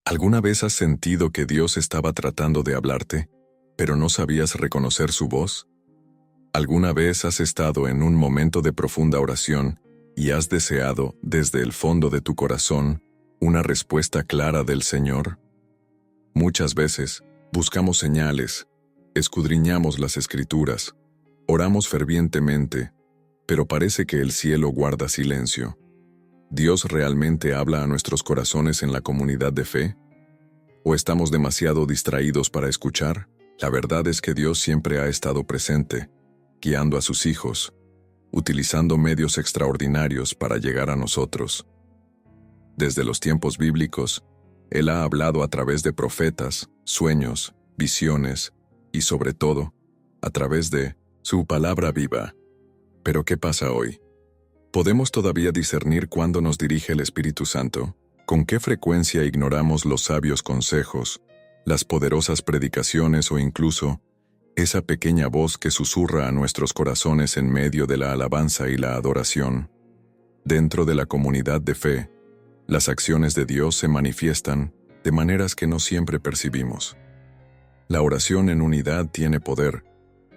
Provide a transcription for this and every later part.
¿Alguna vez has sentido que Dios estaba tratando de hablarte, pero no sabías reconocer su voz? ¿Alguna vez has estado en un momento de profunda oración y has deseado, desde el fondo de tu corazón, una respuesta clara del Señor? Muchas veces, buscamos señales, escudriñamos las Escrituras, oramos fervientemente, pero parece que el cielo guarda silencio. ¿Dios realmente habla a nuestros corazones en la comunidad de fe? ¿O estamos demasiado distraídos para escuchar? La verdad es que Dios siempre ha estado presente, guiando a sus hijos, utilizando medios extraordinarios para llegar a nosotros. Desde los tiempos bíblicos, Él ha hablado a través de profetas, sueños, visiones y, sobre todo, a través de su palabra viva. Pero ¿qué pasa hoy? ¿Podemos todavía discernir cuándo nos dirige el Espíritu Santo? ¿Con qué frecuencia ignoramos los sabios consejos, las poderosas predicaciones o incluso esa pequeña voz que susurra a nuestros corazones en medio de la alabanza y la adoración? Dentro de la comunidad de fe, las acciones de Dios se manifiestan de maneras que no siempre percibimos. La oración en unidad tiene poder.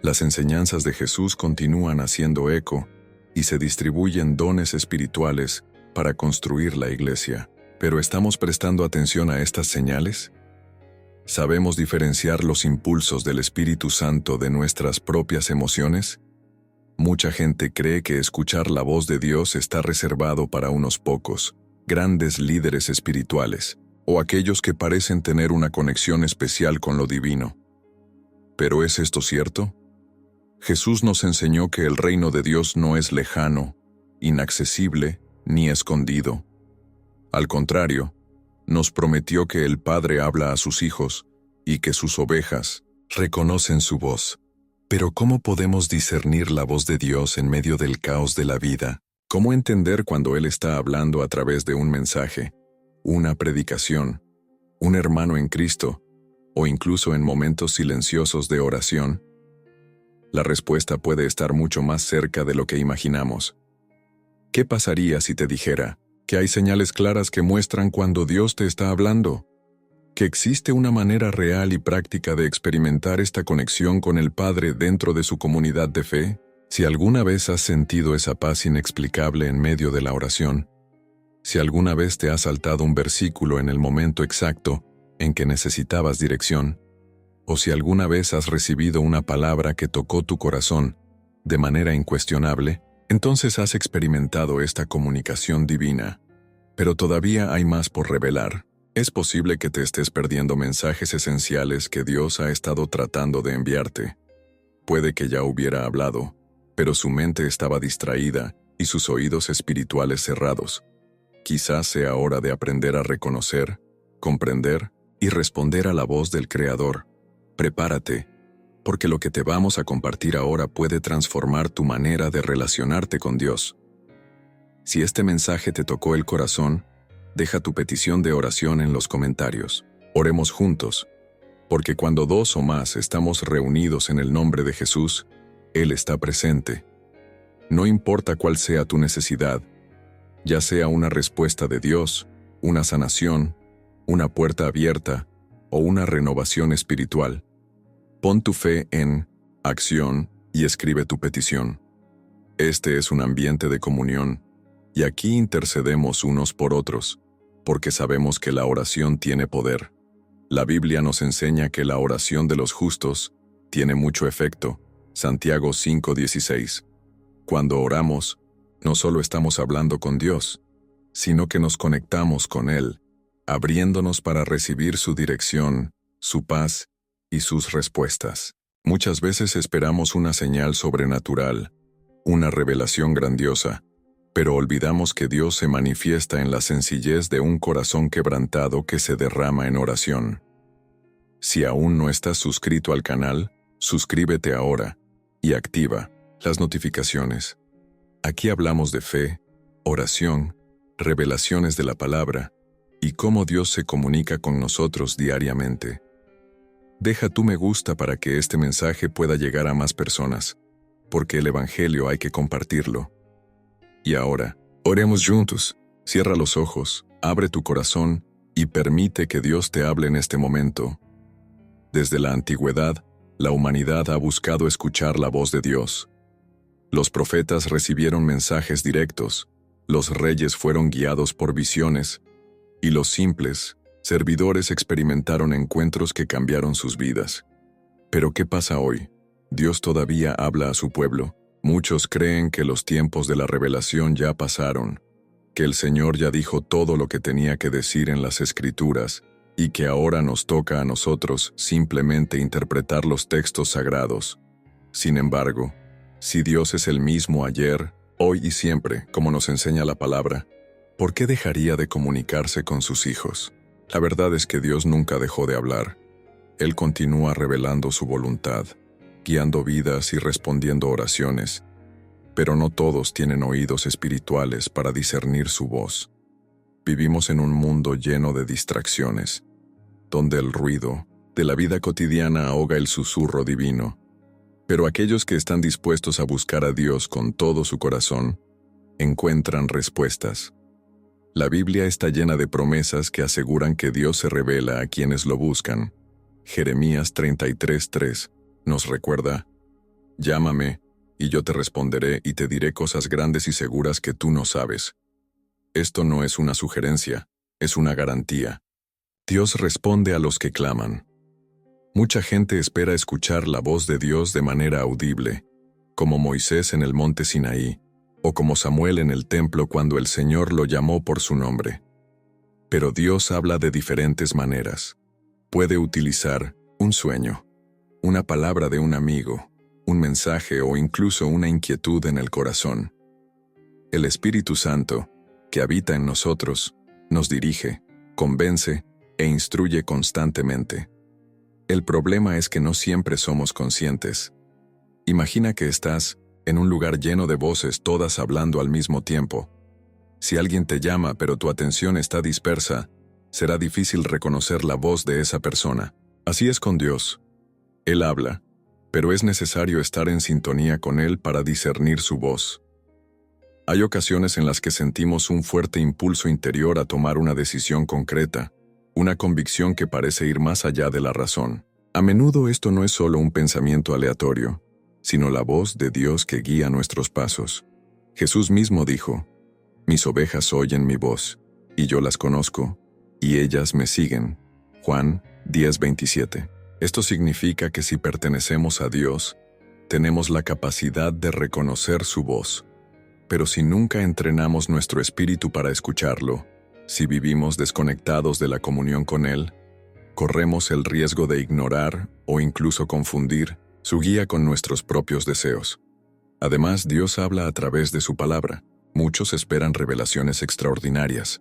Las enseñanzas de Jesús continúan haciendo eco y se distribuyen dones espirituales para construir la iglesia. ¿Pero estamos prestando atención a estas señales? ¿Sabemos diferenciar los impulsos del Espíritu Santo de nuestras propias emociones? Mucha gente cree que escuchar la voz de Dios está reservado para unos pocos, grandes líderes espirituales, o aquellos que parecen tener una conexión especial con lo divino. ¿Pero es esto cierto? Jesús nos enseñó que el reino de Dios no es lejano, inaccesible ni escondido. Al contrario, nos prometió que el Padre habla a sus hijos y que sus ovejas reconocen su voz. Pero ¿cómo podemos discernir la voz de Dios en medio del caos de la vida? ¿Cómo entender cuando Él está hablando a través de un mensaje, una predicación, un hermano en Cristo, o incluso en momentos silenciosos de oración? La respuesta puede estar mucho más cerca de lo que imaginamos. ¿Qué pasaría si te dijera que hay señales claras que muestran cuando Dios te está hablando? Que existe una manera real y práctica de experimentar esta conexión con el Padre dentro de su comunidad de fe. Si alguna vez has sentido esa paz inexplicable en medio de la oración, si alguna vez te ha saltado un versículo en el momento exacto en que necesitabas dirección, o si alguna vez has recibido una palabra que tocó tu corazón de manera incuestionable, entonces has experimentado esta comunicación divina. Pero todavía hay más por revelar. Es posible que te estés perdiendo mensajes esenciales que Dios ha estado tratando de enviarte. Puede que ya hubiera hablado, pero su mente estaba distraída y sus oídos espirituales cerrados. Quizás sea hora de aprender a reconocer, comprender y responder a la voz del Creador. Prepárate, porque lo que te vamos a compartir ahora puede transformar tu manera de relacionarte con Dios. Si este mensaje te tocó el corazón, deja tu petición de oración en los comentarios. Oremos juntos, porque cuando dos o más estamos reunidos en el nombre de Jesús, Él está presente. No importa cuál sea tu necesidad, ya sea una respuesta de Dios, una sanación, una puerta abierta o una renovación espiritual. Pon tu fe en acción y escribe tu petición. Este es un ambiente de comunión, y aquí intercedemos unos por otros, porque sabemos que la oración tiene poder. La Biblia nos enseña que la oración de los justos tiene mucho efecto. Santiago 5:16. Cuando oramos, no solo estamos hablando con Dios, sino que nos conectamos con Él, abriéndonos para recibir su dirección, su paz y sus respuestas. Muchas veces esperamos una señal sobrenatural, una revelación grandiosa, pero olvidamos que Dios se manifiesta en la sencillez de un corazón quebrantado que se derrama en oración. Si aún no estás suscrito al canal, suscríbete ahora y activa las notificaciones. Aquí hablamos de fe, oración, revelaciones de la palabra y cómo Dios se comunica con nosotros diariamente. Deja tu me gusta para que este mensaje pueda llegar a más personas, porque el Evangelio hay que compartirlo. Y ahora, oremos juntos. Cierra los ojos, abre tu corazón y permite que Dios te hable en este momento. Desde la antigüedad, la humanidad ha buscado escuchar la voz de Dios. Los profetas recibieron mensajes directos, los reyes fueron guiados por visiones, y los simples, servidores experimentaron encuentros que cambiaron sus vidas. Pero ¿qué pasa hoy? Dios todavía habla a su pueblo. Muchos creen que los tiempos de la revelación ya pasaron, que el Señor ya dijo todo lo que tenía que decir en las Escrituras, y que ahora nos toca a nosotros simplemente interpretar los textos sagrados. Sin embargo, si Dios es el mismo ayer, hoy y siempre, como nos enseña la palabra, ¿por qué dejaría de comunicarse con sus hijos? La verdad es que Dios nunca dejó de hablar. Él continúa revelando su voluntad, guiando vidas y respondiendo oraciones, pero no todos tienen oídos espirituales para discernir su voz. Vivimos en un mundo lleno de distracciones, donde el ruido de la vida cotidiana ahoga el susurro divino. Pero aquellos que están dispuestos a buscar a Dios con todo su corazón, encuentran respuestas. La Biblia está llena de promesas que aseguran que Dios se revela a quienes lo buscan. Jeremías 33:3 nos recuerda: «Llámame, y yo te responderé y te diré cosas grandes y seguras que tú no sabes». Esto no es una sugerencia, es una garantía. Dios responde a los que claman. Mucha gente espera escuchar la voz de Dios de manera audible, como Moisés en el monte Sinaí, o como Samuel en el templo cuando el Señor lo llamó por su nombre. Pero Dios habla de diferentes maneras. Puede utilizar un sueño, una palabra de un amigo, un mensaje o incluso una inquietud en el corazón. El Espíritu Santo, que habita en nosotros, nos dirige, convence e instruye constantemente. El problema es que no siempre somos conscientes. Imagina que estás en un lugar lleno de voces todas hablando al mismo tiempo. Si alguien te llama pero tu atención está dispersa, será difícil reconocer la voz de esa persona. Así es con Dios. Él habla, pero es necesario estar en sintonía con Él para discernir su voz. Hay ocasiones en las que sentimos un fuerte impulso interior a tomar una decisión concreta, una convicción que parece ir más allá de la razón. A menudo esto no es solo un pensamiento aleatorio, sino la voz de Dios que guía nuestros pasos. Jesús mismo dijo: «Mis ovejas oyen mi voz, y yo las conozco, y ellas me siguen». Juan 10:27. Esto significa que si pertenecemos a Dios, tenemos la capacidad de reconocer su voz. Pero si nunca entrenamos nuestro espíritu para escucharlo, si vivimos desconectados de la comunión con Él, corremos el riesgo de ignorar o incluso confundir su guía con nuestros propios deseos. Además, Dios habla a través de su palabra. Muchos esperan revelaciones extraordinarias,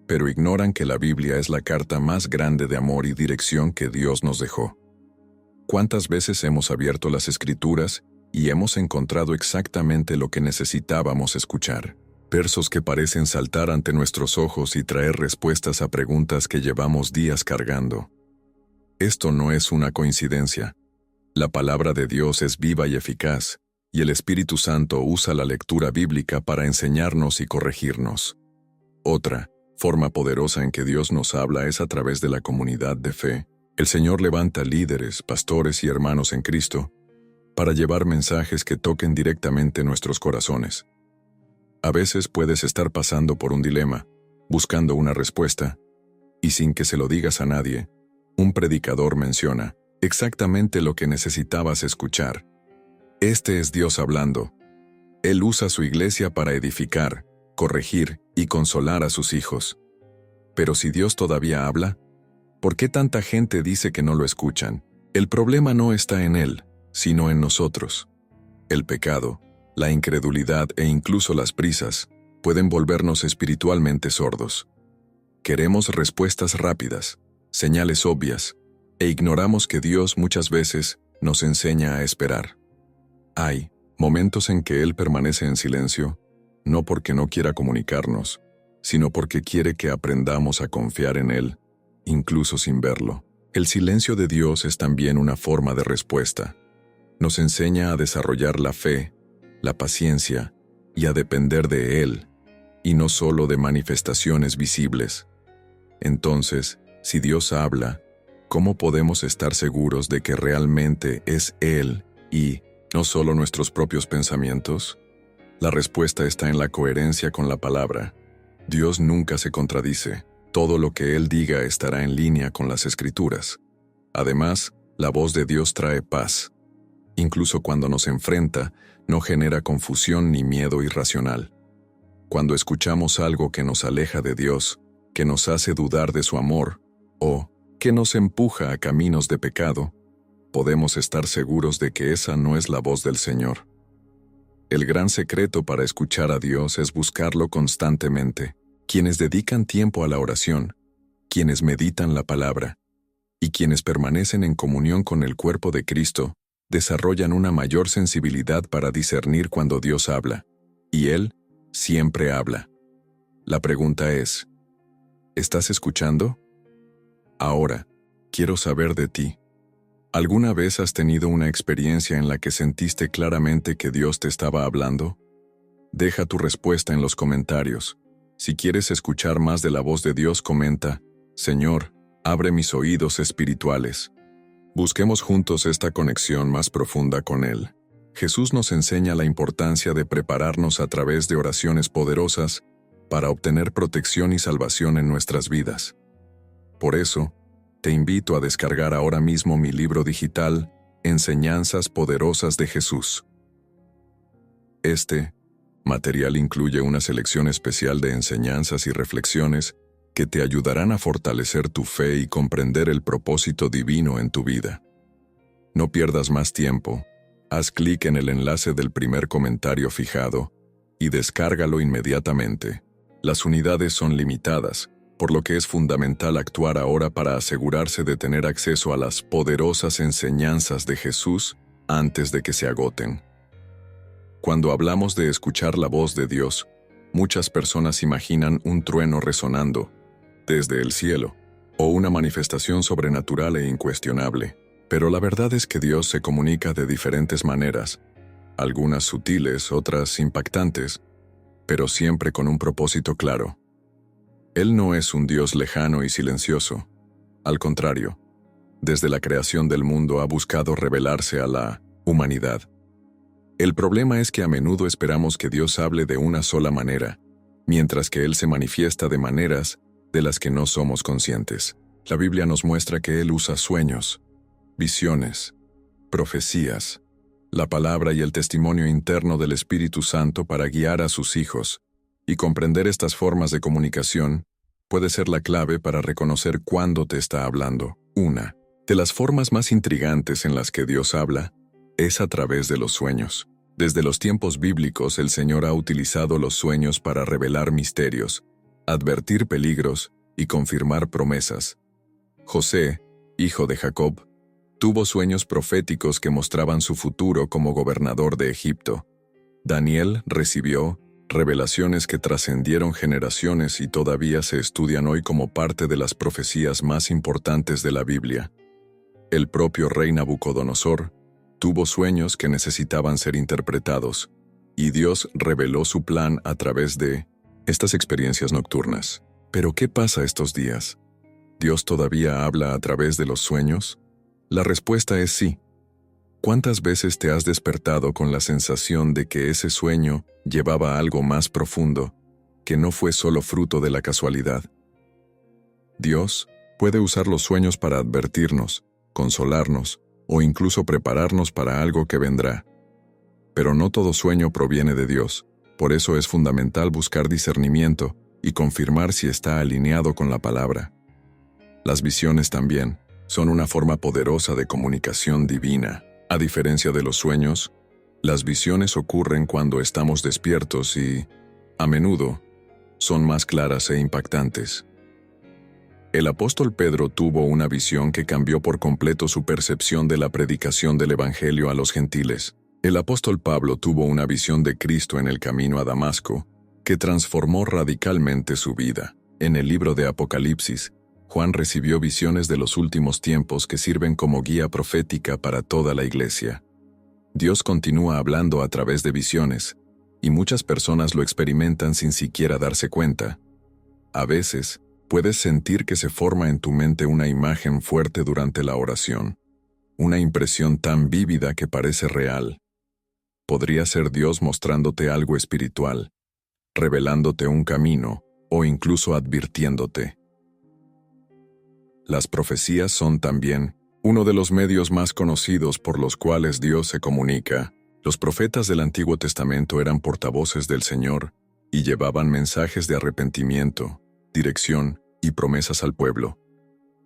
pero ignoran que la Biblia es la carta más grande de amor y dirección que Dios nos dejó. ¿Cuántas veces hemos abierto las Escrituras y hemos encontrado exactamente lo que necesitábamos escuchar? Versos que parecen saltar ante nuestros ojos y traer respuestas a preguntas que llevamos días cargando. Esto no es una coincidencia. La palabra de Dios es viva y eficaz, y el Espíritu Santo usa la lectura bíblica para enseñarnos y corregirnos. Otra forma poderosa en que Dios nos habla es a través de la comunidad de fe. El Señor levanta líderes, pastores y hermanos en Cristo para llevar mensajes que toquen directamente nuestros corazones. A veces puedes estar pasando por un dilema, buscando una respuesta, y sin que se lo digas a nadie, un predicador menciona exactamente lo que necesitabas escuchar. Este es Dios hablando. Él usa su iglesia para edificar, corregir y consolar a sus hijos. Pero si Dios todavía habla, ¿por qué tanta gente dice que no lo escuchan? El problema no está en Él, sino en nosotros. El pecado, la incredulidad e incluso las prisas pueden volvernos espiritualmente sordos. Queremos respuestas rápidas, señales obvias, e ignoramos que Dios muchas veces nos enseña a esperar. Hay momentos en que Él permanece en silencio, no porque no quiera comunicarnos, sino porque quiere que aprendamos a confiar en Él, incluso sin verlo. El silencio de Dios es también una forma de respuesta. Nos enseña a desarrollar la fe, la paciencia y a depender de Él, y no solo de manifestaciones visibles. Entonces, si Dios habla, ¿cómo podemos estar seguros de que realmente es Él y no solo nuestros propios pensamientos? La respuesta está en la coherencia con la palabra. Dios nunca se contradice. Todo lo que Él diga estará en línea con las Escrituras. Además, la voz de Dios trae paz. Incluso cuando nos enfrenta, no genera confusión ni miedo irracional. Cuando escuchamos algo que nos aleja de Dios, que nos hace dudar de su amor, o que nos empuja a caminos de pecado, podemos estar seguros de que esa no es la voz del Señor. El gran secreto para escuchar a Dios es buscarlo constantemente. Quienes dedican tiempo a la oración, quienes meditan la palabra, y quienes permanecen en comunión con el cuerpo de Cristo, desarrollan una mayor sensibilidad para discernir cuando Dios habla, y Él siempre habla. La pregunta es, ¿estás escuchando? Ahora, quiero saber de ti. ¿Alguna vez has tenido una experiencia en la que sentiste claramente que Dios te estaba hablando? Deja tu respuesta en los comentarios. Si quieres escuchar más de la voz de Dios, comenta, Señor, abre mis oídos espirituales. Busquemos juntos esta conexión más profunda con Él. Jesús nos enseña la importancia de prepararnos a través de oraciones poderosas para obtener protección y salvación en nuestras vidas. Por eso, te invito a descargar ahora mismo mi libro digital, Enseñanzas Poderosas de Jesús. Este material incluye una selección especial de enseñanzas y reflexiones que te ayudarán a fortalecer tu fe y comprender el propósito divino en tu vida. No pierdas más tiempo, haz clic en el enlace del primer comentario fijado y descárgalo inmediatamente. Las unidades son limitadas, por lo que es fundamental actuar ahora para asegurarse de tener acceso a las poderosas enseñanzas de Jesús antes de que se agoten. Cuando hablamos de escuchar la voz de Dios, muchas personas imaginan un trueno resonando desde el cielo, o una manifestación sobrenatural e incuestionable. Pero la verdad es que Dios se comunica de diferentes maneras, algunas sutiles, otras impactantes, pero siempre con un propósito claro. Él no es un Dios lejano y silencioso. Al contrario, desde la creación del mundo ha buscado revelarse a la humanidad. El problema es que a menudo esperamos que Dios hable de una sola manera, mientras que Él se manifiesta de maneras de las que no somos conscientes. La Biblia nos muestra que Él usa sueños, visiones, profecías, la palabra y el testimonio interno del Espíritu Santo para guiar a sus hijos, y comprender estas formas de comunicación puede ser la clave para reconocer cuándo te está hablando. Una de las formas más intrigantes en las que Dios habla es a través de los sueños. Desde los tiempos bíblicos, el Señor ha utilizado los sueños para revelar misterios, advertir peligros y confirmar promesas. José, hijo de Jacob, tuvo sueños proféticos que mostraban su futuro como gobernador de Egipto. Daniel recibió revelaciones que trascendieron generaciones y todavía se estudian hoy como parte de las profecías más importantes de la Biblia. El propio rey Nabucodonosor tuvo sueños que necesitaban ser interpretados, y Dios reveló su plan a través de estas experiencias nocturnas. ¿Pero qué pasa estos días? ¿Dios todavía habla a través de los sueños? La respuesta es sí. ¿Cuántas veces te has despertado con la sensación de que ese sueño llevaba a algo más profundo, que no fue solo fruto de la casualidad? Dios puede usar los sueños para advertirnos, consolarnos o incluso prepararnos para algo que vendrá. Pero no todo sueño proviene de Dios, por eso es fundamental buscar discernimiento y confirmar si está alineado con la palabra. Las visiones también son una forma poderosa de comunicación divina. A diferencia de los sueños, las visiones ocurren cuando estamos despiertos y, a menudo, son más claras e impactantes. El apóstol Pedro tuvo una visión que cambió por completo su percepción de la predicación del Evangelio a los gentiles. El apóstol Pablo tuvo una visión de Cristo en el camino a Damasco que transformó radicalmente su vida. En el libro de Apocalipsis, Juan recibió visiones de los últimos tiempos que sirven como guía profética para toda la iglesia. Dios continúa hablando a través de visiones, y muchas personas lo experimentan sin siquiera darse cuenta. A veces, Puedes sentir que se forma en tu mente una imagen fuerte durante la oración, una impresión tan vívida que parece real. Podría ser Dios mostrándote algo espiritual, revelándote un camino o incluso advirtiéndote. Las profecías son también uno de los medios más conocidos por los cuales Dios se comunica. Los profetas del Antiguo Testamento eran portavoces del Señor y llevaban mensajes de arrepentimiento, dirección y promesas al pueblo.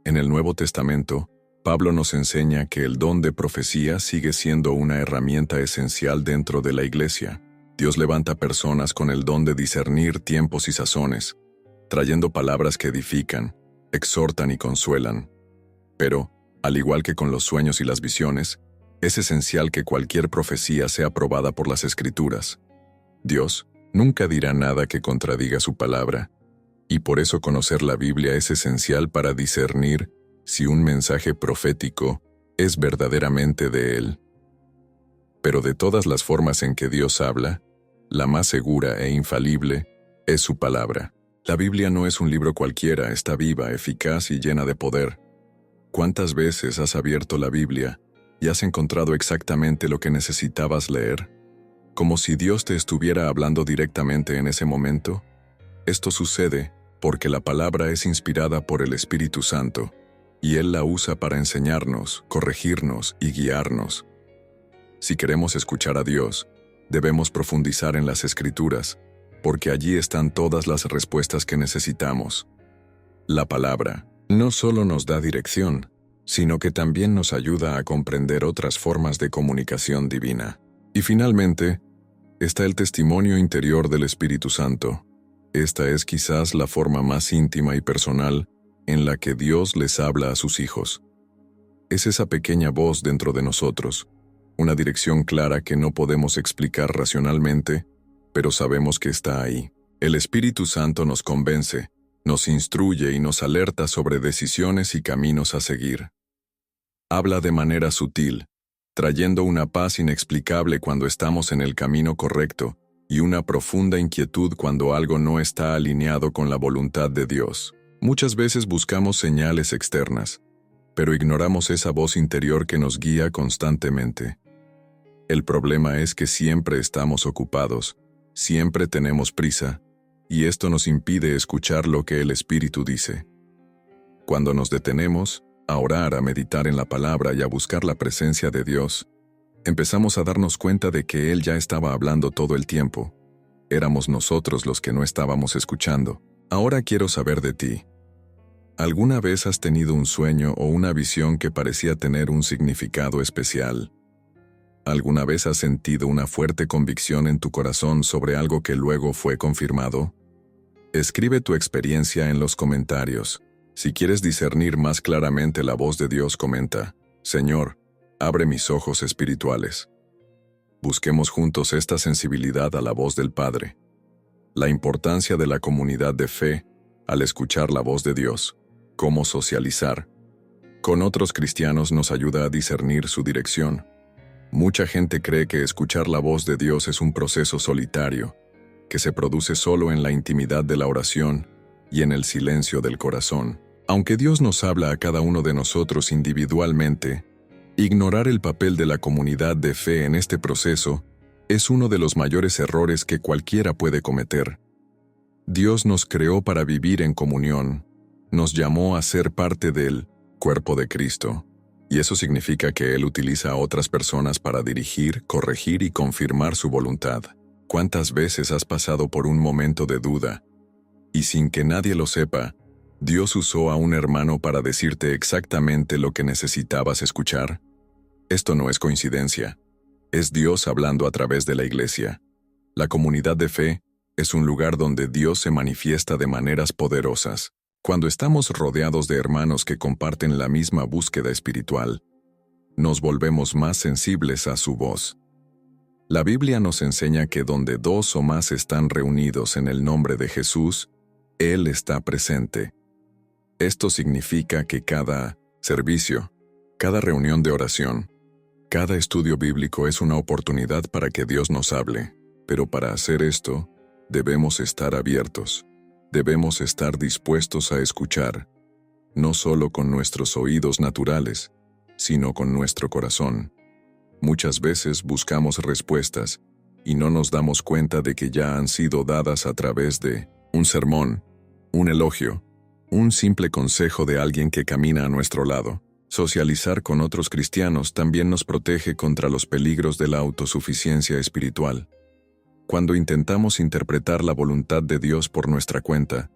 En el Nuevo Testamento, Pablo nos enseña que el don de profecía sigue siendo una herramienta esencial dentro de la Iglesia. Dios levanta personas con el don de discernir tiempos y sazones, trayendo palabras que edifican, exhortan y consuelan. Pero, al igual que con los sueños y las visiones, es esencial que cualquier profecía sea aprobada por las Escrituras. Dios nunca dirá nada que contradiga su palabra, y por eso conocer la Biblia es esencial para discernir si un mensaje profético es verdaderamente de Él. Pero de todas las formas en que Dios habla, la más segura e infalible es su palabra. La Biblia no es un libro cualquiera, está viva, eficaz y llena de poder. ¿Cuántas veces has abierto la Biblia y has encontrado exactamente lo que necesitabas leer? Como si Dios te estuviera hablando directamente en ese momento. Esto sucede porque la palabra es inspirada por el Espíritu Santo, y Él la usa para enseñarnos, corregirnos y guiarnos. Si queremos escuchar a Dios, debemos profundizar en las Escrituras, porque allí están todas las respuestas que necesitamos. La palabra no solo nos da dirección, sino que también nos ayuda a comprender otras formas de comunicación divina. Y finalmente, está el testimonio interior del Espíritu Santo. Esta es quizás la forma más íntima y personal en la que Dios les habla a sus hijos. Es esa pequeña voz dentro de nosotros, una dirección clara que no podemos explicar racionalmente, pero sabemos que está ahí. El Espíritu Santo nos convence, nos instruye y nos alerta sobre decisiones y caminos a seguir. Habla de manera sutil, trayendo una paz inexplicable cuando estamos en el camino correcto y una profunda inquietud cuando algo no está alineado con la voluntad de Dios. Muchas veces buscamos señales externas, pero ignoramos esa voz interior que nos guía constantemente. El problema es que siempre estamos ocupados, siempre tenemos prisa, y esto nos impide escuchar lo que el Espíritu dice. Cuando nos detenemos a orar, a meditar en la palabra y a buscar la presencia de Dios, empezamos a darnos cuenta de que Él ya estaba hablando todo el tiempo. Éramos nosotros los que no estábamos escuchando. Ahora quiero saber de ti. ¿Alguna vez has tenido un sueño o una visión que parecía tener un significado especial? ¿Alguna vez has sentido una fuerte convicción en tu corazón sobre algo que luego fue confirmado? Escribe tu experiencia en los comentarios. Si quieres discernir más claramente la voz de Dios, comenta: Señor, abre mis ojos espirituales. Busquemos juntos esta sensibilidad a la voz del Padre. La importancia de la comunidad de fe al escuchar la voz de Dios. Cómo socializar con otros cristianos nos ayuda a discernir su dirección. Mucha gente cree que escuchar la voz de Dios es un proceso solitario, que se produce solo en la intimidad de la oración y en el silencio del corazón. Aunque Dios nos habla a cada uno de nosotros individualmente, ignorar el papel de la comunidad de fe en este proceso es uno de los mayores errores que cualquiera puede cometer. Dios nos creó para vivir en comunión, nos llamó a ser parte del cuerpo de Cristo, y eso significa que Él utiliza a otras personas para dirigir, corregir y confirmar su voluntad. ¿Cuántas veces has pasado por un momento de duda? Y sin que nadie lo sepa, Dios usó a un hermano para decirte exactamente lo que necesitabas escuchar. Esto no es coincidencia. Es Dios hablando a través de la iglesia. La comunidad de fe es un lugar donde Dios se manifiesta de maneras poderosas. Cuando estamos rodeados de hermanos que comparten la misma búsqueda espiritual, nos volvemos más sensibles a su voz. La Biblia nos enseña que donde dos o más están reunidos en el nombre de Jesús, Él está presente. Esto significa que cada servicio, cada reunión de oración, cada estudio bíblico es una oportunidad para que Dios nos hable, pero para hacer esto, debemos estar abiertos. debemos estar dispuestos a escuchar, no solo con nuestros oídos naturales, sino con nuestro corazón. Muchas veces buscamos respuestas y no nos damos cuenta de que ya han sido dadas a través de un sermón, un elogio, un simple consejo de alguien que camina a nuestro lado. Socializar con otros cristianos también nos protege contra los peligros de la autosuficiencia espiritual. Cuando intentamos interpretar la voluntad de Dios por nuestra cuenta,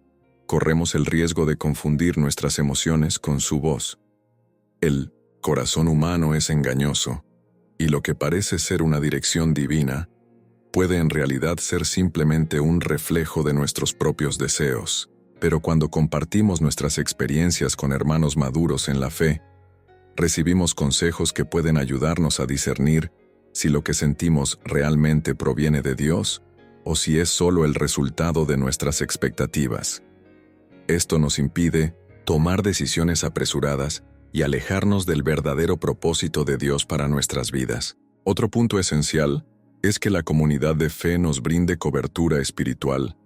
corremos el riesgo de confundir nuestras emociones con su voz. El corazón humano es engañoso, y lo que parece ser una dirección divina puede en realidad ser simplemente un reflejo de nuestros propios deseos. Pero cuando compartimos nuestras experiencias con hermanos maduros en la fe, recibimos consejos que pueden ayudarnos a discernir si lo que sentimos realmente proviene de Dios o si es solo el resultado de nuestras expectativas. Esto nos impide tomar decisiones apresuradas y alejarnos del verdadero propósito de Dios para nuestras vidas. Otro punto esencial es que la comunidad de fe nos brinde cobertura espiritual.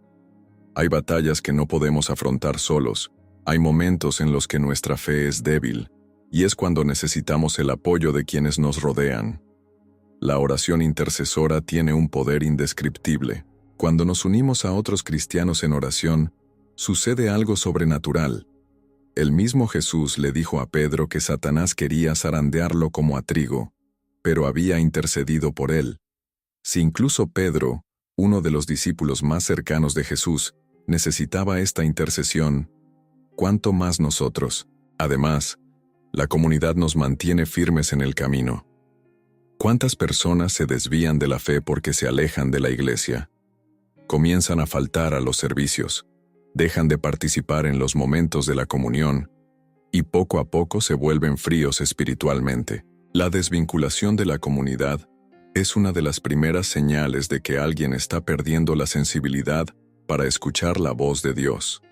Hay batallas que no podemos afrontar solos, hay momentos en los que nuestra fe es débil, y es cuando necesitamos el apoyo de quienes nos rodean. La oración intercesora tiene un poder indescriptible. Cuando nos unimos a otros cristianos en oración, sucede algo sobrenatural. El mismo Jesús le dijo a Pedro que Satanás quería zarandearlo como a trigo, pero había intercedido por él. Si incluso Pedro, uno de los discípulos más cercanos de Jesús, necesitaba esta intercesión, ¿cuánto más nosotros? Además, la comunidad nos mantiene firmes en el camino. ¿Cuántas personas se desvían de la fe porque se alejan de la iglesia? Comienzan a faltar a los servicios, dejan de participar en los momentos de la comunión, y poco a poco se vuelven fríos espiritualmente. La desvinculación de la comunidad es una de las primeras señales de que alguien está perdiendo la sensibilidad para escuchar la voz de Dios.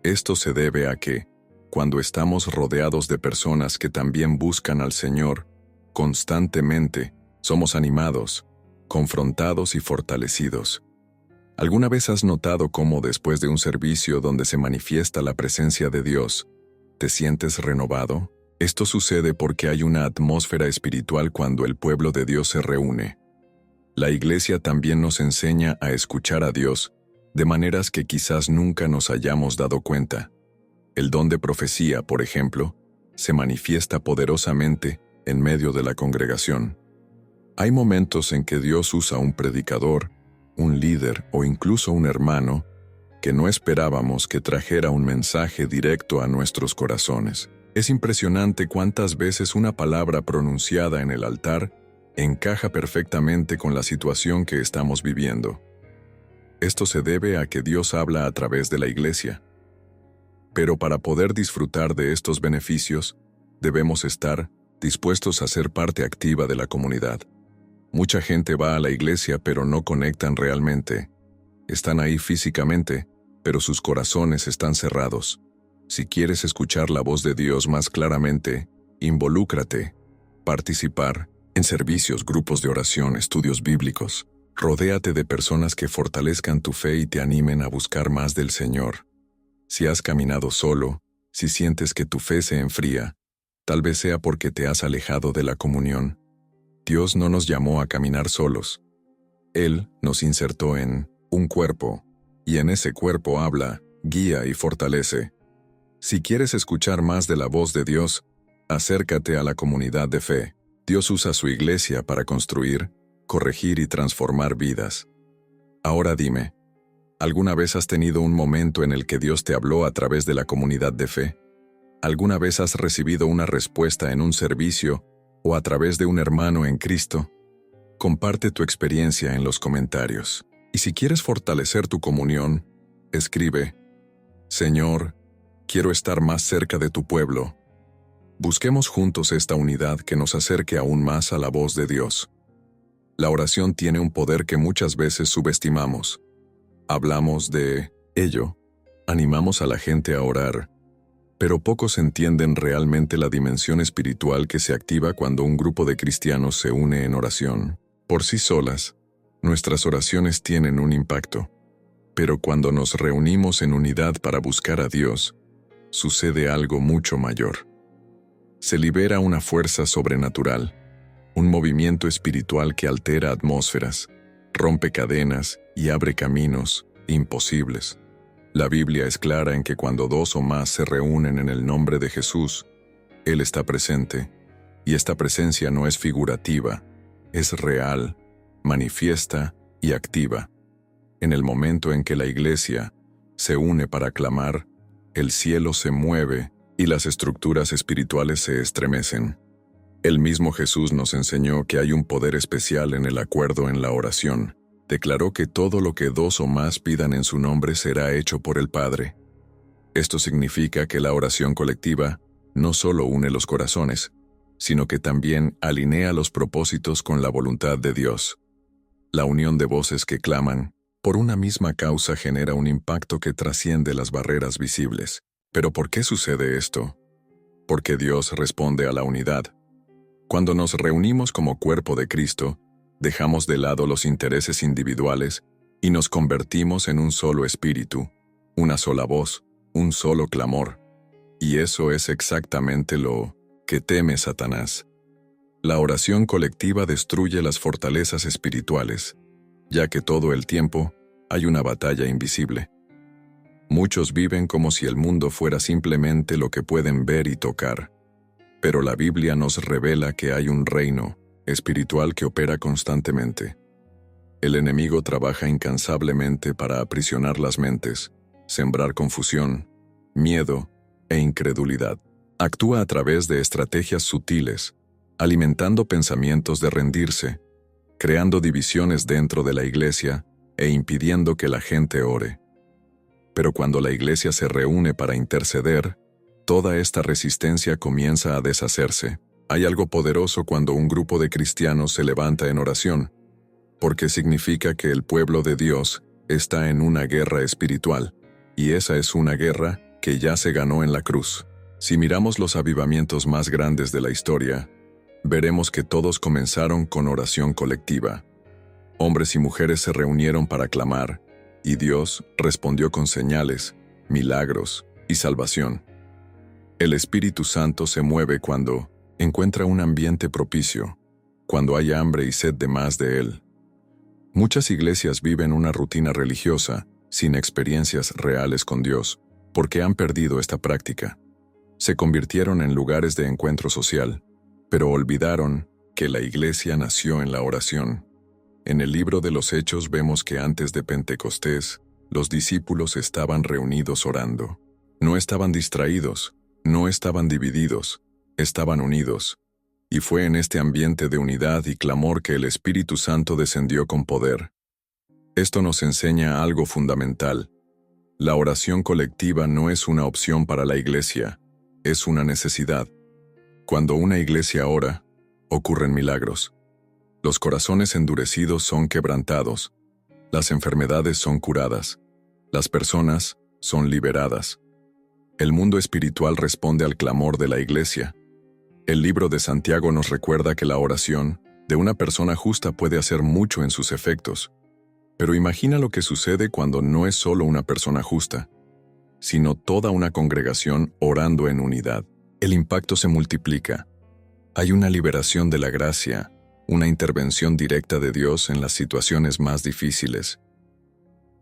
Esto se debe a que, cuando estamos rodeados de personas que también buscan al Señor, constantemente somos animados, confrontados y fortalecidos. ¿Alguna vez has notado cómo después de un servicio donde se manifiesta la presencia de Dios, te sientes renovado? Esto sucede porque hay una atmósfera espiritual cuando el pueblo de Dios se reúne. La iglesia también nos enseña a escuchar a Dios de maneras que quizás nunca nos hayamos dado cuenta. El don de profecía, por ejemplo, se manifiesta poderosamente en medio de la congregación. Hay momentos en que Dios usa un predicador, un líder o incluso un hermano que no esperábamos que trajera un mensaje directo a nuestros corazones. Es impresionante cuántas veces una palabra pronunciada en el altar encaja perfectamente con la situación que estamos viviendo. Esto se debe a que Dios habla a través de la iglesia. Pero para poder disfrutar de estos beneficios, debemos estar dispuestos a ser parte activa de la comunidad. Mucha gente va a la iglesia pero no conectan realmente. Están ahí físicamente, pero sus corazones están cerrados. Si quieres escuchar la voz de Dios más claramente, involúcrate. Participar en servicios, grupos de oración, estudios bíblicos. Rodéate de personas que fortalezcan tu fe y te animen a buscar más del Señor. Si has caminado solo, si sientes que tu fe se enfría, tal vez sea porque te has alejado de la comunión. Dios no nos llamó a caminar solos. Él nos insertó en un cuerpo, y en ese cuerpo habla, guía y fortalece. Si quieres escuchar más de la voz de Dios, acércate a la comunidad de fe. Dios usa su iglesia para construir, corregir y transformar vidas. Ahora dime, ¿alguna vez has tenido un momento en el que Dios te habló a través de la comunidad de fe? ¿Alguna vez has recibido una respuesta en un servicio o a través de un hermano en Cristo? Comparte tu experiencia en los comentarios. Y si quieres fortalecer tu comunión, escribe: Señor, quiero estar más cerca de tu pueblo. Busquemos juntos esta unidad que nos acerque aún más a la voz de Dios. La oración tiene un poder que muchas veces subestimamos. Hablamos de ello, animamos a la gente a orar, pero pocos entienden realmente la dimensión espiritual que se activa cuando un grupo de cristianos se une en oración. Por sí solas, nuestras oraciones tienen un impacto. Pero cuando nos reunimos en unidad para buscar a Dios, sucede algo mucho mayor. Se libera una fuerza sobrenatural, un movimiento espiritual que altera atmósferas, rompe cadenas y abre caminos imposibles. La Biblia es clara en que cuando dos o más se reúnen en el nombre de Jesús, Él está presente, y esta presencia no es figurativa, es real, manifiesta y activa. En el momento en que la iglesia se une para clamar, el cielo se mueve y las estructuras espirituales se estremecen. El mismo Jesús nos enseñó que hay un poder especial en el acuerdo en la oración. Declaró que todo lo que dos o más pidan en su nombre será hecho por el Padre. Esto significa que la oración colectiva no solo une los corazones, sino que también alinea los propósitos con la voluntad de Dios. La unión de voces que claman por una misma causa genera un impacto que trasciende las barreras visibles. ¿Pero por qué sucede esto? Porque Dios responde a la unidad. Cuando nos reunimos como cuerpo de Cristo, dejamos de lado los intereses individuales y nos convertimos en un solo espíritu, una sola voz, un solo clamor. Y eso es exactamente lo que teme Satanás. La oración colectiva destruye las fortalezas espirituales, ya que todo el tiempo hay una batalla invisible. Muchos viven como si el mundo fuera simplemente lo que pueden ver y tocar, pero la Biblia nos revela que hay un reino espiritual que opera constantemente. El enemigo trabaja incansablemente para aprisionar las mentes, sembrar confusión, miedo e incredulidad. Actúa a través de estrategias sutiles, alimentando pensamientos de rendirse, creando divisiones dentro de la iglesia e impidiendo que la gente ore. Pero cuando la iglesia se reúne para interceder, toda esta resistencia comienza a deshacerse. Hay algo poderoso cuando un grupo de cristianos se levanta en oración, porque significa que el pueblo de Dios está en una guerra espiritual, y esa es una guerra que ya se ganó en la cruz. Si miramos los avivamientos más grandes de la historia, veremos que todos comenzaron con oración colectiva. Hombres y mujeres se reunieron para clamar, y Dios respondió con señales, milagros y salvación. El Espíritu Santo se mueve cuando encuentra un ambiente propicio, cuando hay hambre y sed de más de Él. Muchas iglesias viven una rutina religiosa, sin experiencias reales con Dios, porque han perdido esta práctica. Se convirtieron en lugares de encuentro social, pero olvidaron que la iglesia nació en la oración. En el libro de los Hechos vemos que antes de Pentecostés, los discípulos estaban reunidos orando. No estaban distraídos, no estaban divididos, estaban unidos. Y fue en este ambiente de unidad y clamor que el Espíritu Santo descendió con poder. Esto nos enseña algo fundamental. La oración colectiva no es una opción para la iglesia, es una necesidad. Cuando una iglesia ora, ocurren milagros. Los corazones endurecidos son quebrantados, las enfermedades son curadas, las personas son liberadas. El mundo espiritual responde al clamor de la iglesia. El libro de Santiago nos recuerda que la oración de una persona justa puede hacer mucho en sus efectos. Pero imagina lo que sucede cuando no es solo una persona justa, sino toda una congregación orando en unidad. El impacto se multiplica. Hay una liberación de la gracia, una intervención directa de Dios en las situaciones más difíciles.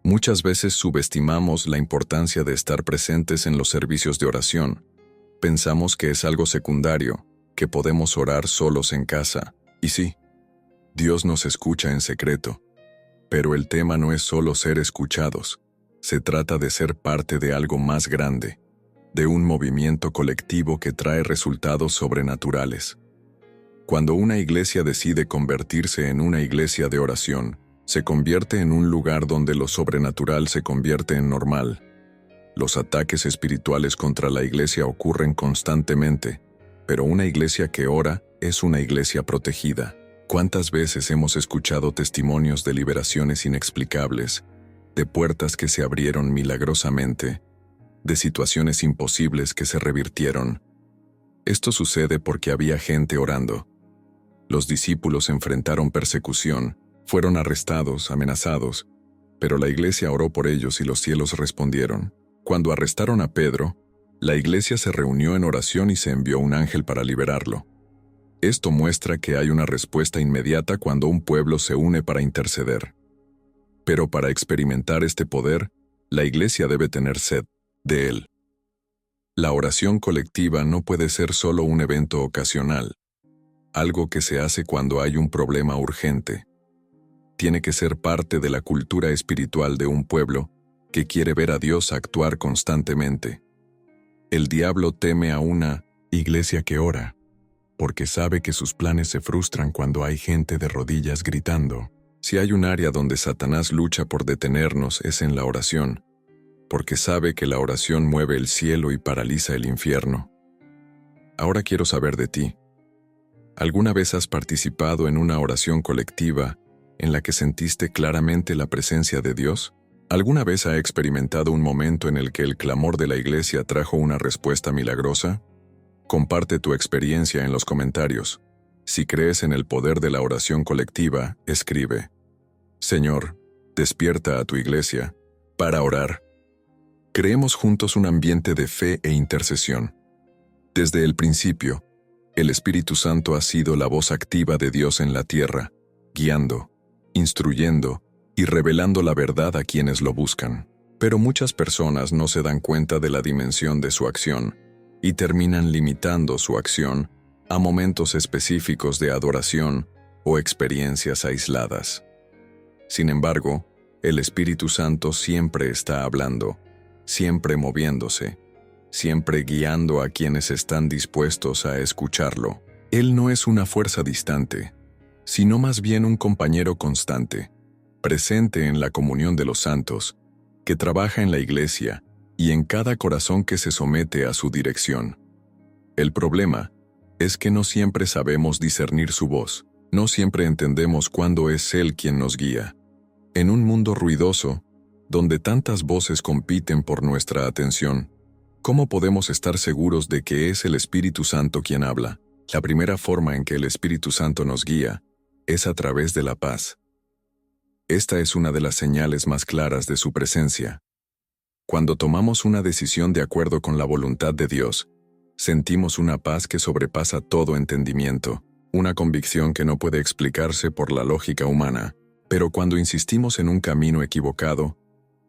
Muchas veces subestimamos la importancia de estar presentes en los servicios de oración. Pensamos que es algo secundario, que podemos orar solos en casa. Y sí, Dios nos escucha en secreto. Pero el tema no es solo ser escuchados. Se trata de ser parte de algo más grande, de un movimiento colectivo que trae resultados sobrenaturales. Cuando una iglesia decide convertirse en una iglesia de oración, se convierte en un lugar donde lo sobrenatural se convierte en normal. Los ataques espirituales contra la iglesia ocurren constantemente, pero una iglesia que ora es una iglesia protegida. ¿Cuántas veces hemos escuchado testimonios de liberaciones inexplicables, de puertas que se abrieron milagrosamente, de situaciones imposibles que se revirtieron? Esto sucede porque había gente orando. Los discípulos enfrentaron persecución, fueron arrestados, amenazados, pero la iglesia oró por ellos y los cielos respondieron. Cuando arrestaron a Pedro, la iglesia se reunió en oración y se envió un ángel para liberarlo. Esto muestra que hay una respuesta inmediata cuando un pueblo se une para interceder. Pero para experimentar este poder, la iglesia debe tener sed de él. La oración colectiva no puede ser solo un evento ocasional, algo que se hace cuando hay un problema urgente. Tiene que ser parte de la cultura espiritual de un pueblo que quiere ver a Dios actuar constantemente. El diablo teme a una iglesia que ora, porque sabe que sus planes se frustran cuando hay gente de rodillas gritando. Si hay un área donde Satanás lucha por detenernos es en la oración, porque sabe que la oración mueve el cielo y paraliza el infierno. Ahora quiero saber de ti. ¿Alguna vez has participado en una oración colectiva en la que sentiste claramente la presencia de Dios? ¿Alguna vez has experimentado un momento en el que el clamor de la iglesia trajo una respuesta milagrosa? Comparte tu experiencia en los comentarios. Si crees en el poder de la oración colectiva, escribe: Señor, despierta a tu iglesia para orar. Creemos juntos un ambiente de fe e intercesión. Desde el principio, el Espíritu Santo ha sido la voz activa de Dios en la tierra, guiando, instruyendo y revelando la verdad a quienes lo buscan. Pero muchas personas no se dan cuenta de la dimensión de su acción y terminan limitando su acción a momentos específicos de adoración o experiencias aisladas. Sin embargo, el Espíritu Santo siempre está hablando, siempre moviéndose, siempre guiando a quienes están dispuestos a escucharlo. Él no es una fuerza distante, sino más bien un compañero constante, presente en la comunión de los santos, que trabaja en la iglesia y en cada corazón que se somete a su dirección. El problema es que no siempre sabemos discernir su voz, no siempre entendemos cuándo es Él quien nos guía. En un mundo ruidoso, donde tantas voces compiten por nuestra atención, ¿cómo podemos estar seguros de que es el Espíritu Santo quien habla? La primera forma en que el Espíritu Santo nos guía es a través de la paz. Esta es una de las señales más claras de su presencia. Cuando tomamos una decisión de acuerdo con la voluntad de Dios, sentimos una paz que sobrepasa todo entendimiento, una convicción que no puede explicarse por la lógica humana. Pero cuando insistimos en un camino equivocado,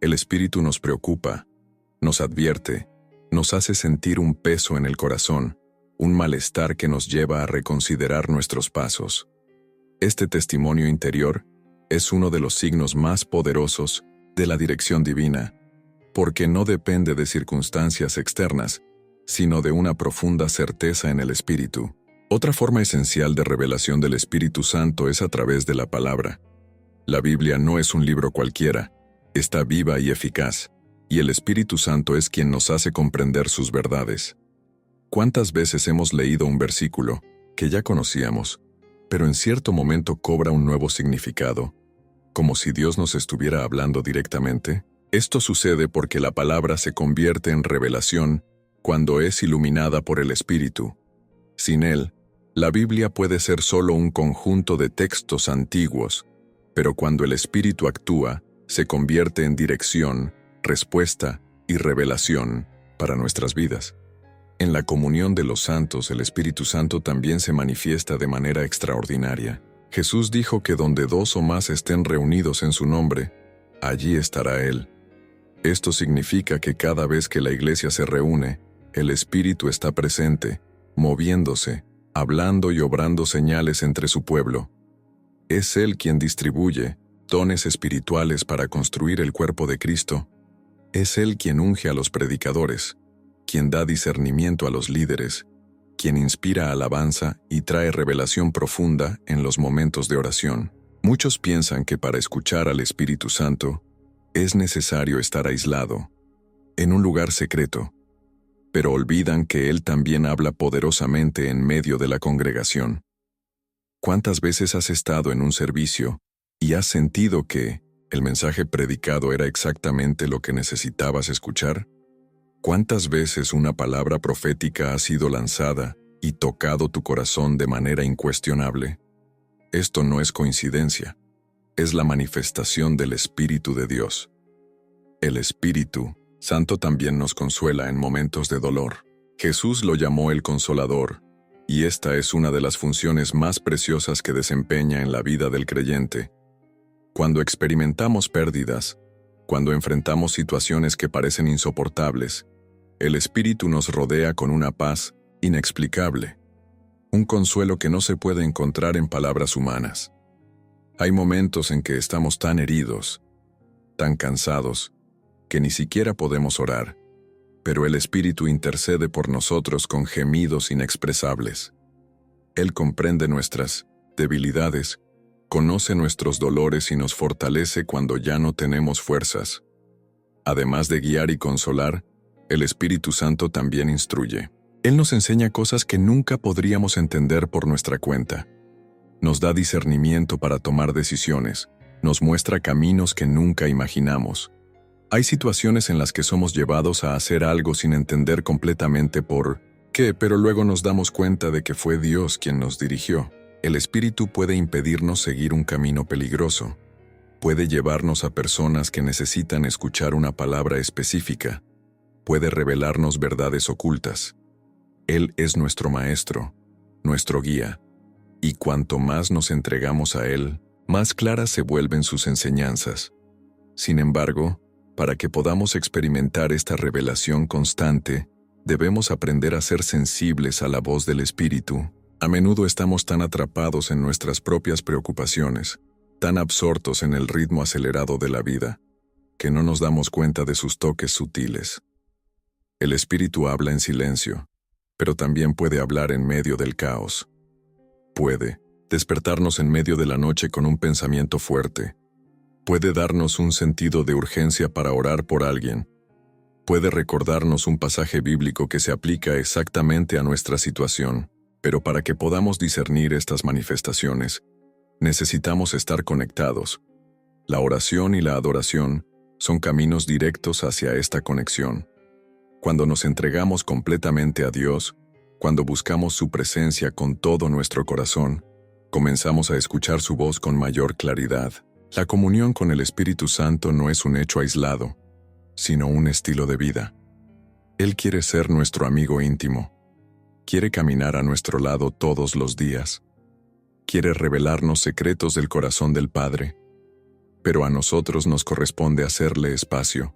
el Espíritu nos preocupa, nos advierte, nos hace sentir un peso en el corazón, un malestar que nos lleva a reconsiderar nuestros pasos. Este testimonio interior es uno de los signos más poderosos de la dirección divina, porque no depende de circunstancias externas, sino de una profunda certeza en el Espíritu. Otra forma esencial de revelación del Espíritu Santo es a través de la palabra. La Biblia no es un libro cualquiera, está viva y eficaz, y el Espíritu Santo es quien nos hace comprender sus verdades. ¿Cuántas veces hemos leído un versículo que ya conocíamos, pero en cierto momento cobra un nuevo significado, como si Dios nos estuviera hablando directamente? Esto sucede porque la palabra se convierte en revelación cuando es iluminada por el Espíritu. Sin él, la Biblia puede ser solo un conjunto de textos antiguos, pero cuando el Espíritu actúa, se convierte en dirección, respuesta y revelación para nuestras vidas. En la comunión de los santos, el Espíritu Santo también se manifiesta de manera extraordinaria. Jesús dijo que donde 2 o más estén reunidos en su nombre, allí estará Él. Esto significa que cada vez que la iglesia se reúne, el Espíritu está presente, moviéndose, hablando y obrando señales entre su pueblo. Es Él quien distribuye dones espirituales para construir el cuerpo de Cristo. Es Él quien unge a los predicadores, quien da discernimiento a los líderes, quien inspira alabanza y trae revelación profunda en los momentos de oración. Muchos piensan que para escuchar al Espíritu Santo es necesario estar aislado, en un lugar secreto, pero olvidan que Él también habla poderosamente en medio de la congregación. ¿Cuántas veces has estado en un servicio y has sentido que el mensaje predicado era exactamente lo que necesitabas escuchar? ¿Cuántas veces una palabra profética ha sido lanzada y tocado tu corazón de manera incuestionable? Esto no es coincidencia. es la manifestación del Espíritu de Dios. El Espíritu Santo también nos consuela en momentos de dolor. Jesús lo llamó el Consolador, y esta es una de las funciones más preciosas que desempeña en la vida del creyente. Cuando experimentamos pérdidas, cuando enfrentamos situaciones que parecen insoportables, el Espíritu nos rodea con una paz inexplicable, un consuelo que no se puede encontrar en palabras humanas. Hay momentos en que estamos tan heridos, tan cansados, que ni siquiera podemos orar, pero el Espíritu intercede por nosotros con gemidos inexpresables. Él comprende nuestras debilidades, conoce nuestros dolores y nos fortalece cuando ya no tenemos fuerzas. Además de guiar y consolar, el Espíritu Santo también instruye. Él nos enseña cosas que nunca podríamos entender por nuestra cuenta. Nos da discernimiento para tomar decisiones, nos muestra caminos que nunca imaginamos. Hay situaciones en las que somos llevados a hacer algo sin entender completamente por qué, pero luego nos damos cuenta de que fue Dios quien nos dirigió. El Espíritu puede impedirnos seguir un camino peligroso. Puede llevarnos a personas que necesitan escuchar una palabra específica. Puede revelarnos verdades ocultas. Él es nuestro Maestro, nuestro guía, y cuanto más nos entregamos a Él, más claras se vuelven sus enseñanzas. Sin embargo, para que podamos experimentar esta revelación constante, debemos aprender a ser sensibles a la voz del Espíritu. A menudo estamos tan atrapados en nuestras propias preocupaciones, tan absortos en el ritmo acelerado de la vida, que no nos damos cuenta de sus toques sutiles. El Espíritu habla en silencio, pero también puede hablar en medio del caos. Puede despertarnos en medio de la noche con un pensamiento fuerte. Puede darnos un sentido de urgencia para orar por alguien. Puede recordarnos un pasaje bíblico que se aplica exactamente a nuestra situación, pero para que podamos discernir estas manifestaciones, necesitamos estar conectados. La oración y la adoración son caminos directos hacia esta conexión. Cuando nos entregamos completamente a Dios, cuando buscamos su presencia con todo nuestro corazón, comenzamos a escuchar su voz con mayor claridad. La comunión con el Espíritu Santo no es un hecho aislado, sino un estilo de vida. Él quiere ser nuestro amigo íntimo. Quiere caminar a nuestro lado todos los días. Quiere revelarnos secretos del corazón del Padre. Pero a nosotros nos corresponde hacerle espacio,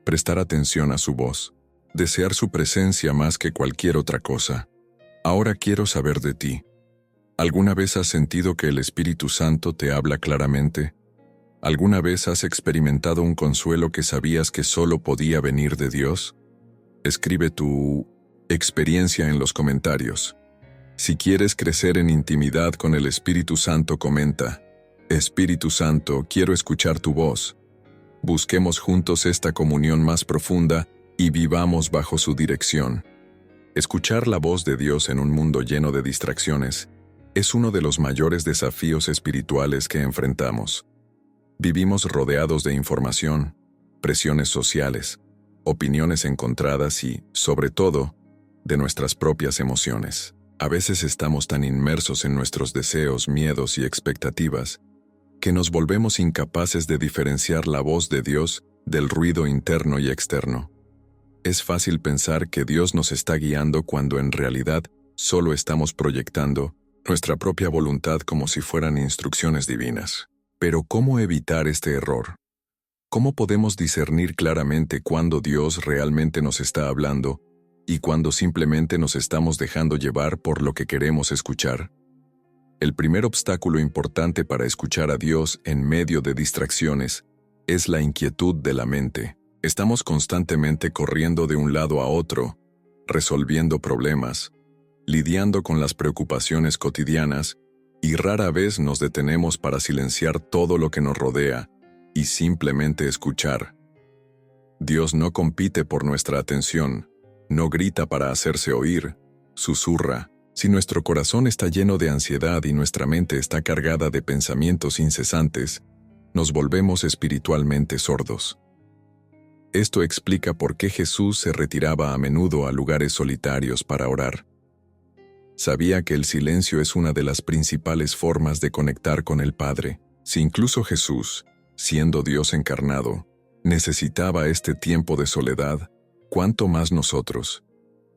prestar atención a su voz, desear su presencia más que cualquier otra cosa. Ahora quiero saber de ti. ¿Alguna vez has sentido que el Espíritu Santo te habla claramente? ¿Alguna vez has experimentado un consuelo que sabías que solo podía venir de Dios? Escribe tu experiencia en los comentarios. Si quieres crecer en intimidad con el Espíritu Santo, comenta: Espíritu Santo, quiero escuchar tu voz. Busquemos juntos esta comunión más profunda y vivamos bajo su dirección. Escuchar la voz de Dios en un mundo lleno de distracciones es uno de los mayores desafíos espirituales que enfrentamos. Vivimos rodeados de información, presiones sociales, opiniones encontradas y, sobre todo, de nuestras propias emociones. A veces estamos tan inmersos en nuestros deseos, miedos y expectativas que nos volvemos incapaces de diferenciar la voz de Dios del ruido interno y externo. Es fácil pensar que Dios nos está guiando cuando en realidad solo estamos proyectando nuestra propia voluntad como si fueran instrucciones divinas. Pero ¿cómo evitar este error? ¿Cómo podemos discernir claramente cuándo Dios realmente nos está hablando y cuándo simplemente nos estamos dejando llevar por lo que queremos escuchar? El primer obstáculo importante para escuchar a Dios en medio de distracciones es la inquietud de la mente. Estamos constantemente corriendo de un lado a otro, resolviendo problemas, lidiando con las preocupaciones cotidianas, y rara vez nos detenemos para silenciar todo lo que nos rodea y simplemente escuchar. Dios no compite por nuestra atención, no grita para hacerse oír, susurra. Si nuestro corazón está lleno de ansiedad y nuestra mente está cargada de pensamientos incesantes, nos volvemos espiritualmente sordos. Esto explica por qué Jesús se retiraba a menudo a lugares solitarios para orar. Sabía que el silencio es una de las principales formas de conectar con el Padre. Si incluso Jesús, siendo Dios encarnado, necesitaba este tiempo de soledad, ¿cuánto más nosotros?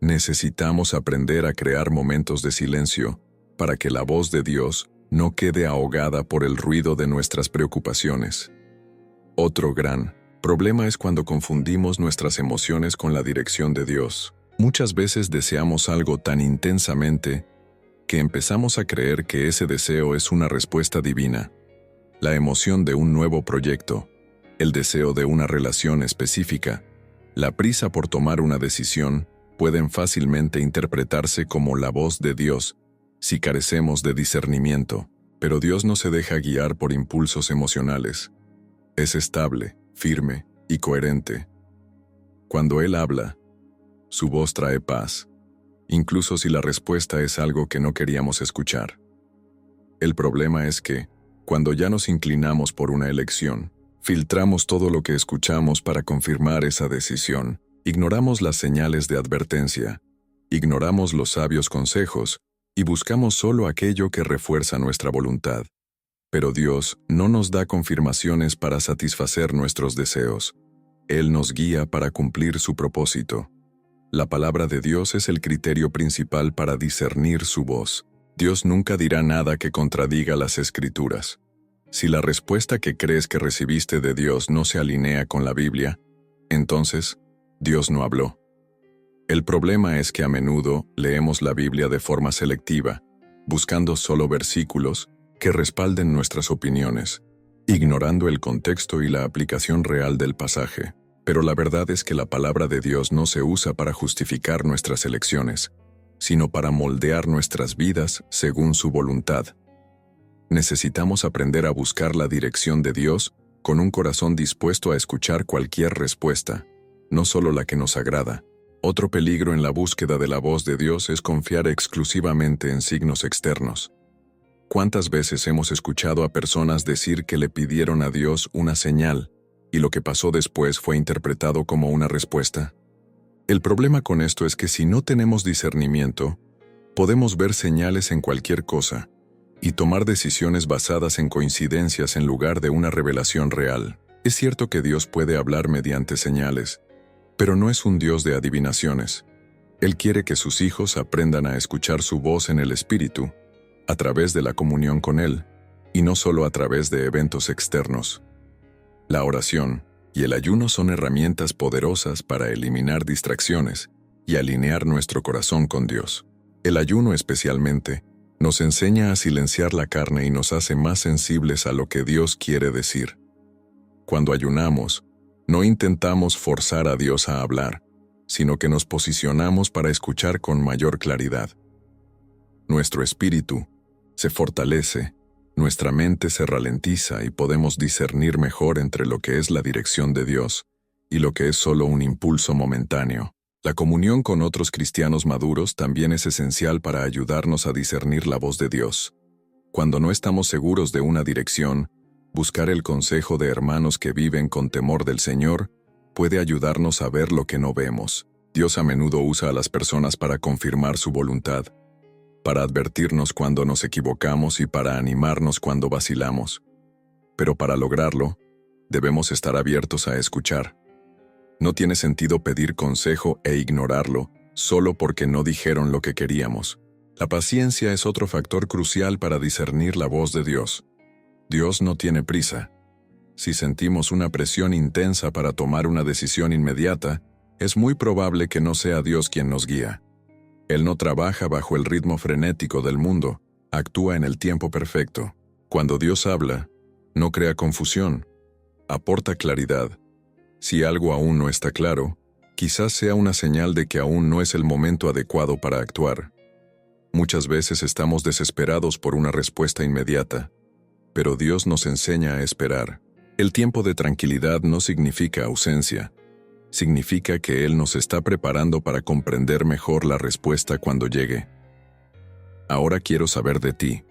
Necesitamos aprender a crear momentos de silencio para que la voz de Dios no quede ahogada por el ruido de nuestras preocupaciones. Otro gran problema es cuando confundimos nuestras emociones con la dirección de Dios. Muchas veces deseamos algo tan intensamente que empezamos a creer que ese deseo es una respuesta divina. La emoción de un nuevo proyecto, el deseo de una relación específica, la prisa por tomar una decisión, pueden fácilmente interpretarse como la voz de Dios si carecemos de discernimiento. Pero Dios no se deja guiar por impulsos emocionales. Es estable, firme y coherente. Cuando Él habla, su voz trae paz, incluso si la respuesta es algo que no queríamos escuchar. El problema es que, cuando ya nos inclinamos por una elección, filtramos todo lo que escuchamos para confirmar esa decisión, ignoramos las señales de advertencia, ignoramos los sabios consejos y buscamos solo aquello que refuerza nuestra voluntad. Pero Dios no nos da confirmaciones para satisfacer nuestros deseos. Él nos guía para cumplir su propósito. La palabra de Dios es el criterio principal para discernir su voz. Dios nunca dirá nada que contradiga las Escrituras. Si la respuesta que crees que recibiste de Dios no se alinea con la Biblia, entonces, Dios no habló. El problema es que a menudo leemos la Biblia de forma selectiva, buscando solo versículos que respalden nuestras opiniones, ignorando el contexto y la aplicación real del pasaje. Pero la verdad es que la palabra de Dios no se usa para justificar nuestras elecciones, sino para moldear nuestras vidas según su voluntad. Necesitamos aprender a buscar la dirección de Dios con un corazón dispuesto a escuchar cualquier respuesta, no solo la que nos agrada. Otro peligro en la búsqueda de la voz de Dios es confiar exclusivamente en signos externos. ¿Cuántas veces hemos escuchado a personas decir que le pidieron a Dios una señal, y lo que pasó después fue interpretado como una respuesta? El problema con esto es que si no tenemos discernimiento, podemos ver señales en cualquier cosa y tomar decisiones basadas en coincidencias en lugar de una revelación real. Es cierto que Dios puede hablar mediante señales, pero no es un Dios de adivinaciones. Él quiere que sus hijos aprendan a escuchar su voz en el Espíritu, a través de la comunión con Él, y no solo a través de eventos externos. La oración y el ayuno son herramientas poderosas para eliminar distracciones y alinear nuestro corazón con Dios. El ayuno especialmente nos enseña a silenciar la carne y nos hace más sensibles a lo que Dios quiere decir. Cuando ayunamos, no intentamos forzar a Dios a hablar, sino que nos posicionamos para escuchar con mayor claridad. Nuestro espíritu se fortalece, nuestra mente se ralentiza y podemos discernir mejor entre lo que es la dirección de Dios y lo que es solo un impulso momentáneo. La comunión con otros cristianos maduros también es esencial para ayudarnos a discernir la voz de Dios. Cuando no estamos seguros de una dirección, buscar el consejo de hermanos que viven con temor del Señor puede ayudarnos a ver lo que no vemos. Dios a menudo usa a las personas para confirmar su voluntad, para advertirnos cuando nos equivocamos y para animarnos cuando vacilamos. Pero para lograrlo, debemos estar abiertos a escuchar. No tiene sentido pedir consejo e ignorarlo solo porque no dijeron lo que queríamos. La paciencia es otro factor crucial para discernir la voz de Dios. Dios no tiene prisa. Si sentimos una presión intensa para tomar una decisión inmediata, es muy probable que no sea Dios quien nos guía. Él no trabaja bajo el ritmo frenético del mundo, actúa en el tiempo perfecto. Cuando Dios habla, no crea confusión, aporta claridad. Si algo aún no está claro, quizás sea una señal de que aún no es el momento adecuado para actuar. Muchas veces estamos desesperados por una respuesta inmediata, pero Dios nos enseña a esperar. El tiempo de tranquilidad no significa ausencia, significa que Él nos está preparando para comprender mejor la respuesta cuando llegue. Ahora quiero saber de ti.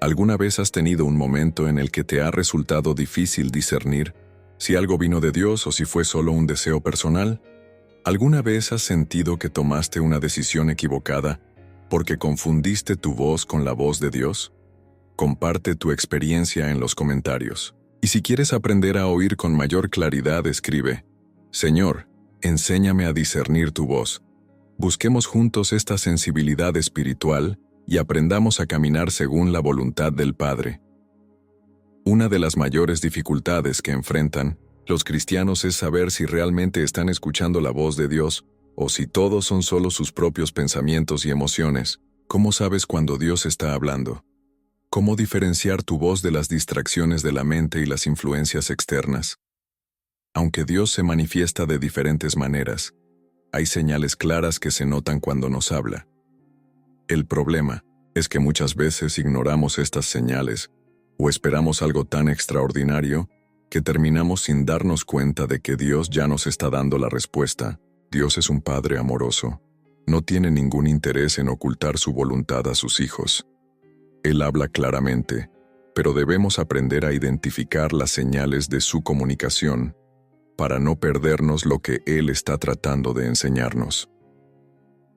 ¿Alguna vez has tenido un momento en el que te ha resultado difícil discernir si algo vino de Dios o si fue solo un deseo personal? ¿Alguna vez has sentido que tomaste una decisión equivocada porque confundiste tu voz con la voz de Dios? Comparte tu experiencia en los comentarios. Y si quieres aprender a oír con mayor claridad, escribe: Señor, enséñame a discernir tu voz. Busquemos juntos esta sensibilidad espiritual y aprendamos a caminar según la voluntad del Padre. Una de las mayores dificultades que enfrentan los cristianos es saber si realmente están escuchando la voz de Dios o si todos son solo sus propios pensamientos y emociones. ¿Cómo sabes cuando Dios está hablando? ¿Cómo diferenciar tu voz de las distracciones de la mente y las influencias externas? Aunque Dios se manifiesta de diferentes maneras, hay señales claras que se notan cuando nos habla. El problema es que muchas veces ignoramos estas señales o esperamos algo tan extraordinario que terminamos sin darnos cuenta de que Dios ya nos está dando la respuesta. Dios es un Padre amoroso. No tiene ningún interés en ocultar su voluntad a sus hijos. Él habla claramente, pero debemos aprender a identificar las señales de su comunicación para no perdernos lo que Él está tratando de enseñarnos.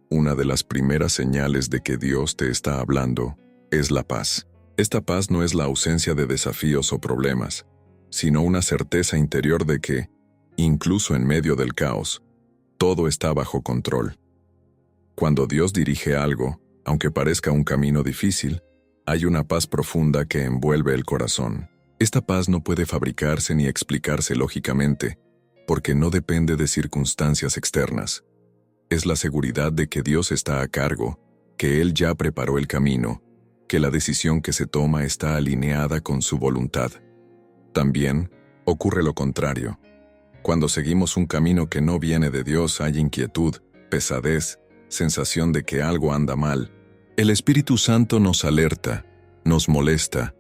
Una de las primeras señales de que Dios te está hablando es la paz. Esta paz no es la ausencia de desafíos o problemas, sino una certeza interior de que, incluso en medio del caos, todo está bajo control. Cuando Dios dirige algo, aunque parezca un camino difícil, hay una paz profunda que envuelve el corazón. Esta paz no puede fabricarse ni explicarse lógicamente, porque no depende de circunstancias externas. Es la seguridad de que Dios está a cargo, que Él ya preparó el camino, que la decisión que se toma está alineada con su voluntad. También ocurre lo contrario. Cuando seguimos un camino que no viene de Dios, hay inquietud, pesadez, sensación de que algo anda mal. El Espíritu Santo nos alerta, nos molesta,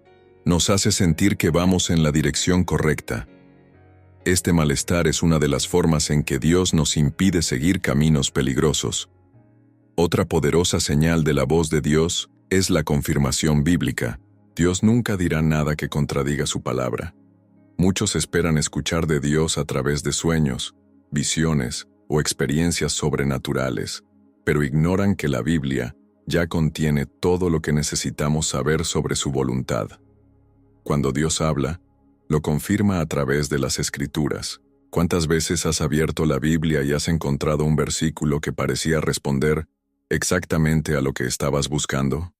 nos hace sentir que vamos en la dirección correcta. Este malestar es una de las formas en que Dios nos impide seguir caminos peligrosos. Otra poderosa señal de la voz de Dios es la confirmación bíblica. Dios nunca dirá nada que contradiga su palabra. Muchos esperan escuchar de Dios a través de sueños, visiones o experiencias sobrenaturales, pero ignoran que la Biblia ya contiene todo lo que necesitamos saber sobre su voluntad. Cuando Dios habla, lo confirma a través de las Escrituras. ¿Cuántas veces has abierto la Biblia y has encontrado un versículo que parecía responder exactamente a lo que estabas buscando?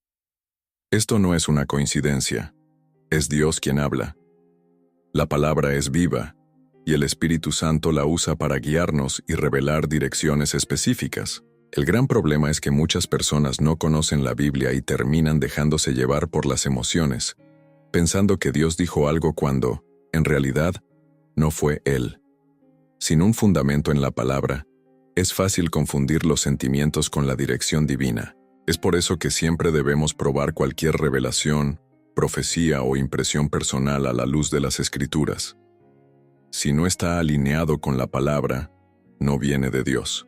Esto no es una coincidencia. Es Dios quien habla. La palabra es viva, y el Espíritu Santo la usa para guiarnos y revelar direcciones específicas. El gran problema es que muchas personas no conocen la Biblia y terminan dejándose llevar por las emociones, pensando que Dios dijo algo cuando, en realidad, no fue Él. Sin un fundamento en la palabra, es fácil confundir los sentimientos con la dirección divina. Es por eso que siempre debemos probar cualquier revelación, profecía o impresión personal a la luz de las Escrituras. Si no está alineado con la palabra, no viene de Dios.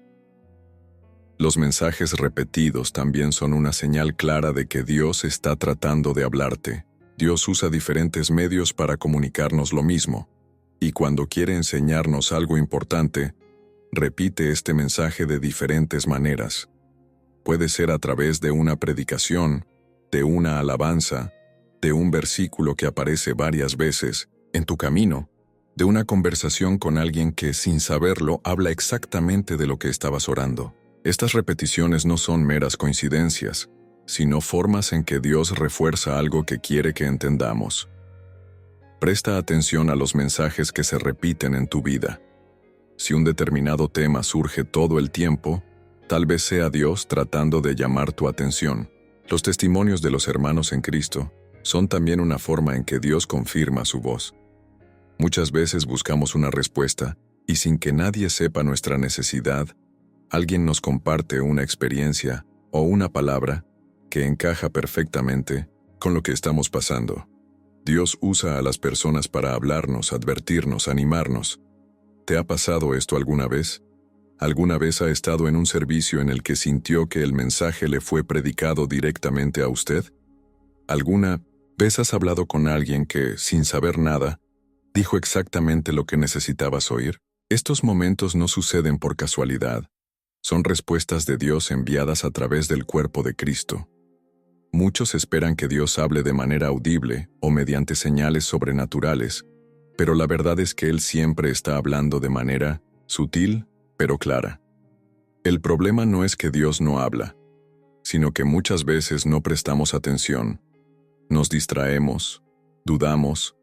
Los mensajes repetidos también son una señal clara de que Dios está tratando de hablarte. Dios usa diferentes medios para comunicarnos lo mismo, y cuando quiere enseñarnos algo importante, repite este mensaje de diferentes maneras. Puede ser a través de una predicación, de una alabanza, de un versículo que aparece varias veces en tu camino, de una conversación con alguien que, sin saberlo, habla exactamente de lo que estabas orando. Estas repeticiones no son meras coincidencias, sino formas en que Dios refuerza algo que quiere que entendamos. Presta atención a los mensajes que se repiten en tu vida. Si un determinado tema surge todo el tiempo, tal vez sea Dios tratando de llamar tu atención. Los testimonios de los hermanos en Cristo son también una forma en que Dios confirma su voz. Muchas veces buscamos una respuesta, y sin que nadie sepa nuestra necesidad, alguien nos comparte una experiencia o una palabra que encaja perfectamente con lo que estamos pasando. Dios usa a las personas para hablarnos, advertirnos, animarnos. ¿Te ha pasado esto alguna vez? ¿Alguna vez ha estado en un servicio en el que sintió que el mensaje le fue predicado directamente a usted? ¿Alguna vez has hablado con alguien que, sin saber nada, dijo exactamente lo que necesitabas oír? Estos momentos no suceden por casualidad. Son respuestas de Dios enviadas a través del cuerpo de Cristo. Muchos esperan que Dios hable de manera audible o mediante señales sobrenaturales, pero la verdad es que Él siempre está hablando de manera sutil, pero clara. El problema no es que Dios no habla, sino que muchas veces no prestamos atención, nos distraemos, dudamos,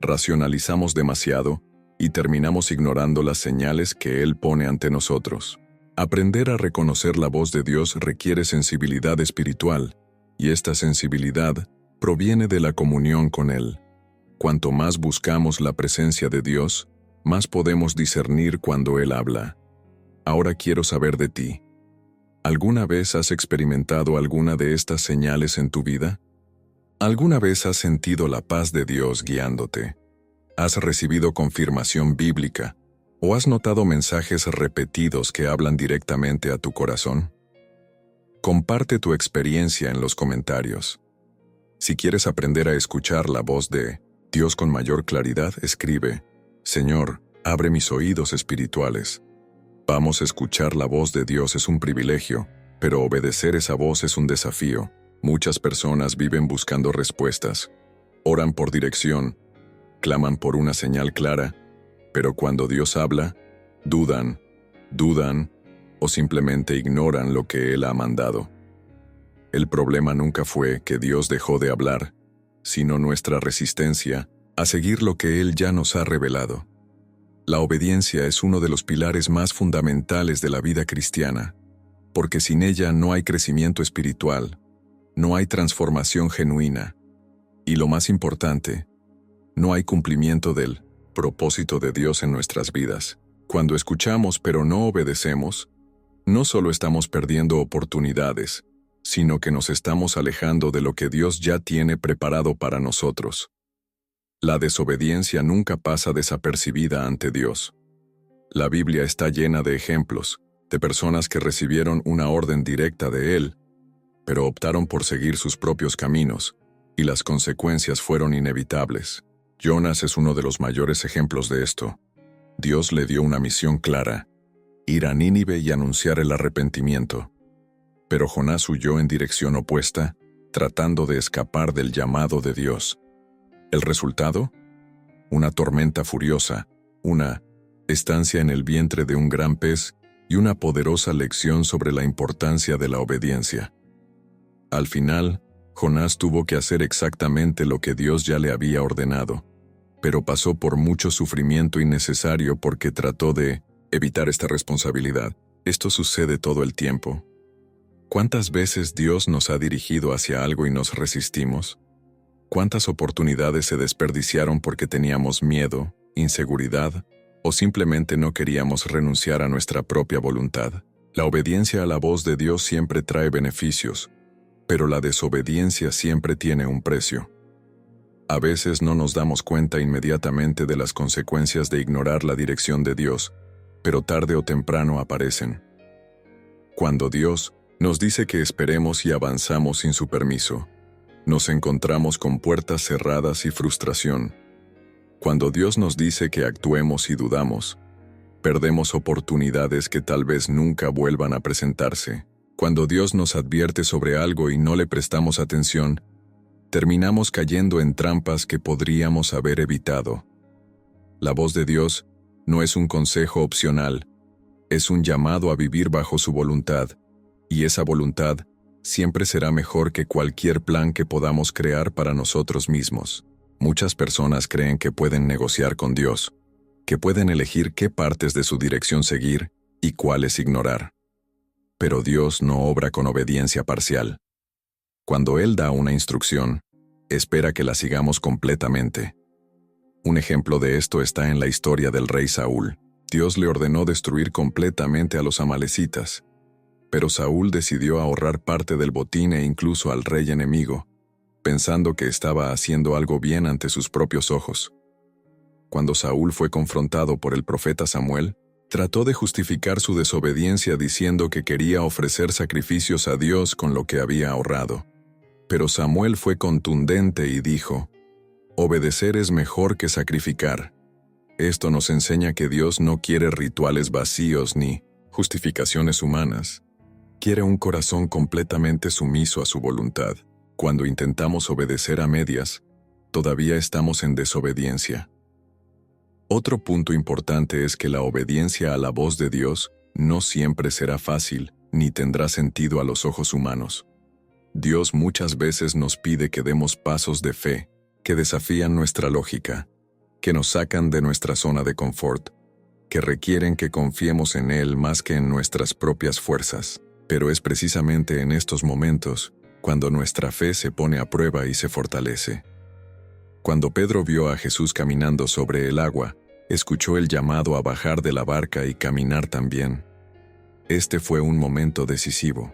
racionalizamos demasiado y terminamos ignorando las señales que Él pone ante nosotros. Aprender a reconocer la voz de Dios requiere sensibilidad espiritual, y esta sensibilidad proviene de la comunión con Él. Cuanto más buscamos la presencia de Dios, más podemos discernir cuando Él habla. Ahora quiero saber de ti. ¿Alguna vez has experimentado alguna de estas señales en tu vida? ¿Alguna vez has sentido la paz de Dios guiándote? ¿Has recibido confirmación bíblica o has notado mensajes repetidos que hablan directamente a tu corazón? Comparte tu experiencia en los comentarios. Si quieres aprender a escuchar la voz de Dios con mayor claridad, escribe: Señor, abre mis oídos espirituales. Vamos a escuchar la voz de Dios es un privilegio, pero obedecer esa voz es un desafío. Muchas personas viven buscando respuestas, oran por dirección, claman por una señal clara, pero cuando Dios habla, dudan o simplemente ignoran lo que Él ha mandado. El problema nunca fue que Dios dejó de hablar, sino nuestra resistencia a seguir lo que Él ya nos ha revelado. La obediencia es uno de los pilares más fundamentales de la vida cristiana, porque sin ella no hay crecimiento espiritual, no hay transformación genuina, y lo más importante, no hay cumplimiento del propósito de Dios en nuestras vidas. Cuando escuchamos pero no obedecemos, no solo estamos perdiendo oportunidades, sino que nos estamos alejando de lo que Dios ya tiene preparado para nosotros. La desobediencia nunca pasa desapercibida ante Dios. La Biblia está llena de ejemplos, de personas que recibieron una orden directa de Él, pero optaron por seguir sus propios caminos, y las consecuencias fueron inevitables. Jonás es uno de los mayores ejemplos de esto. Dios le dio una misión clara: ir a Nínive y anunciar el arrepentimiento. Pero Jonás huyó en dirección opuesta, tratando de escapar del llamado de Dios. ¿El resultado? Una tormenta furiosa, una estancia en el vientre de un gran pez y una poderosa lección sobre la importancia de la obediencia. Al final, Jonás tuvo que hacer exactamente lo que Dios ya le había ordenado, pero pasó por mucho sufrimiento innecesario porque trató de evitar esta responsabilidad. Esto sucede todo el tiempo. ¿Cuántas veces Dios nos ha dirigido hacia algo y nos resistimos? ¿Cuántas oportunidades se desperdiciaron porque teníamos miedo, inseguridad, o simplemente no queríamos renunciar a nuestra propia voluntad? La obediencia a la voz de Dios siempre trae beneficios, pero la desobediencia siempre tiene un precio. A veces no nos damos cuenta inmediatamente de las consecuencias de ignorar la dirección de Dios, pero tarde o temprano aparecen. Cuando Dios nos dice que esperemos y avanzamos sin su permiso, nos encontramos con puertas cerradas y frustración. Cuando Dios nos dice que actuemos y dudamos, perdemos oportunidades que tal vez nunca vuelvan a presentarse. Cuando Dios nos advierte sobre algo y no le prestamos atención, terminamos cayendo en trampas que podríamos haber evitado. La voz de Dios no es un consejo opcional, es un llamado a vivir bajo su voluntad, y esa voluntad siempre será mejor que cualquier plan que podamos crear para nosotros mismos. Muchas personas creen que pueden negociar con Dios, que pueden elegir qué partes de su dirección seguir y cuáles ignorar. Pero Dios no obra con obediencia parcial. Cuando Él da una instrucción, espera que la sigamos completamente. Un ejemplo de esto está en la historia del rey Saúl. Dios le ordenó destruir completamente a los amalecitas, pero Saúl decidió ahorrar parte del botín e incluso al rey enemigo, pensando que estaba haciendo algo bien ante sus propios ojos. Cuando Saúl fue confrontado por el profeta Samuel, trató de justificar su desobediencia diciendo que quería ofrecer sacrificios a Dios con lo que había ahorrado. Pero Samuel fue contundente y dijo: «Obedecer es mejor que sacrificar». Esto nos enseña que Dios no quiere rituales vacíos ni justificaciones humanas. Quiere un corazón completamente sumiso a su voluntad. Cuando intentamos obedecer a medias, todavía estamos en desobediencia. Otro punto importante es que la obediencia a la voz de Dios no siempre será fácil, ni tendrá sentido a los ojos humanos. Dios muchas veces nos pide que demos pasos de fe, que desafían nuestra lógica, que nos sacan de nuestra zona de confort, que requieren que confiemos en Él más que en nuestras propias fuerzas. Pero es precisamente en estos momentos cuando nuestra fe se pone a prueba y se fortalece. Cuando Pedro vio a Jesús caminando sobre el agua, escuchó el llamado a bajar de la barca y caminar también. Este fue un momento decisivo.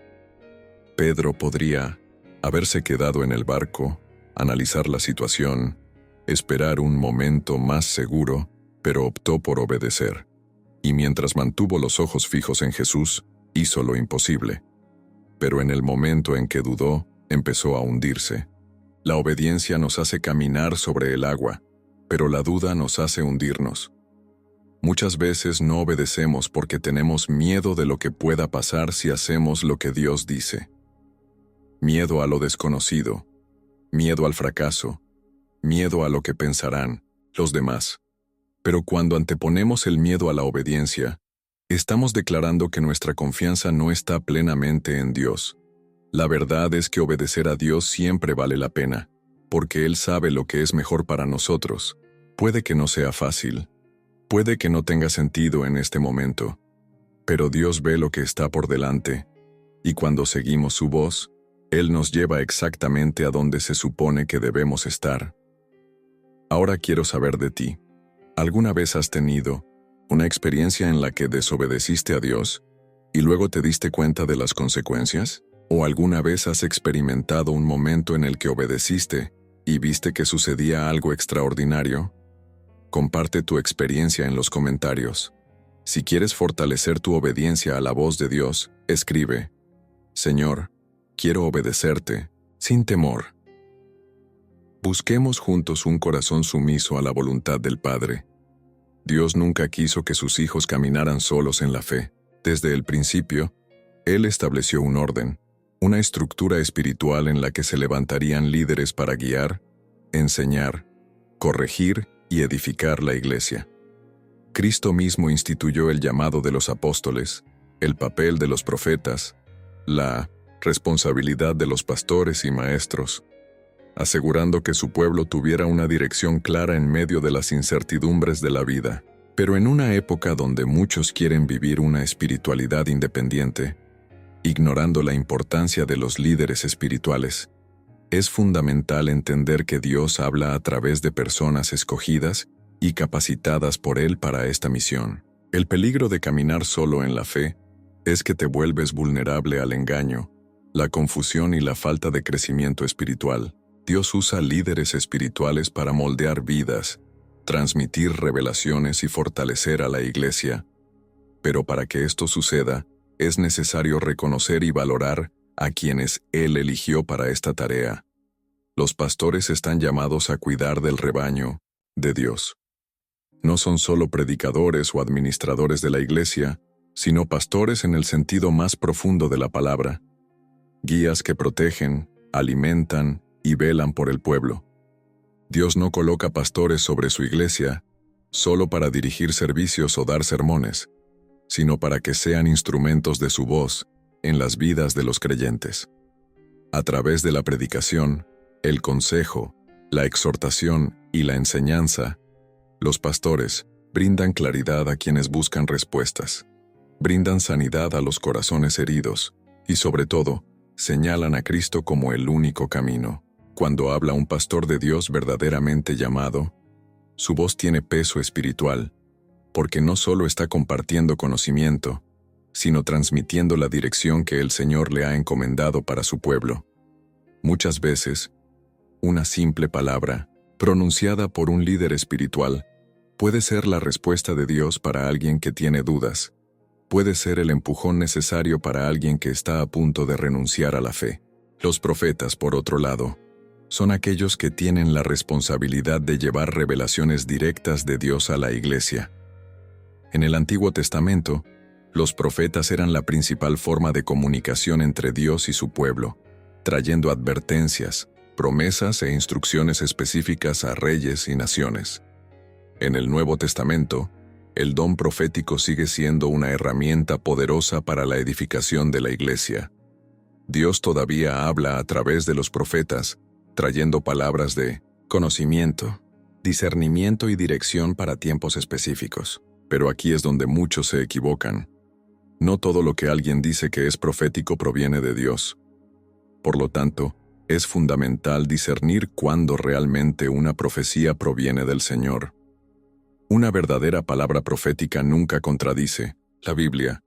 Pedro podría haberse quedado en el barco, analizar la situación, esperar un momento más seguro, pero optó por obedecer. Y mientras mantuvo los ojos fijos en Jesús, hizo lo imposible. Pero en el momento en que dudó, empezó a hundirse. La obediencia nos hace caminar sobre el agua, pero la duda nos hace hundirnos. Muchas veces no obedecemos porque tenemos miedo de lo que pueda pasar si hacemos lo que Dios dice. Miedo a lo desconocido, miedo al fracaso, miedo a lo que pensarán los demás. Pero cuando anteponemos el miedo a la obediencia, estamos declarando que nuestra confianza no está plenamente en Dios. La verdad es que obedecer a Dios siempre vale la pena, porque Él sabe lo que es mejor para nosotros. Puede que no sea fácil, puede que no tenga sentido en este momento, pero Dios ve lo que está por delante, y cuando seguimos su voz, Él nos lleva exactamente a donde se supone que debemos estar. Ahora quiero saber de ti. ¿Alguna vez has tenido una experiencia en la que desobedeciste a Dios y luego te diste cuenta de las consecuencias? ¿O alguna vez has experimentado un momento en el que obedeciste y viste que sucedía algo extraordinario? Comparte tu experiencia en los comentarios. Si quieres fortalecer tu obediencia a la voz de Dios, escribe: Señor, quiero obedecerte, sin temor. Busquemos juntos un corazón sumiso a la voluntad del Padre. Dios nunca quiso que sus hijos caminaran solos en la fe. Desde el principio, Él estableció un orden, una estructura espiritual en la que se levantarían líderes para guiar, enseñar, corregir y edificar la iglesia. Cristo mismo instituyó el llamado de los apóstoles, el papel de los profetas, la responsabilidad de los pastores y maestros, asegurando que su pueblo tuviera una dirección clara en medio de las incertidumbres de la vida. Pero en una época donde muchos quieren vivir una espiritualidad independiente, ignorando la importancia de los líderes espirituales, es fundamental entender que Dios habla a través de personas escogidas y capacitadas por Él para esta misión. El peligro de caminar solo en la fe es que te vuelves vulnerable al engaño, la confusión y la falta de crecimiento espiritual. Dios usa líderes espirituales para moldear vidas, transmitir revelaciones y fortalecer a la iglesia. Pero para que esto suceda, es necesario reconocer y valorar a quienes Él eligió para esta tarea. Los pastores están llamados a cuidar del rebaño de Dios. No son solo predicadores o administradores de la iglesia, sino pastores en el sentido más profundo de la palabra. Guías que protegen, alimentan y velan por el pueblo. Dios no coloca pastores sobre su iglesia solo para dirigir servicios o dar sermones, sino para que sean instrumentos de su voz en las vidas de los creyentes. A través de la predicación, el consejo, la exhortación y la enseñanza, los pastores brindan claridad a quienes buscan respuestas, brindan sanidad a los corazones heridos y, sobre todo, señalan a Cristo como el único camino. Cuando habla un pastor de Dios verdaderamente llamado, su voz tiene peso espiritual, porque no solo está compartiendo conocimiento, sino transmitiendo la dirección que el Señor le ha encomendado para su pueblo. Muchas veces, una simple palabra, pronunciada por un líder espiritual, puede ser la respuesta de Dios para alguien que tiene dudas, puede ser el empujón necesario para alguien que está a punto de renunciar a la fe. Los profetas, por otro lado, son aquellos que tienen la responsabilidad de llevar revelaciones directas de Dios a la iglesia. En el Antiguo Testamento, los profetas eran la principal forma de comunicación entre Dios y su pueblo. trayendo advertencias, promesas e instrucciones específicas a reyes y naciones. En el Nuevo Testamento, el don profético sigue siendo una herramienta poderosa para la edificación de la Iglesia. Dios todavía habla a través de los profetas, trayendo palabras de conocimiento, discernimiento y dirección para tiempos específicos. Pero aquí es donde muchos se equivocan. No todo lo que alguien dice que es profético proviene de Dios. Por lo tanto, es fundamental discernir cuándo realmente una profecía proviene del Señor. Una verdadera palabra profética nunca contradice la Biblia,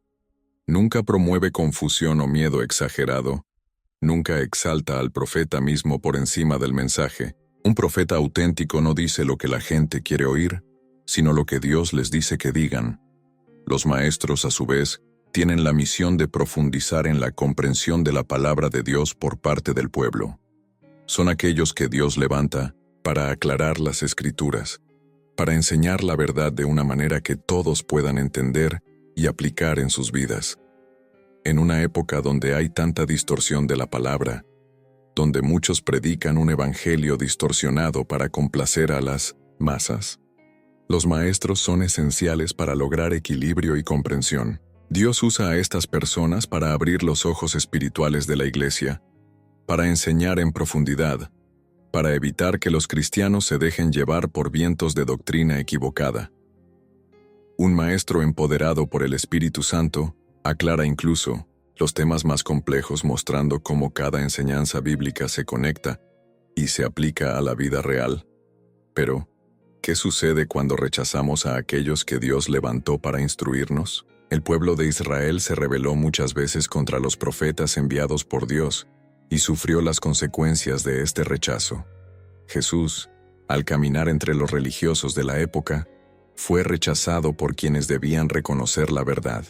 nunca promueve confusión o miedo exagerado, nunca exalta al profeta mismo por encima del mensaje. Un profeta auténtico no dice lo que la gente quiere oír, sino lo que Dios les dice que digan. Los maestros, a su vez, tienen la misión de profundizar en la comprensión de la palabra de Dios por parte del pueblo. Son aquellos que Dios levanta para aclarar las Escrituras, para enseñar la verdad de una manera que todos puedan entender y aplicar en sus vidas. En una época donde hay tanta distorsión de la palabra, donde muchos predican un evangelio distorsionado para complacer a las masas, los maestros son esenciales para lograr equilibrio y comprensión. Dios usa a estas personas para abrir los ojos espirituales de la Iglesia, para enseñar en profundidad, para evitar que los cristianos se dejen llevar por vientos de doctrina equivocada. Un maestro empoderado por el Espíritu Santo aclara incluso los temas más complejos, mostrando cómo cada enseñanza bíblica se conecta y se aplica a la vida real. Pero, ¿qué sucede cuando rechazamos a aquellos que Dios levantó para instruirnos? El pueblo de Israel se rebeló muchas veces contra los profetas enviados por Dios y sufrió las consecuencias de este rechazo. Jesús, al caminar entre los religiosos de la época, fue rechazado por quienes debían reconocer la verdad.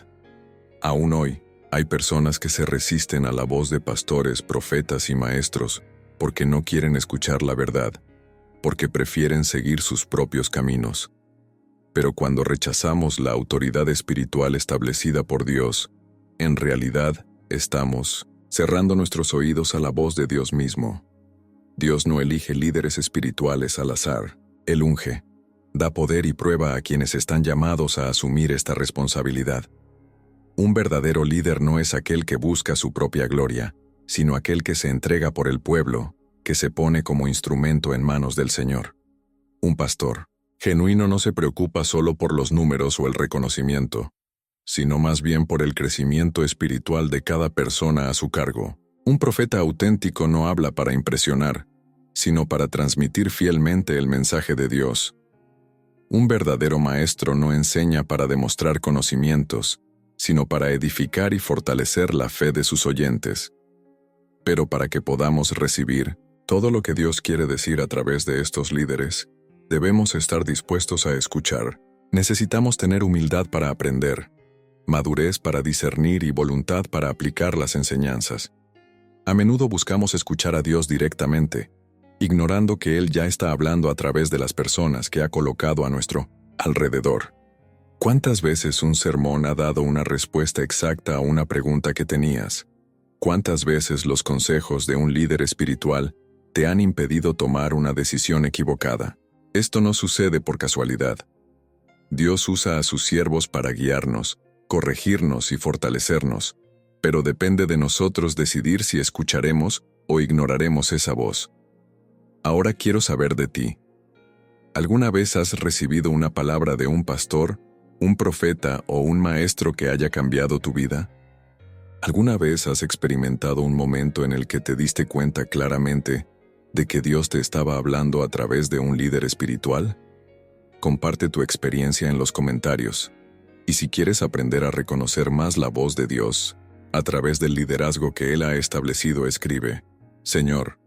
Aún hoy, hay personas que se resisten a la voz de pastores, profetas y maestros porque no quieren escuchar la verdad, porque prefieren seguir sus propios caminos. Pero cuando rechazamos la autoridad espiritual establecida por Dios, en realidad estamos cerrando nuestros oídos a la voz de Dios mismo. Dios no elige líderes espirituales al azar, Él unge, da poder y prueba a quienes están llamados a asumir esta responsabilidad. Un verdadero líder no es aquel que busca su propia gloria, sino aquel que se entrega por el pueblo, que se pone como instrumento en manos del Señor. Un pastor genuino no se preocupa solo por los números o el reconocimiento, sino más bien por el crecimiento espiritual de cada persona a su cargo. Un profeta auténtico no habla para impresionar, sino para transmitir fielmente el mensaje de Dios. Un verdadero maestro no enseña para demostrar conocimientos, sino para edificar y fortalecer la fe de sus oyentes. Pero para que podamos recibir todo lo que Dios quiere decir a través de estos líderes, debemos estar dispuestos a escuchar. Necesitamos tener humildad para aprender, madurez para discernir y voluntad para aplicar las enseñanzas. A menudo buscamos escuchar a Dios directamente, ignorando que Él ya está hablando a través de las personas que ha colocado a nuestro alrededor. ¿Cuántas veces un sermón ha dado una respuesta exacta a una pregunta que tenías? ¿Cuántas veces los consejos de un líder espiritual te han impedido tomar una decisión equivocada? Esto no sucede por casualidad. Dios usa a sus siervos para guiarnos, corregirnos y fortalecernos, pero depende de nosotros decidir si escucharemos o ignoraremos esa voz. Ahora quiero saber de ti. ¿Alguna vez has recibido una palabra de un pastor, un profeta o un maestro que haya cambiado tu vida? ¿Alguna vez has experimentado un momento en el que te diste cuenta claramente de que Dios te estaba hablando a través de un líder espiritual? Comparte tu experiencia en los comentarios. Y si quieres aprender a reconocer más la voz de Dios, a través del liderazgo que Él ha establecido, escribe: Señor,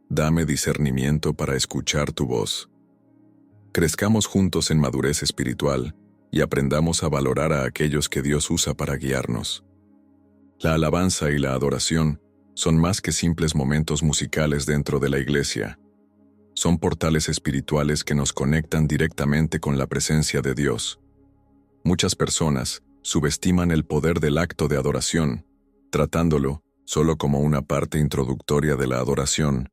dame discernimiento para escuchar tu voz. Crezcamos juntos en madurez espiritual y aprendamos a valorar a aquellos que Dios usa para guiarnos. La alabanza y la adoración son más que simples momentos musicales dentro de la iglesia. Son portales espirituales que nos conectan directamente con la presencia de Dios. Muchas personas subestiman el poder del acto de adoración, tratándolo solo como una parte introductoria de la adoración,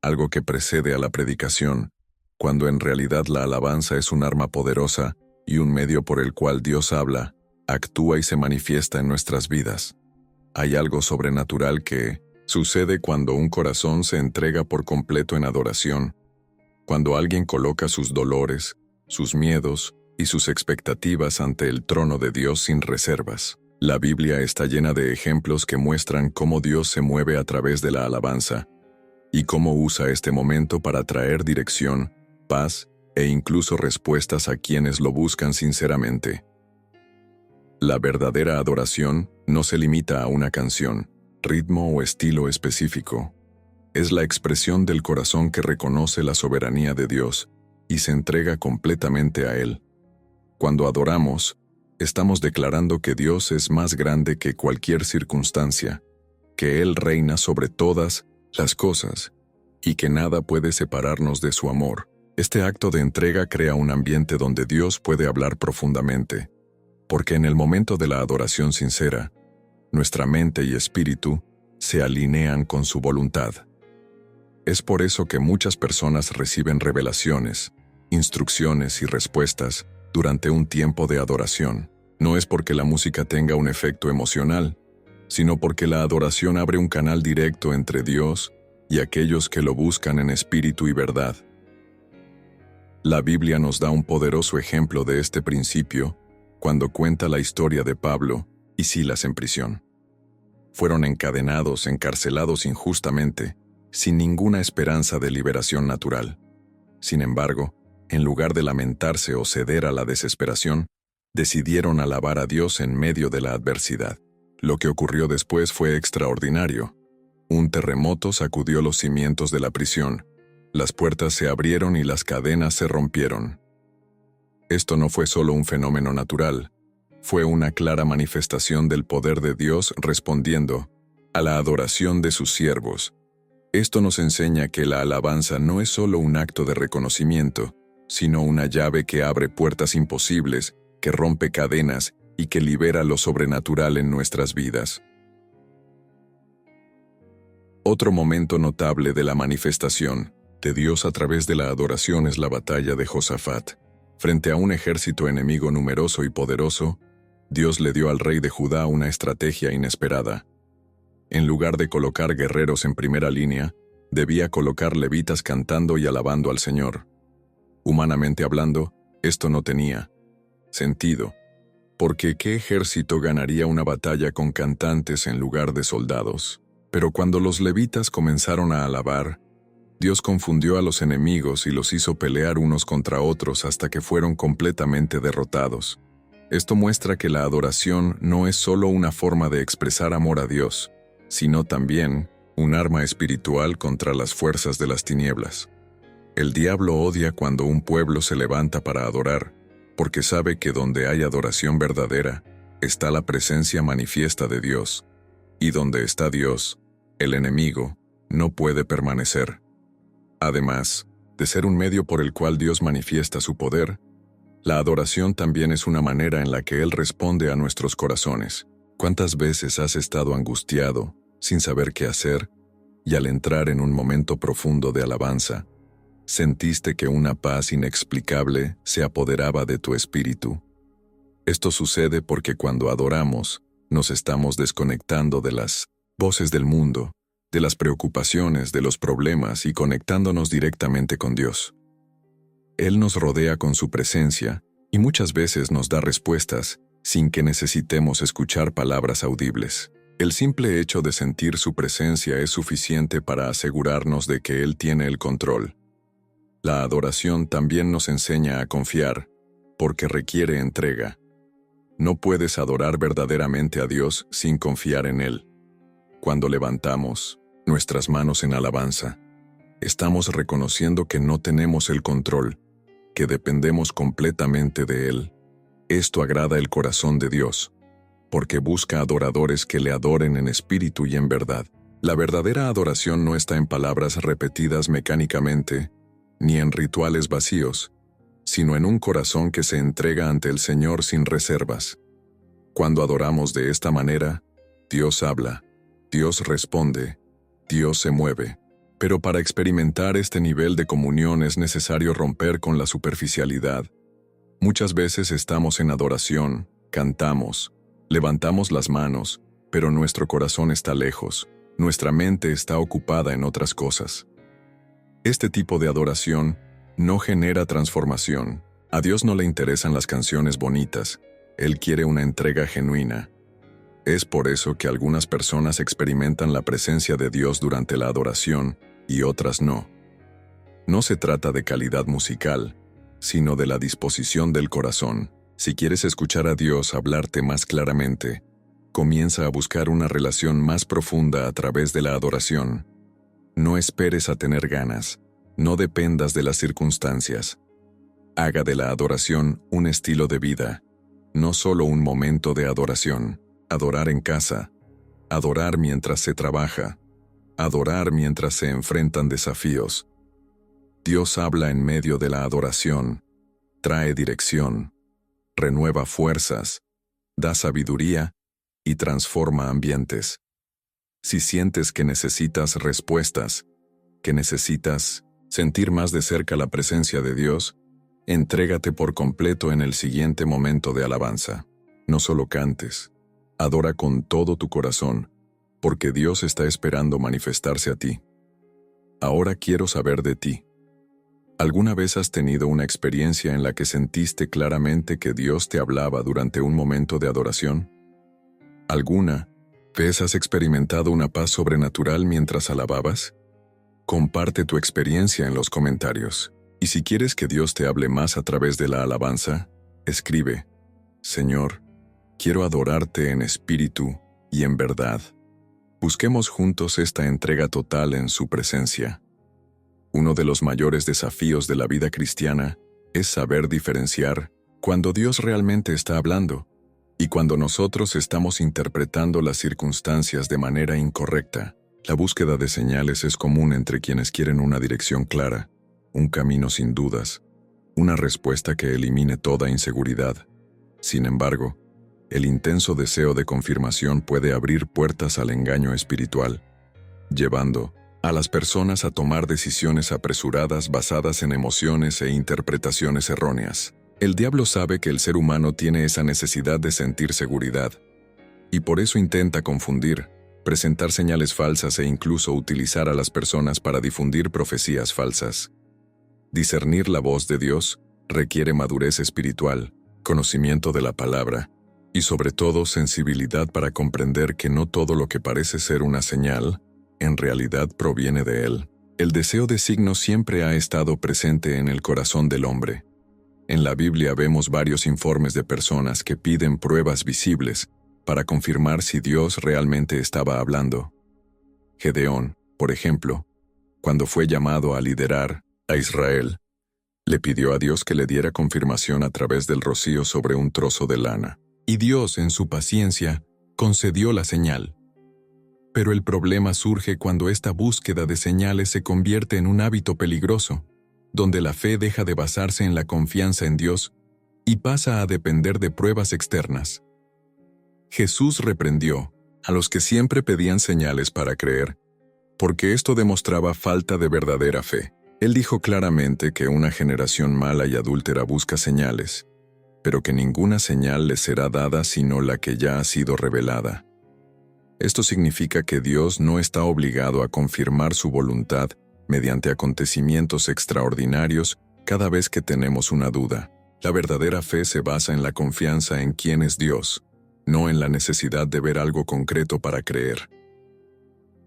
algo que precede a la predicación, cuando en realidad la alabanza es un arma poderosa y un medio por el cual Dios habla, actúa y se manifiesta en nuestras vidas. Hay algo sobrenatural que sucede cuando un corazón se entrega por completo en adoración, cuando alguien coloca sus dolores, sus miedos y sus expectativas ante el trono de Dios sin reservas. La Biblia está llena de ejemplos que muestran cómo Dios se mueve a través de la alabanza y cómo usa este momento para traer dirección, paz e incluso respuestas a quienes lo buscan sinceramente. La verdadera adoración no se limita a una canción, ritmo o estilo específico. Es la expresión del corazón que reconoce la soberanía de Dios y se entrega completamente a Él. Cuando adoramos, estamos declarando que Dios es más grande que cualquier circunstancia, que Él reina sobre todas las cosas y que nada puede separarnos de su amor. Este acto de entrega crea un ambiente donde Dios puede hablar profundamente, porque en el momento de la adoración sincera, nuestra mente y espíritu se alinean con su voluntad. Es por eso que muchas personas reciben revelaciones, instrucciones y respuestas durante un tiempo de adoración. No es porque la música tenga un efecto emocional, sino porque la adoración abre un canal directo entre Dios y aquellos que lo buscan en espíritu y verdad. La Biblia nos da un poderoso ejemplo de este principio cuando cuenta la historia de Pablo y Silas en prisión. Fueron encadenados, encarcelados injustamente, sin ninguna esperanza de liberación natural. Sin embargo, en lugar de lamentarse o ceder a la desesperación, decidieron alabar a Dios en medio de la adversidad. Lo que ocurrió después fue extraordinario. Un terremoto sacudió los cimientos de la prisión, las puertas se abrieron y las cadenas se rompieron. Esto no fue solo un fenómeno natural, fue una clara manifestación del poder de Dios respondiendo a la adoración de sus siervos. Esto nos enseña que la alabanza no es solo un acto de reconocimiento, sino una llave que abre puertas imposibles, que rompe cadenas y que libera lo sobrenatural en nuestras vidas. Otro momento notable de la manifestación de Dios a través de la adoración es la batalla de Josafat. Frente a un ejército enemigo numeroso y poderoso, Dios le dio al rey de Judá una estrategia inesperada. En lugar de colocar guerreros en primera línea, debía colocar levitas cantando y alabando al Señor. Humanamente hablando, esto no tenía sentido, porque ¿qué ejército ganaría una batalla con cantantes en lugar de soldados? Pero cuando los levitas comenzaron a alabar, Dios confundió a los enemigos y los hizo pelear unos contra otros hasta que fueron completamente derrotados. Esto muestra que la adoración no es solo una forma de expresar amor a Dios, sino también un arma espiritual contra las fuerzas de las tinieblas. El diablo odia cuando un pueblo se levanta para adorar, porque sabe que donde hay adoración verdadera, está la presencia manifiesta de Dios, y donde está Dios, el enemigo no puede permanecer. Además de ser un medio por el cual Dios manifiesta su poder, la adoración también es una manera en la que Él responde a nuestros corazones. ¿Cuántas veces has estado angustiado, sin saber qué hacer, y al entrar en un momento profundo de alabanza, sentiste que una paz inexplicable se apoderaba de tu espíritu? Esto sucede porque cuando adoramos, nos estamos desconectando de las voces del mundo, de las preocupaciones, de los problemas y conectándonos directamente con Dios. Él nos rodea con su presencia y muchas veces nos da respuestas sin que necesitemos escuchar palabras audibles. El simple hecho de sentir su presencia es suficiente para asegurarnos de que Él tiene el control. La adoración también nos enseña a confiar, porque requiere entrega. No puedes adorar verdaderamente a Dios sin confiar en Él. Cuando levantamos nuestras manos en alabanza, estamos reconociendo que no tenemos el control, que dependemos completamente de Él. Esto agrada el corazón de Dios, porque busca adoradores que le adoren en espíritu y en verdad. La verdadera adoración no está en palabras repetidas mecánicamente, ni en rituales vacíos, sino en un corazón que se entrega ante el Señor sin reservas. Cuando adoramos de esta manera, Dios habla, Dios responde, Dios se mueve. Pero para experimentar este nivel de comunión es necesario romper con la superficialidad. Muchas veces estamos en adoración, cantamos, levantamos las manos, pero nuestro corazón está lejos, nuestra mente está ocupada en otras cosas. Este tipo de adoración no genera transformación. A Dios no le interesan las canciones bonitas, Él quiere una entrega genuina. Es por eso que algunas personas experimentan la presencia de Dios durante la adoración y otras no. No se trata de calidad musical, sino de la disposición del corazón. Si quieres escuchar a Dios hablarte más claramente, comienza a buscar una relación más profunda a través de la adoración. No esperes a tener ganas, no dependas de las circunstancias. Haga de la adoración un estilo de vida, no solo un momento de adoración. Adorar en casa, adorar mientras se trabaja, adorar mientras se enfrentan desafíos. Dios habla en medio de la adoración, trae dirección, renueva fuerzas, da sabiduría y transforma ambientes. Si sientes que necesitas respuestas, que necesitas sentir más de cerca la presencia de Dios, entrégate por completo en el siguiente momento de alabanza. No solo cantes, adora con todo tu corazón, porque Dios está esperando manifestarse a ti. Ahora quiero saber de ti. ¿Alguna vez has tenido una experiencia en la que sentiste claramente que Dios te hablaba durante un momento de adoración? ¿Alguna vez has experimentado una paz sobrenatural mientras alababas? Comparte tu experiencia en los comentarios. Y si quieres que Dios te hable más a través de la alabanza, escribe: Señor, quiero adorarte en espíritu y en verdad. Busquemos juntos esta entrega total en su presencia. Uno de los mayores desafíos de la vida cristiana es saber diferenciar cuando Dios realmente está hablando y cuando nosotros estamos interpretando las circunstancias de manera incorrecta. La búsqueda de señales es común entre quienes quieren una dirección clara, un camino sin dudas, una respuesta que elimine toda inseguridad. Sin embargo, el intenso deseo de confirmación puede abrir puertas al engaño espiritual, llevando a las personas a tomar decisiones apresuradas basadas en emociones e interpretaciones erróneas. El diablo sabe que el ser humano tiene esa necesidad de sentir seguridad, y por eso intenta confundir, presentar señales falsas e incluso utilizar a las personas para difundir profecías falsas. Discernir la voz de Dios requiere madurez espiritual, conocimiento de la palabra, y sobre todo sensibilidad para comprender que no todo lo que parece ser una señal, en realidad proviene de Él. El deseo de signos siempre ha estado presente en el corazón del hombre. En la Biblia vemos varios informes de personas que piden pruebas visibles para confirmar si Dios realmente estaba hablando. Gedeón, por ejemplo, cuando fue llamado a liderar a Israel, le pidió a Dios que le diera confirmación a través del rocío sobre un trozo de lana. Y Dios, en su paciencia, concedió la señal. Pero el problema surge cuando esta búsqueda de señales se convierte en un hábito peligroso, donde la fe deja de basarse en la confianza en Dios y pasa a depender de pruebas externas. Jesús reprendió a los que siempre pedían señales para creer, porque esto demostraba falta de verdadera fe. Él dijo claramente que una generación mala y adúltera busca señales, pero que ninguna señal les será dada sino la que ya ha sido revelada. Esto significa que Dios no está obligado a confirmar su voluntad mediante acontecimientos extraordinarios cada vez que tenemos una duda. La verdadera fe se basa en la confianza en quién es Dios, no en la necesidad de ver algo concreto para creer.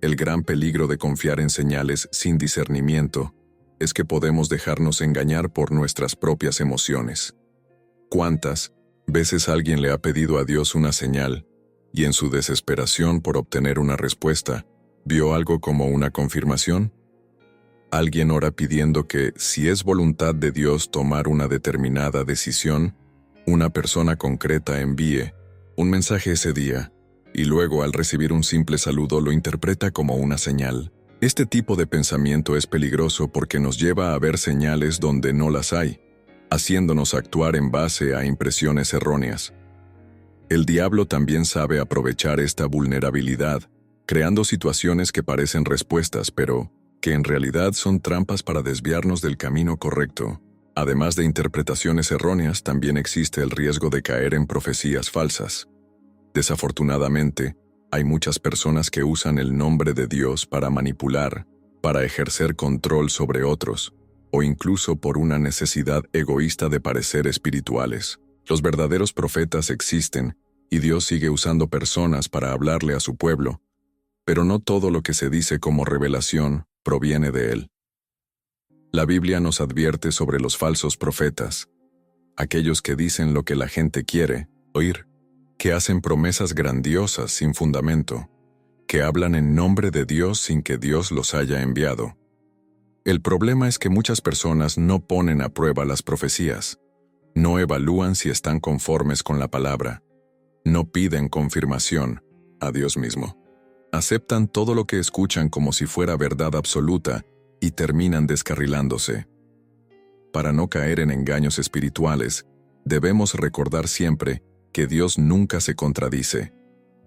El gran peligro de confiar en señales sin discernimiento es que podemos dejarnos engañar por nuestras propias emociones. ¿Cuántas veces alguien le ha pedido a Dios una señal y en su desesperación por obtener una respuesta, vio algo como una confirmación? Alguien ora pidiendo que, si es voluntad de Dios tomar una determinada decisión, una persona concreta envíe un mensaje ese día, y luego al recibir un simple saludo lo interpreta como una señal. Este tipo de pensamiento es peligroso porque nos lleva a ver señales donde no las hay, haciéndonos actuar en base a impresiones erróneas. El diablo también sabe aprovechar esta vulnerabilidad, creando situaciones que parecen respuestas, pero que en realidad son trampas para desviarnos del camino correcto. Además de interpretaciones erróneas, también existe el riesgo de caer en profecías falsas. Desafortunadamente, hay muchas personas que usan el nombre de Dios para manipular, para ejercer control sobre otros, o incluso por una necesidad egoísta de parecer espirituales. Los verdaderos profetas existen, y Dios sigue usando personas para hablarle a su pueblo, pero no todo lo que se dice como revelación proviene de Él. La Biblia nos advierte sobre los falsos profetas, aquellos que dicen lo que la gente quiere oír, que hacen promesas grandiosas sin fundamento, que hablan en nombre de Dios sin que Dios los haya enviado. El problema es que muchas personas no ponen a prueba las profecías, no evalúan si están conformes con la palabra, no piden confirmación a Dios mismo. Aceptan todo lo que escuchan como si fuera verdad absoluta y terminan descarrilándose. Para no caer en engaños espirituales, debemos recordar siempre que Dios nunca se contradice.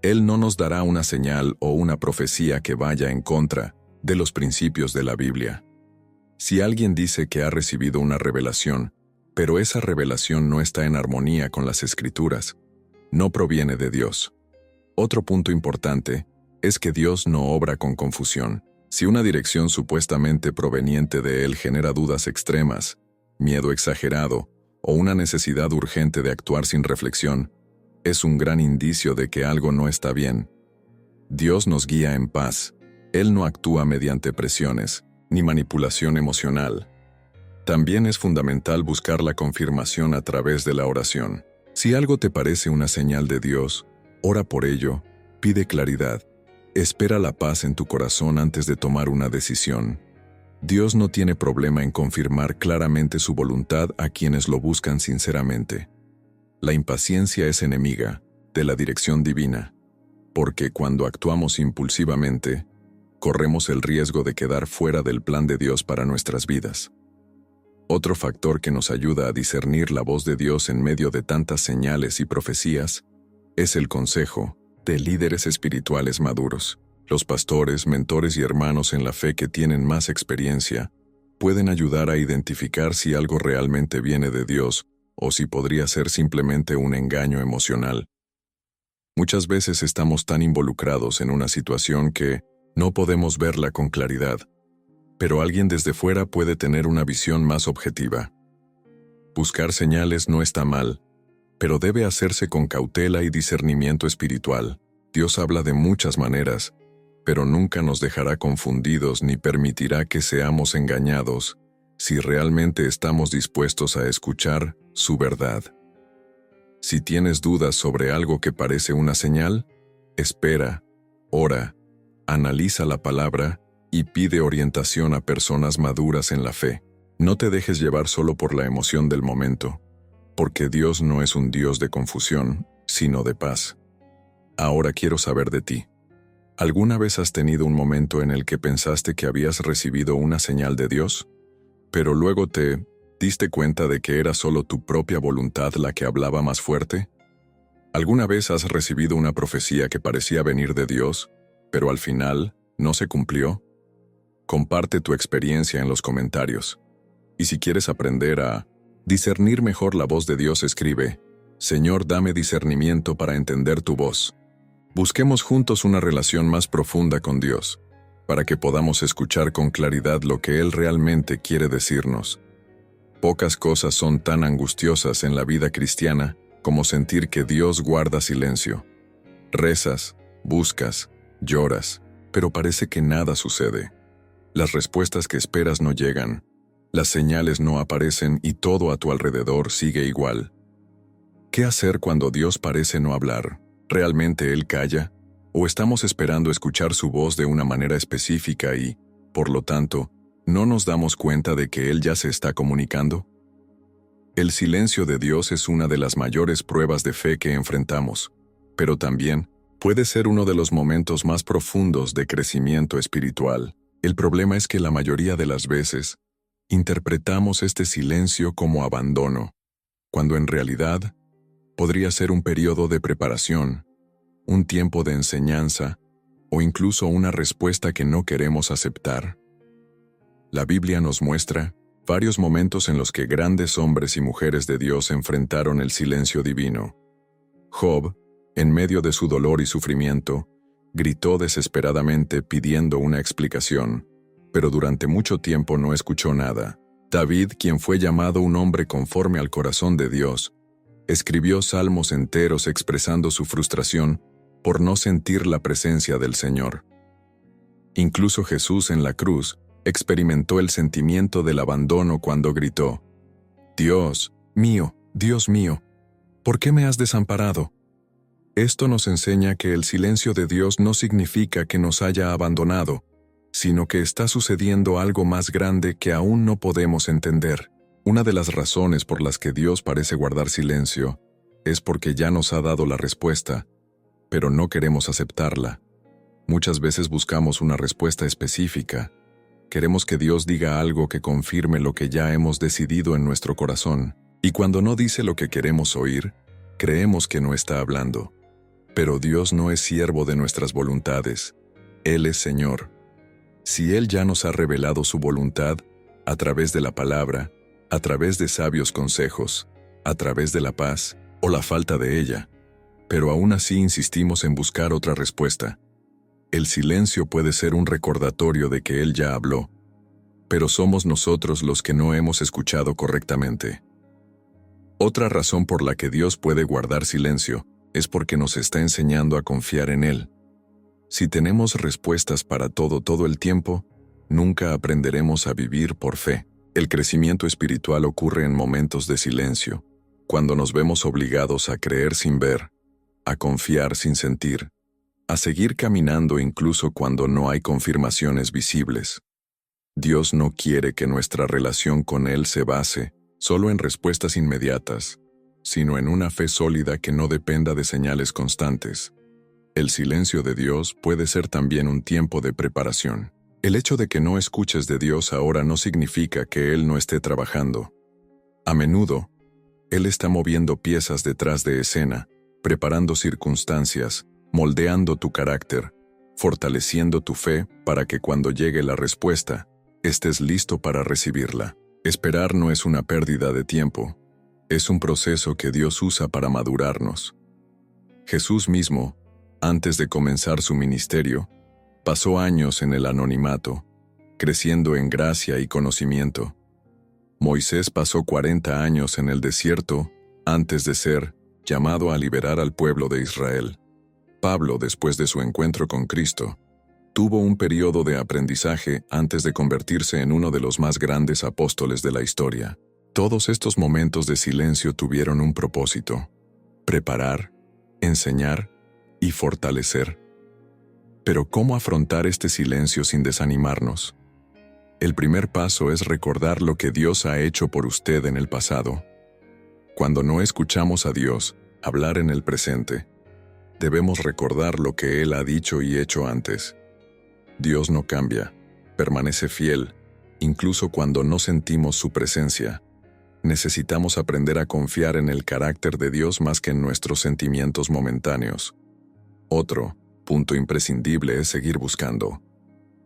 Él no nos dará una señal o una profecía que vaya en contra de los principios de la Biblia. Si alguien dice que ha recibido una revelación, pero esa revelación no está en armonía con las Escrituras, no proviene de Dios. Otro punto importante es que Dios no obra con confusión. Si una dirección supuestamente proveniente de Él genera dudas extremas, miedo exagerado o una necesidad urgente de actuar sin reflexión, es un gran indicio de que algo no está bien. Dios nos guía en paz. Él no actúa mediante presiones, ni manipulación emocional. También es fundamental buscar la confirmación a través de la oración. Si algo te parece una señal de Dios, ora por ello, pide claridad. Espera la paz en tu corazón antes de tomar una decisión. Dios no tiene problema en confirmar claramente su voluntad a quienes lo buscan sinceramente. La impaciencia es enemiga de la dirección divina, porque cuando actuamos impulsivamente, corremos el riesgo de quedar fuera del plan de Dios para nuestras vidas. Otro factor que nos ayuda a discernir la voz de Dios en medio de tantas señales y profecías es el consejo de líderes espirituales maduros. Los pastores, mentores y hermanos en la fe que tienen más experiencia pueden ayudar a identificar si algo realmente viene de Dios o si podría ser simplemente un engaño emocional. Muchas veces estamos tan involucrados en una situación que no podemos verla con claridad, pero alguien desde fuera puede tener una visión más objetiva. Buscar señales no está mal, pero debe hacerse con cautela y discernimiento espiritual. Dios habla de muchas maneras, pero nunca nos dejará confundidos ni permitirá que seamos engañados si realmente estamos dispuestos a escuchar su verdad. Si tienes dudas sobre algo que parece una señal, espera, ora, analiza la palabra y pide orientación a personas maduras en la fe. No te dejes llevar solo por la emoción del momento, porque Dios no es un Dios de confusión, sino de paz. Ahora quiero saber de ti. ¿Alguna vez has tenido un momento en el que pensaste que habías recibido una señal de Dios, pero luego te diste cuenta de que era solo tu propia voluntad la que hablaba más fuerte? ¿Alguna vez has recibido una profecía que parecía venir de Dios, pero al final no se cumplió? Comparte tu experiencia en los comentarios. Y si quieres aprender a discernir mejor la voz de Dios, escribe: Señor, dame discernimiento para entender tu voz. Busquemos juntos una relación más profunda con Dios, para que podamos escuchar con claridad lo que Él realmente quiere decirnos. Pocas cosas son tan angustiosas en la vida cristiana como sentir que Dios guarda silencio. Rezas, buscas, lloras, pero parece que nada sucede. Las respuestas que esperas no llegan, las señales no aparecen y todo a tu alrededor sigue igual. ¿Qué hacer cuando Dios parece no hablar? ¿Realmente Él calla? ¿O estamos esperando escuchar su voz de una manera específica y, por lo tanto, no nos damos cuenta de que Él ya se está comunicando? El silencio de Dios es una de las mayores pruebas de fe que enfrentamos, pero también puede ser uno de los momentos más profundos de crecimiento espiritual. El problema es que la mayoría de las veces interpretamos este silencio como abandono, cuando en realidad podría ser un periodo de preparación, un tiempo de enseñanza o incluso una respuesta que no queremos aceptar? La Biblia nos muestra varios momentos en los que grandes hombres y mujeres de Dios enfrentaron el silencio divino. Job, en medio de su dolor y sufrimiento, gritó desesperadamente pidiendo una explicación, pero durante mucho tiempo no escuchó nada. David, quien fue llamado un hombre conforme al corazón de Dios, escribió salmos enteros expresando su frustración por no sentir la presencia del Señor. Incluso Jesús en la cruz experimentó el sentimiento del abandono cuando gritó: Dios mío, ¿por qué me has desamparado? Esto nos enseña que el silencio de Dios no significa que nos haya abandonado, sino que está sucediendo algo más grande que aún no podemos entender. Una de las razones por las que Dios parece guardar silencio es porque ya nos ha dado la respuesta, pero no queremos aceptarla. Muchas veces buscamos una respuesta específica. Queremos que Dios diga algo que confirme lo que ya hemos decidido en nuestro corazón, y cuando no dice lo que queremos oír, creemos que no está hablando. Pero Dios no es siervo de nuestras voluntades. Él es Señor. Si Él ya nos ha revelado su voluntad, a través de la palabra, a través de sabios consejos, a través de la paz, o la falta de ella, pero aún así insistimos en buscar otra respuesta. El silencio puede ser un recordatorio de que Él ya habló, pero somos nosotros los que no hemos escuchado correctamente. Otra razón por la que Dios puede guardar silencio es porque nos está enseñando a confiar en Él. Si tenemos respuestas para todo el tiempo, nunca aprenderemos a vivir por fe. El crecimiento espiritual ocurre en momentos de silencio, cuando nos vemos obligados a creer sin ver, a confiar sin sentir, a seguir caminando incluso cuando no hay confirmaciones visibles. Dios no quiere que nuestra relación con Él se base solo en respuestas inmediatas, sino en una fe sólida que no dependa de señales constantes. El silencio de Dios puede ser también un tiempo de preparación. El hecho de que no escuches de Dios ahora no significa que Él no esté trabajando. A menudo, Él está moviendo piezas detrás de escena, preparando circunstancias, moldeando tu carácter, fortaleciendo tu fe para que cuando llegue la respuesta, estés listo para recibirla. Esperar no es una pérdida de tiempo, es un proceso que Dios usa para madurarnos. Jesús mismo, antes de comenzar su ministerio, pasó años en el anonimato, creciendo en gracia y conocimiento. Moisés pasó 40 años en el desierto antes de ser llamado a liberar al pueblo de Israel. Pablo, después de su encuentro con Cristo, tuvo un periodo de aprendizaje antes de convertirse en uno de los más grandes apóstoles de la historia. Todos estos momentos de silencio tuvieron un propósito: preparar, enseñar y fortalecer. Pero ¿cómo afrontar este silencio sin desanimarnos? El primer paso es recordar lo que Dios ha hecho por usted en el pasado. Cuando no escuchamos a Dios hablar en el presente, debemos recordar lo que Él ha dicho y hecho antes. Dios no cambia, permanece fiel, incluso cuando no sentimos su presencia. Necesitamos aprender a confiar en el carácter de Dios más que en nuestros sentimientos momentáneos. Otro punto imprescindible es seguir buscando.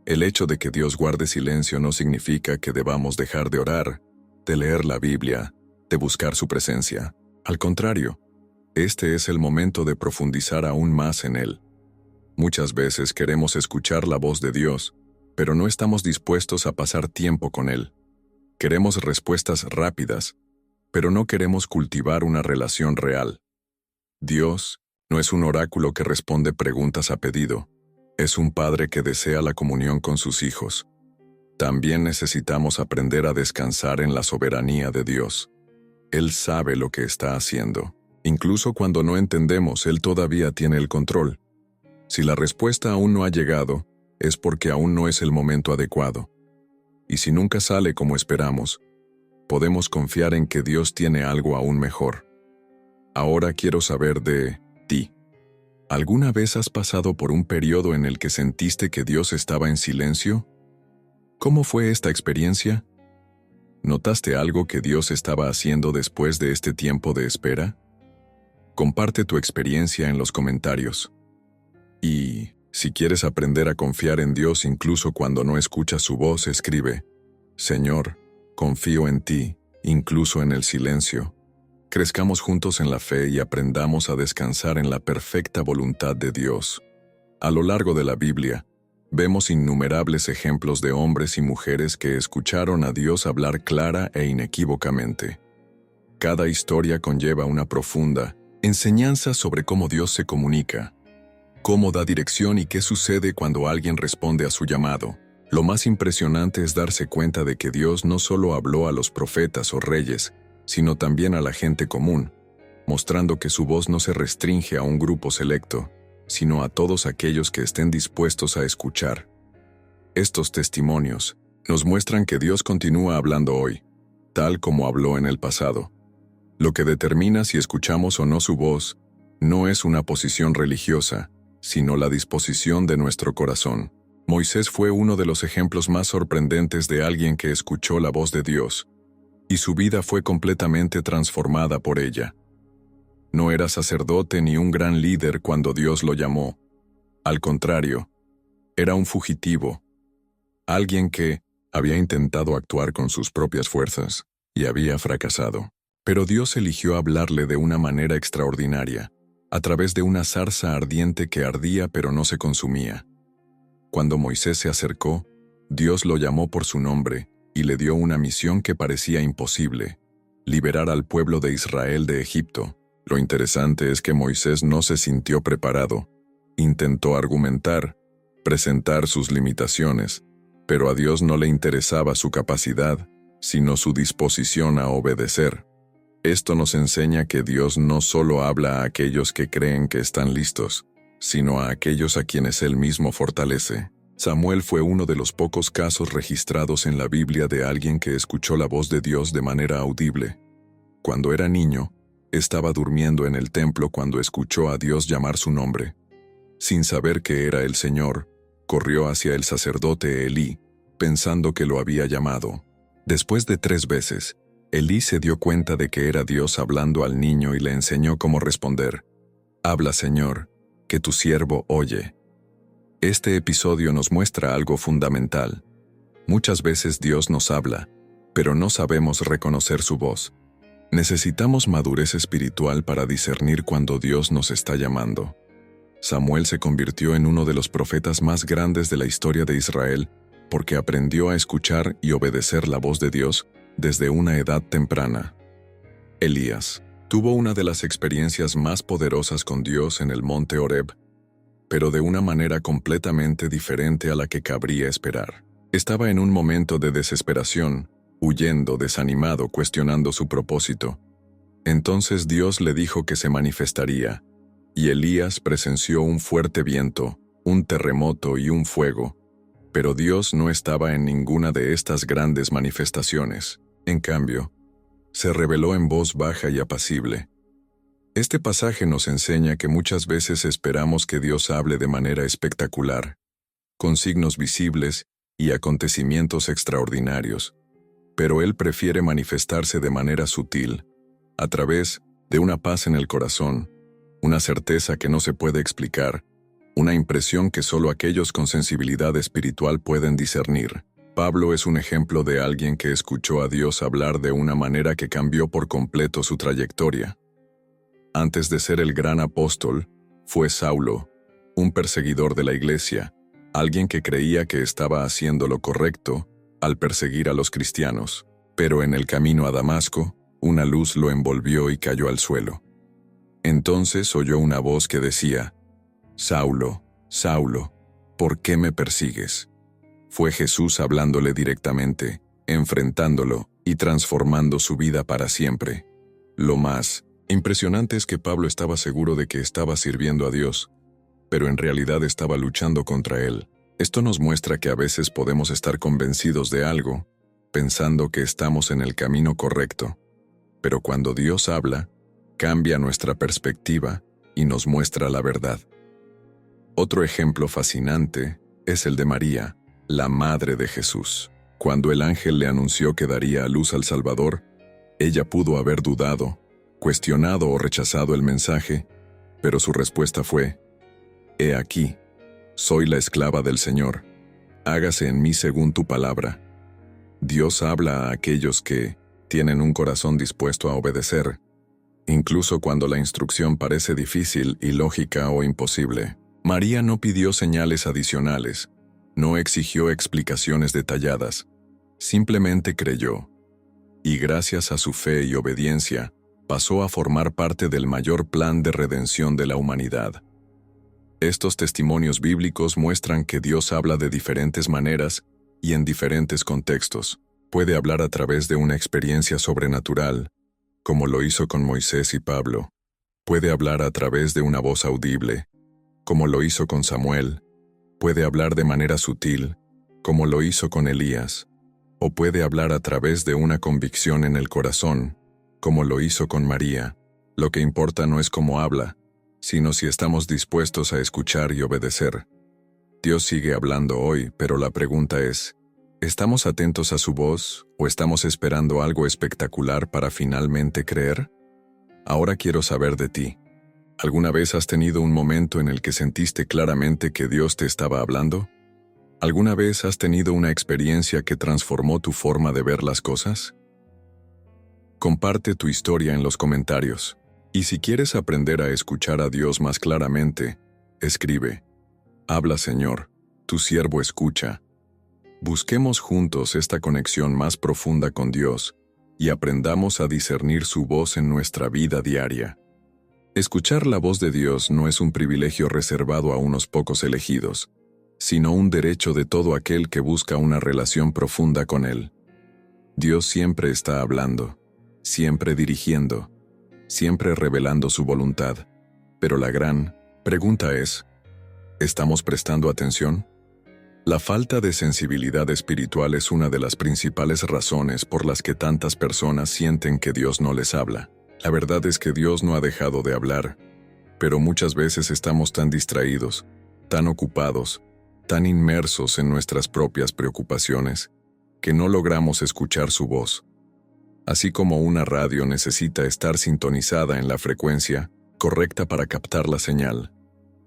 El hecho de que Dios guarde silencio no significa que debamos dejar de orar, de leer la Biblia, de buscar su presencia. Al contrario, este es el momento de profundizar aún más en Él. Muchas veces queremos escuchar la voz de Dios, pero no estamos dispuestos a pasar tiempo con Él. Queremos respuestas rápidas, pero no queremos cultivar una relación real. Dios no es un oráculo que responde preguntas a pedido, es un padre que desea la comunión con sus hijos. También necesitamos aprender a descansar en la soberanía de Dios. Él sabe lo que está haciendo. Incluso cuando no entendemos, Él todavía tiene el control. Si la respuesta aún no ha llegado, es porque aún no es el momento adecuado. Y si nunca sale como esperamos, podemos confiar en que Dios tiene algo aún mejor. Ahora quiero saber de ti. ¿Alguna vez has pasado por un periodo en el que sentiste que Dios estaba en silencio? ¿Cómo fue esta experiencia? ¿Notaste algo que Dios estaba haciendo después de este tiempo de espera? Comparte tu experiencia en los comentarios. Y Si quieres aprender a confiar en Dios incluso cuando no escuchas su voz, escribe: Señor, confío en ti, incluso en el silencio. Crezcamos juntos en la fe y aprendamos a descansar en la perfecta voluntad de Dios. A lo largo de la Biblia, vemos innumerables ejemplos de hombres y mujeres que escucharon a Dios hablar clara e inequívocamente. Cada historia conlleva una profunda enseñanza sobre cómo Dios se comunica, cómo da dirección y qué sucede cuando alguien responde a su llamado. Lo más impresionante es darse cuenta de que Dios no solo habló a los profetas o reyes, sino también a la gente común, mostrando que su voz no se restringe a un grupo selecto, sino a todos aquellos que estén dispuestos a escuchar. Estos testimonios nos muestran que Dios continúa hablando hoy, tal como habló en el pasado. Lo que determina si escuchamos o no su voz no es una posición religiosa, sino la disposición de nuestro corazón. Moisés fue uno de los ejemplos más sorprendentes de alguien que escuchó la voz de Dios, y su vida fue completamente transformada por ella. No era sacerdote ni un gran líder cuando Dios lo llamó. Al contrario, era un fugitivo, alguien que había intentado actuar con sus propias fuerzas y había fracasado. Pero Dios eligió hablarle de una manera extraordinaria, a través de una zarza ardiente que ardía pero no se consumía. Cuando Moisés se acercó, Dios lo llamó por su nombre y le dio una misión que parecía imposible: liberar al pueblo de Israel de Egipto. Lo interesante es que Moisés no se sintió preparado. Intentó argumentar, presentar sus limitaciones, pero a Dios no le interesaba su capacidad, sino su disposición a obedecer. Esto nos enseña que Dios no solo habla a aquellos que creen que están listos, sino a aquellos a quienes Él mismo fortalece. Samuel fue uno de los pocos casos registrados en la Biblia de alguien que escuchó la voz de Dios de manera audible. Cuando era niño, estaba durmiendo en el templo cuando escuchó a Dios llamar su nombre. Sin saber que era el Señor, corrió hacia el sacerdote Elí, pensando que lo había llamado. Después de 3 veces, Elí se dio cuenta de que era Dios hablando al niño y le enseñó cómo responder: «Habla, Señor, que tu siervo oye». Este episodio nos muestra algo fundamental. Muchas veces Dios nos habla, pero no sabemos reconocer su voz. Necesitamos madurez espiritual para discernir cuando Dios nos está llamando. Samuel se convirtió en uno de los profetas más grandes de la historia de Israel porque aprendió a escuchar y obedecer la voz de Dios desde una edad temprana. Elías tuvo una de las experiencias más poderosas con Dios en el monte Horeb, pero de una manera completamente diferente a la que cabría esperar. Estaba en un momento de desesperación, huyendo, desanimado, cuestionando su propósito. Entonces Dios le dijo que se manifestaría, y Elías presenció un fuerte viento, un terremoto y un fuego, pero Dios no estaba en ninguna de estas grandes manifestaciones. En cambio, se reveló en voz baja y apacible. Este pasaje nos enseña que muchas veces esperamos que Dios hable de manera espectacular, con signos visibles y acontecimientos extraordinarios, pero Él prefiere manifestarse de manera sutil, a través de una paz en el corazón, una certeza que no se puede explicar, una impresión que solo aquellos con sensibilidad espiritual pueden discernir. Pablo es un ejemplo de alguien que escuchó a Dios hablar de una manera que cambió por completo su trayectoria. Antes de ser el gran apóstol, fue Saulo, un perseguidor de la iglesia, alguien que creía que estaba haciendo lo correcto al perseguir a los cristianos, pero en el camino a Damasco, una luz lo envolvió y cayó al suelo. Entonces oyó una voz que decía: «Saulo, Saulo, ¿por qué me persigues?». Fue Jesús hablándole directamente, enfrentándolo y transformando su vida para siempre. Lo más impresionante es que Pablo estaba seguro de que estaba sirviendo a Dios, pero en realidad estaba luchando contra Él. Esto nos muestra que a veces podemos estar convencidos de algo, pensando que estamos en el camino correcto, pero cuando Dios habla, cambia nuestra perspectiva y nos muestra la verdad. Otro ejemplo fascinante es el de María, la madre de Jesús. Cuando el ángel le anunció que daría a luz al Salvador, ella pudo haber dudado, cuestionado o rechazado el mensaje, pero su respuesta fue: «He aquí, Soy la esclava del Señor. Hágase en mí según tu palabra. Dios habla a aquellos que tienen un corazón dispuesto a obedecer, incluso cuando la instrucción parece difícil, ilógica o imposible. María no pidió señales adicionales, no exigió explicaciones detalladas, simplemente creyó. Y gracias a su fe y obediencia, pasó a formar parte del mayor plan de redención de la humanidad. Estos testimonios bíblicos muestran que Dios habla de diferentes maneras y en diferentes contextos. Puede hablar a través de una experiencia sobrenatural, como lo hizo con Moisés y Pablo. Puede hablar a través de una voz audible, como lo hizo con Samuel. Puede hablar de manera sutil, como lo hizo con Elías. O puede hablar a través de una convicción en el corazón, como lo hizo con María. Lo que importa no es cómo habla, sino si estamos dispuestos a escuchar y obedecer. Dios sigue hablando hoy, pero la pregunta es, ¿estamos atentos a su voz o estamos esperando algo espectacular para finalmente creer? Ahora quiero saber de ti. ¿Alguna vez has tenido un momento en el que sentiste claramente que Dios te estaba hablando? ¿Alguna vez has tenido una experiencia que transformó tu forma de ver las cosas? Comparte tu historia en los comentarios. Y si quieres aprender a escuchar a Dios más claramente, escribe: Habla, Señor, tu siervo escucha. Busquemos juntos esta conexión más profunda con Dios y aprendamos a discernir su voz en nuestra vida diaria. Escuchar la voz de Dios no es un privilegio reservado a unos pocos elegidos, sino un derecho de todo aquel que busca una relación profunda con Él. Dios siempre está hablando, siempre dirigiendo, siempre revelando su voluntad. Pero la gran pregunta es, ¿estamos prestando atención? La falta de sensibilidad espiritual es una de las principales razones por las que tantas personas sienten que Dios no les habla. La verdad es que Dios no ha dejado de hablar, pero muchas veces estamos tan distraídos, tan ocupados, tan inmersos en nuestras propias preocupaciones, que no logramos escuchar su voz. Así como una radio necesita estar sintonizada en la frecuencia correcta para captar la señal,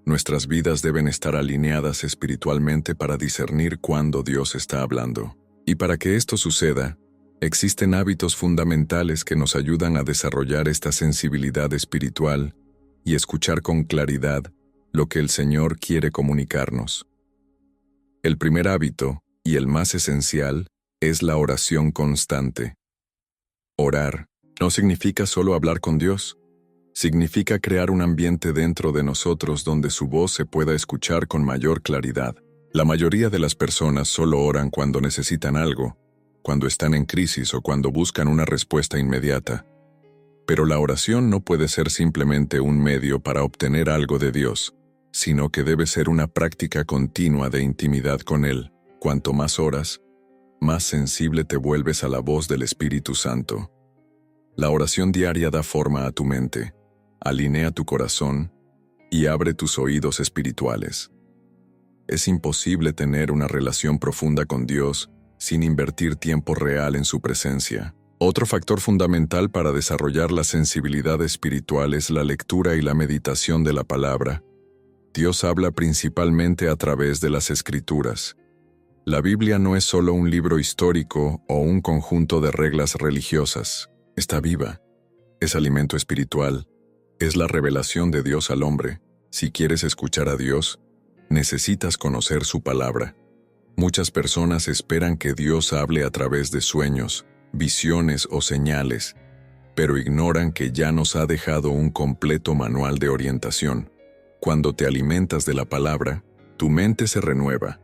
nuestras vidas deben estar alineadas espiritualmente para discernir cuándo Dios está hablando. Y para que esto suceda, existen hábitos fundamentales que nos ayudan a desarrollar esta sensibilidad espiritual y escuchar con claridad lo que el Señor quiere comunicarnos. El primer hábito, y el más esencial, es la oración constante. Orar no significa solo hablar con Dios. Significa crear un ambiente dentro de nosotros donde su voz se pueda escuchar con mayor claridad. La mayoría de las personas solo oran cuando necesitan algo, cuando están en crisis o cuando buscan una respuesta inmediata. Pero la oración no puede ser simplemente un medio para obtener algo de Dios, sino que debe ser una práctica continua de intimidad con Él. Cuanto más oras, más sensible te vuelves a la voz del Espíritu Santo. La oración diaria da forma a tu mente, alinea tu corazón y abre tus oídos espirituales. Es imposible tener una relación profunda con Dios sin invertir tiempo real en su presencia. Otro factor fundamental para desarrollar la sensibilidad espiritual es la lectura y la meditación de la palabra. Dios habla principalmente a través de las Escrituras. La Biblia no es solo un libro histórico o un conjunto de reglas religiosas. Está viva. Es alimento espiritual. Es la revelación de Dios al hombre. Si quieres escuchar a Dios, necesitas conocer su palabra. Muchas personas esperan que Dios hable a través de sueños, visiones o señales, pero ignoran que ya nos ha dejado un completo manual de orientación. Cuando te alimentas de la palabra, tu mente se renueva.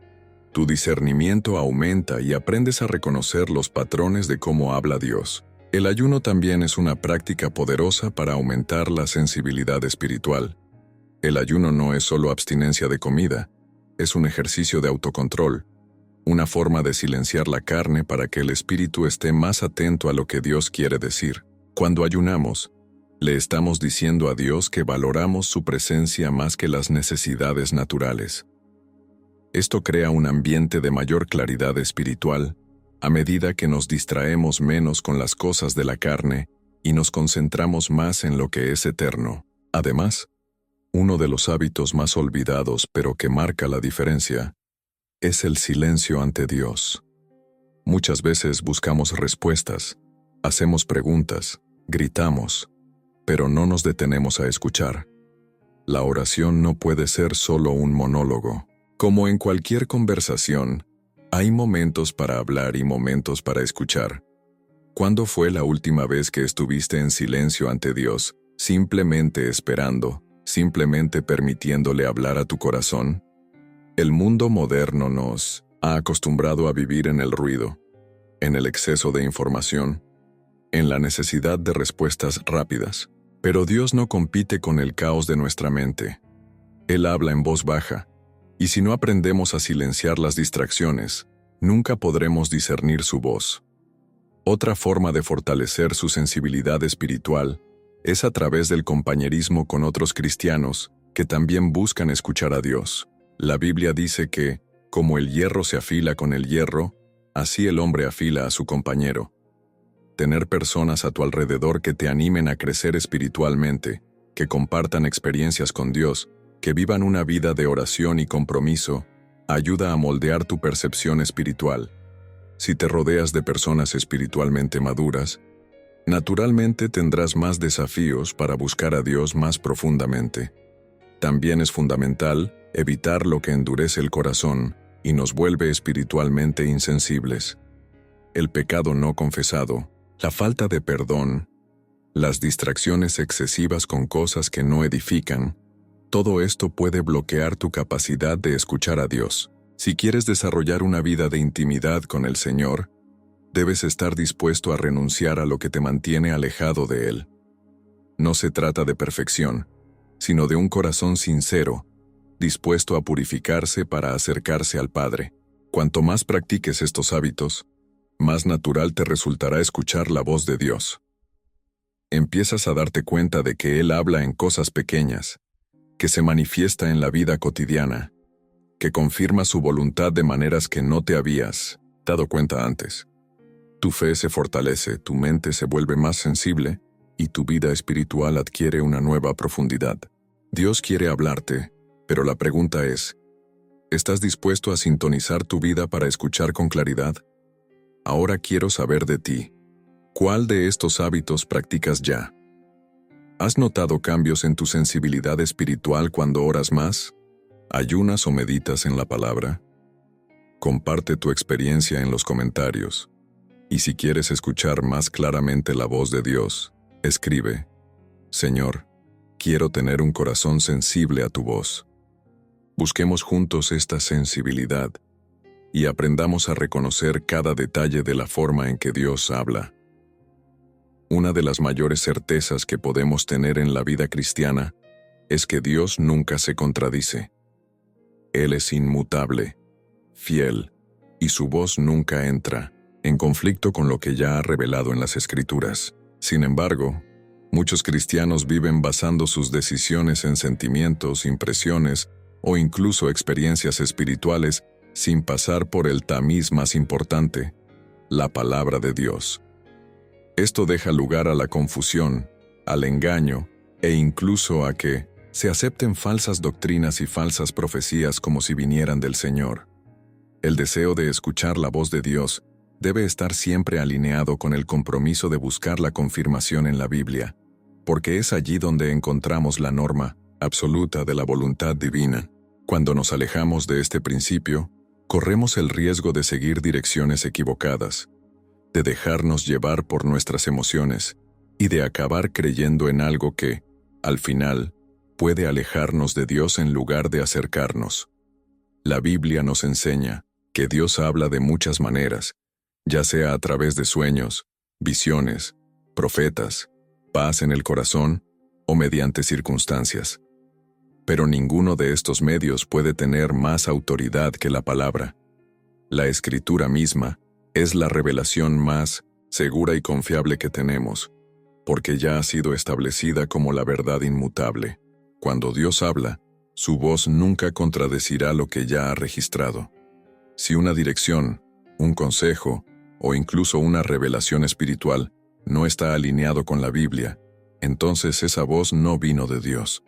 Tu discernimiento aumenta y aprendes a reconocer los patrones de cómo habla Dios. El ayuno también es una práctica poderosa para aumentar la sensibilidad espiritual. El ayuno no es solo abstinencia de comida, es un ejercicio de autocontrol, una forma de silenciar la carne para que el espíritu esté más atento a lo que Dios quiere decir. Cuando ayunamos, le estamos diciendo a Dios que valoramos su presencia más que las necesidades naturales. Esto crea un ambiente de mayor claridad espiritual a medida que nos distraemos menos con las cosas de la carne y nos concentramos más en lo que es eterno. Además, Uno de los hábitos más olvidados pero que marca la diferencia es el silencio ante Dios. Muchas veces buscamos respuestas, hacemos preguntas, gritamos, pero no nos detenemos a escuchar. La oración no puede ser solo un monólogo. Como en cualquier conversación, hay momentos para hablar y momentos para escuchar. ¿Cuándo fue la última vez que estuviste en silencio ante Dios, simplemente esperando, simplemente permitiéndole hablar a tu corazón? El mundo moderno nos ha acostumbrado a vivir en el ruido, en el exceso de información, en la necesidad de respuestas rápidas. Pero Dios no compite con el caos de nuestra mente. Él habla en voz baja, y si no aprendemos a silenciar las distracciones, nunca podremos discernir su voz. Otra forma de fortalecer su sensibilidad espiritual es a través del compañerismo con otros cristianos que también buscan escuchar a Dios. La Biblia dice que, como el hierro se afila con el hierro, así el hombre afila a su compañero. Tener personas a tu alrededor que te animen a crecer espiritualmente, que compartan experiencias con Dios, que vivan una vida de oración y compromiso, ayuda a moldear tu percepción espiritual. Si te rodeas de personas espiritualmente maduras, naturalmente tendrás más desafíos para buscar a Dios más profundamente. También es fundamental evitar lo que endurece el corazón y nos vuelve espiritualmente insensibles. El pecado no confesado, la falta de perdón, las distracciones excesivas con cosas que no edifican, todo esto puede bloquear tu capacidad de escuchar a Dios. Si quieres desarrollar una vida de intimidad con el Señor, debes estar dispuesto a renunciar a lo que te mantiene alejado de Él. No se trata de perfección, sino de un corazón sincero, dispuesto a purificarse para acercarse al Padre. Cuanto más practiques estos hábitos, más natural te resultará escuchar la voz de Dios. Empiezas a darte cuenta de que Él habla en cosas pequeñas, que se manifiesta en la vida cotidiana, que confirma su voluntad de maneras que no te habías dado cuenta antes. Tu fe se fortalece, tu mente se vuelve más sensible y tu vida espiritual adquiere una nueva profundidad. Dios quiere hablarte, pero la pregunta es, ¿estás dispuesto a sintonizar tu vida para escuchar con claridad? Ahora quiero saber de ti. ¿Cuál de estos hábitos practicas ya? ¿Has notado cambios en tu sensibilidad espiritual cuando oras más? ¿Ayunas o meditas en la palabra? Comparte tu experiencia en los comentarios. Y si quieres escuchar más claramente la voz de Dios, escribe: Señor, quiero tener un corazón sensible a tu voz. Busquemos juntos esta sensibilidad y aprendamos a reconocer cada detalle de la forma en que Dios habla. Una de las mayores certezas que podemos tener en la vida cristiana es que Dios nunca se contradice. Él es inmutable, fiel, y su voz nunca entra en conflicto con lo que ya ha revelado en las Escrituras. Sin embargo, muchos cristianos viven basando sus decisiones en sentimientos, impresiones o incluso experiencias espirituales sin pasar por el tamiz más importante, la palabra de Dios. Esto deja lugar a la confusión, al engaño e incluso a que se acepten falsas doctrinas y falsas profecías como si vinieran del Señor. El deseo de escuchar la voz de Dios debe estar siempre alineado con el compromiso de buscar la confirmación en la Biblia, porque es allí donde encontramos la norma absoluta de la voluntad divina. Cuando nos alejamos de este principio, corremos el riesgo de seguir direcciones equivocadas, de dejarnos llevar por nuestras emociones y de acabar creyendo en algo que, al final, puede alejarnos de Dios en lugar de acercarnos. La Biblia nos enseña que Dios habla de muchas maneras, ya sea a través de sueños, visiones, profetas, paz en el corazón o mediante circunstancias. Pero ninguno de estos medios puede tener más autoridad que la palabra. La Escritura misma es la revelación más segura y confiable que tenemos, porque ya ha sido establecida como la verdad inmutable. Cuando Dios habla, su voz nunca contradecirá lo que ya ha registrado. Si una dirección, un consejo o incluso una revelación espiritual no está alineado con la Biblia, entonces esa voz no vino de Dios.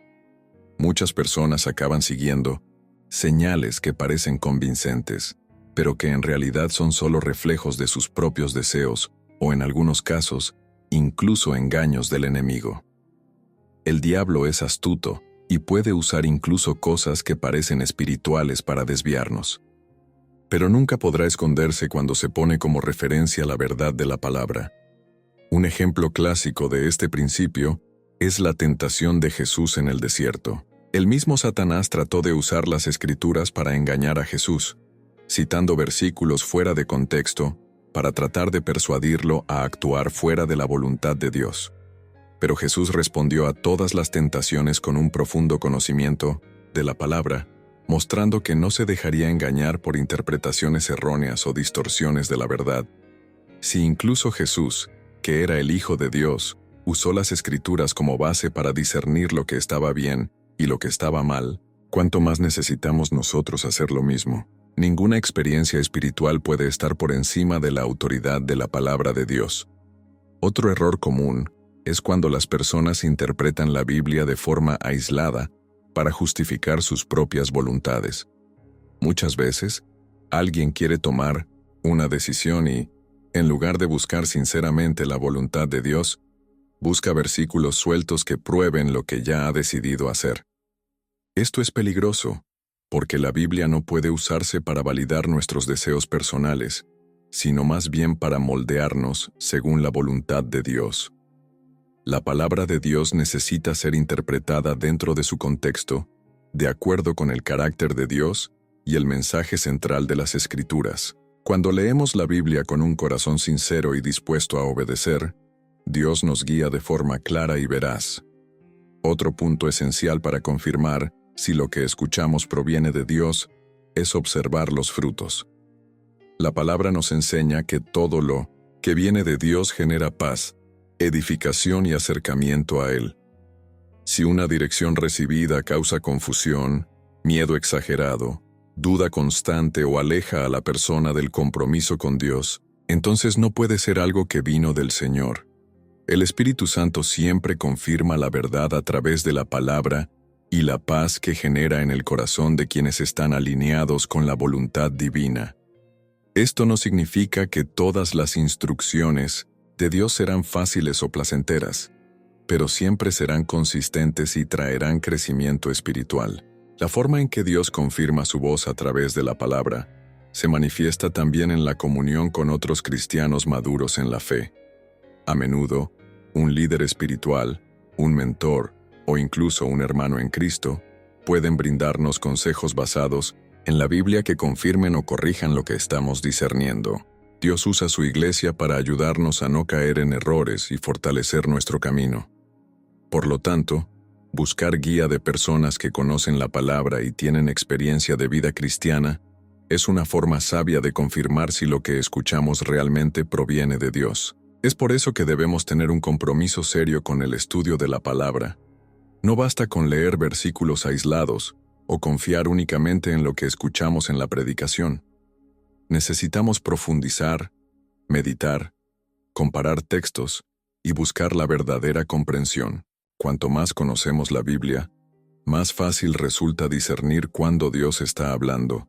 Muchas personas acaban siguiendo señales que parecen convincentes, pero que en realidad son solo reflejos de sus propios deseos o, en algunos casos, incluso engaños del enemigo. El diablo es astuto y puede usar incluso cosas que parecen espirituales para desviarnos. Pero nunca podrá esconderse cuando se pone como referencia la verdad de la palabra. Un ejemplo clásico de este principio es la tentación de Jesús en el desierto. El mismo Satanás trató de usar las Escrituras para engañar a Jesús, citando versículos fuera de contexto para tratar de persuadirlo a actuar fuera de la voluntad de Dios. Pero Jesús respondió a todas las tentaciones con un profundo conocimiento de la palabra, mostrando que no se dejaría engañar por interpretaciones erróneas o distorsiones de la verdad. Si incluso Jesús, que era el Hijo de Dios, usó las Escrituras como base para discernir lo que estaba bien y lo que estaba mal, ¿cuánto más necesitamos nosotros hacer lo mismo? Ninguna experiencia espiritual puede estar por encima de la autoridad de la palabra de Dios. Otro error común es cuando las personas interpretan la Biblia de forma aislada para justificar sus propias voluntades. Muchas veces, alguien quiere tomar una decisión y, en lugar de buscar sinceramente la voluntad de Dios, busca versículos sueltos que prueben lo que ya ha decidido hacer. Esto es peligroso, porque la Biblia no puede usarse para validar nuestros deseos personales, sino más bien para moldearnos según la voluntad de Dios. La palabra de Dios necesita ser interpretada dentro de su contexto, de acuerdo con el carácter de Dios y el mensaje central de las Escrituras. Cuando leemos la Biblia con un corazón sincero y dispuesto a obedecer, Dios nos guía de forma clara y veraz. Otro punto esencial para confirmar si lo que escuchamos proviene de Dios es observar los frutos. La palabra nos enseña que todo lo que viene de Dios genera paz, edificación y acercamiento a Él. Si una dirección recibida causa confusión, miedo exagerado, duda constante o aleja a la persona del compromiso con Dios, entonces no puede ser algo que vino del Señor. El Espíritu Santo siempre confirma la verdad a través de la palabra y la paz que genera en el corazón de quienes están alineados con la voluntad divina. Esto no significa que todas las instrucciones de Dios serán fáciles o placenteras, pero siempre serán consistentes y traerán crecimiento espiritual. La forma en que Dios confirma su voz a través de la palabra se manifiesta también en la comunión con otros cristianos maduros en la fe. A menudo, un líder espiritual, un mentor o incluso un hermano en Cristo pueden brindarnos consejos basados en la Biblia que confirmen o corrijan lo que estamos discerniendo. Dios usa su iglesia para ayudarnos a no caer en errores y fortalecer nuestro camino. Por lo tanto, buscar guía de personas que conocen la palabra y tienen experiencia de vida cristiana es una forma sabia de confirmar si lo que escuchamos realmente proviene de Dios. Es por eso que debemos tener un compromiso serio con el estudio de la palabra. No basta con leer versículos aislados o confiar únicamente en lo que escuchamos en la predicación. Necesitamos profundizar, meditar, comparar textos y buscar la verdadera comprensión. Cuanto más conocemos la Biblia, más fácil resulta discernir cuándo Dios está hablando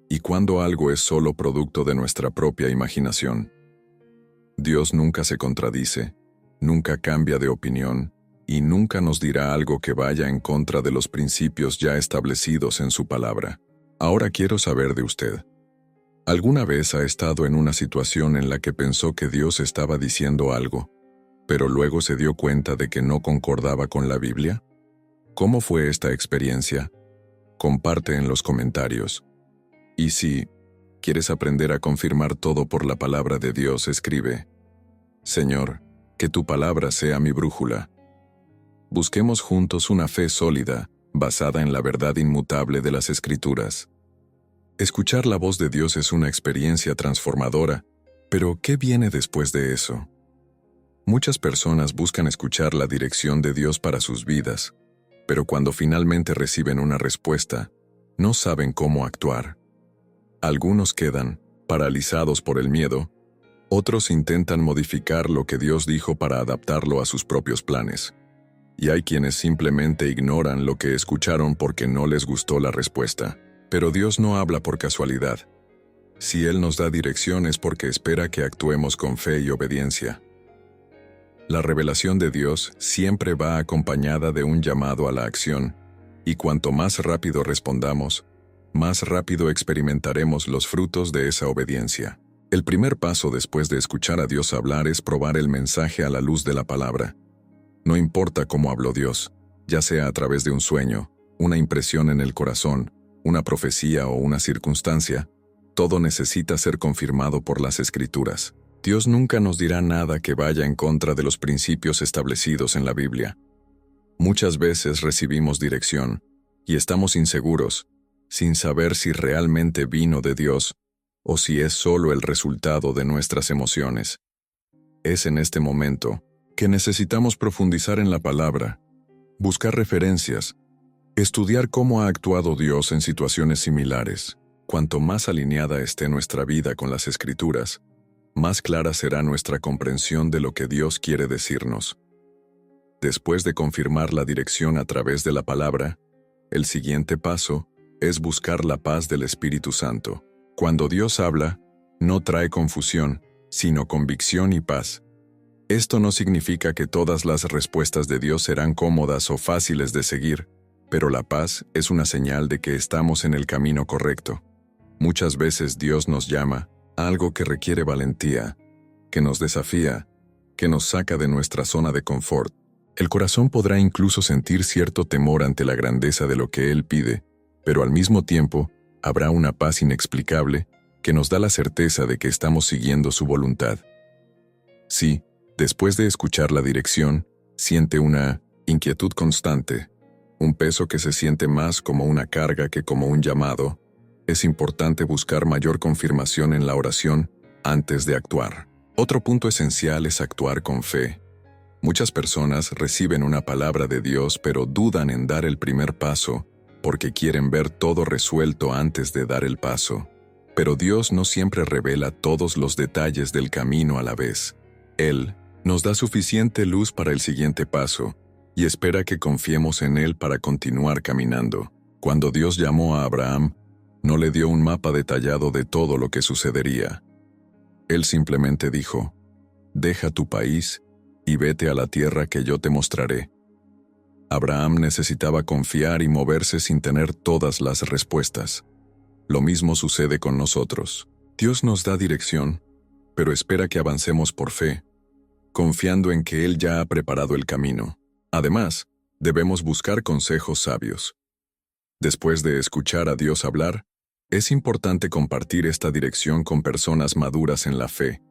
y cuándo algo es solo producto de nuestra propia imaginación. Dios nunca se contradice, nunca cambia de opinión y nunca nos dirá algo que vaya en contra de los principios ya establecidos en su palabra. Ahora quiero saber de usted. ¿Alguna vez ha estado en una situación en la que pensó que Dios estaba diciendo algo, pero luego se dio cuenta de que no concordaba con la Biblia? ¿Cómo fue esta experiencia? Comparte en los comentarios. Y si quieres aprender a confirmar todo por la palabra de Dios, escribe: Señor, que tu palabra sea mi brújula. Busquemos juntos una fe sólida, basada en la verdad inmutable de las Escrituras. Escuchar la voz de Dios es una experiencia transformadora, pero ¿qué viene después de eso? Muchas personas buscan escuchar la dirección de Dios para sus vidas, pero cuando finalmente reciben una respuesta, no saben cómo actuar. Algunos quedan paralizados por el miedo, otros intentan modificar lo que Dios dijo para adaptarlo a sus propios planes, y hay quienes simplemente ignoran lo que escucharon porque no les gustó la respuesta. Pero Dios no habla por casualidad. Si Él nos da dirección es porque espera que actuemos con fe y obediencia. La revelación de Dios siempre va acompañada de un llamado a la acción, y cuanto más rápido respondamos, más rápido experimentaremos los frutos de esa obediencia. El primer paso después de escuchar a Dios hablar es probar el mensaje a la luz de la palabra. No importa cómo habló Dios, ya sea a través de un sueño, una impresión en el corazón, una profecía o una circunstancia, todo necesita ser confirmado por las Escrituras. Dios nunca nos dirá nada que vaya en contra de los principios establecidos en la Biblia. Muchas veces recibimos dirección y estamos inseguros, sin saber si realmente vino de Dios o si es solo el resultado de nuestras emociones. Es en este momento que necesitamos profundizar en la palabra, buscar referencias, estudiar cómo ha actuado Dios en situaciones similares. Cuanto más alineada esté nuestra vida con las Escrituras, más clara será nuestra comprensión de lo que Dios quiere decirnos. Después de confirmar la dirección a través de la palabra, el siguiente paso es buscar la paz del Espíritu Santo. Cuando Dios habla, no trae confusión, sino convicción y paz. Esto no significa que todas las respuestas de Dios serán cómodas o fáciles de seguir, pero la paz es una señal de que estamos en el camino correcto. Muchas veces Dios nos llama a algo que requiere valentía, que nos desafía, que nos saca de nuestra zona de confort. El corazón podrá incluso sentir cierto temor ante la grandeza de lo que Él pide, pero al mismo tiempo habrá una paz inexplicable que nos da la certeza de que estamos siguiendo su voluntad. Sí, después de escuchar la dirección, siente una inquietud constante, un peso que se siente más como una carga que como un llamado. Es importante buscar mayor confirmación en la oración antes de actuar. Otro punto esencial es actuar con fe. Muchas personas reciben una palabra de Dios pero dudan en dar el primer paso porque quieren ver todo resuelto antes de dar el paso. Pero Dios no siempre revela todos los detalles del camino a la vez. Él nos da suficiente luz para el siguiente paso y espera que confiemos en Él para continuar caminando. Cuando Dios llamó a Abraham, no le dio un mapa detallado de todo lo que sucedería. Él simplemente dijo: «Deja tu país y vete a la tierra que yo te mostraré». Abraham necesitaba confiar y moverse sin tener todas las respuestas. Lo mismo sucede con nosotros. Dios nos da dirección, pero espera que avancemos por fe, confiando en que Él ya ha preparado el camino. Además, debemos buscar consejos sabios. Después de escuchar a Dios hablar, es importante compartir esta dirección con personas maduras en la fe,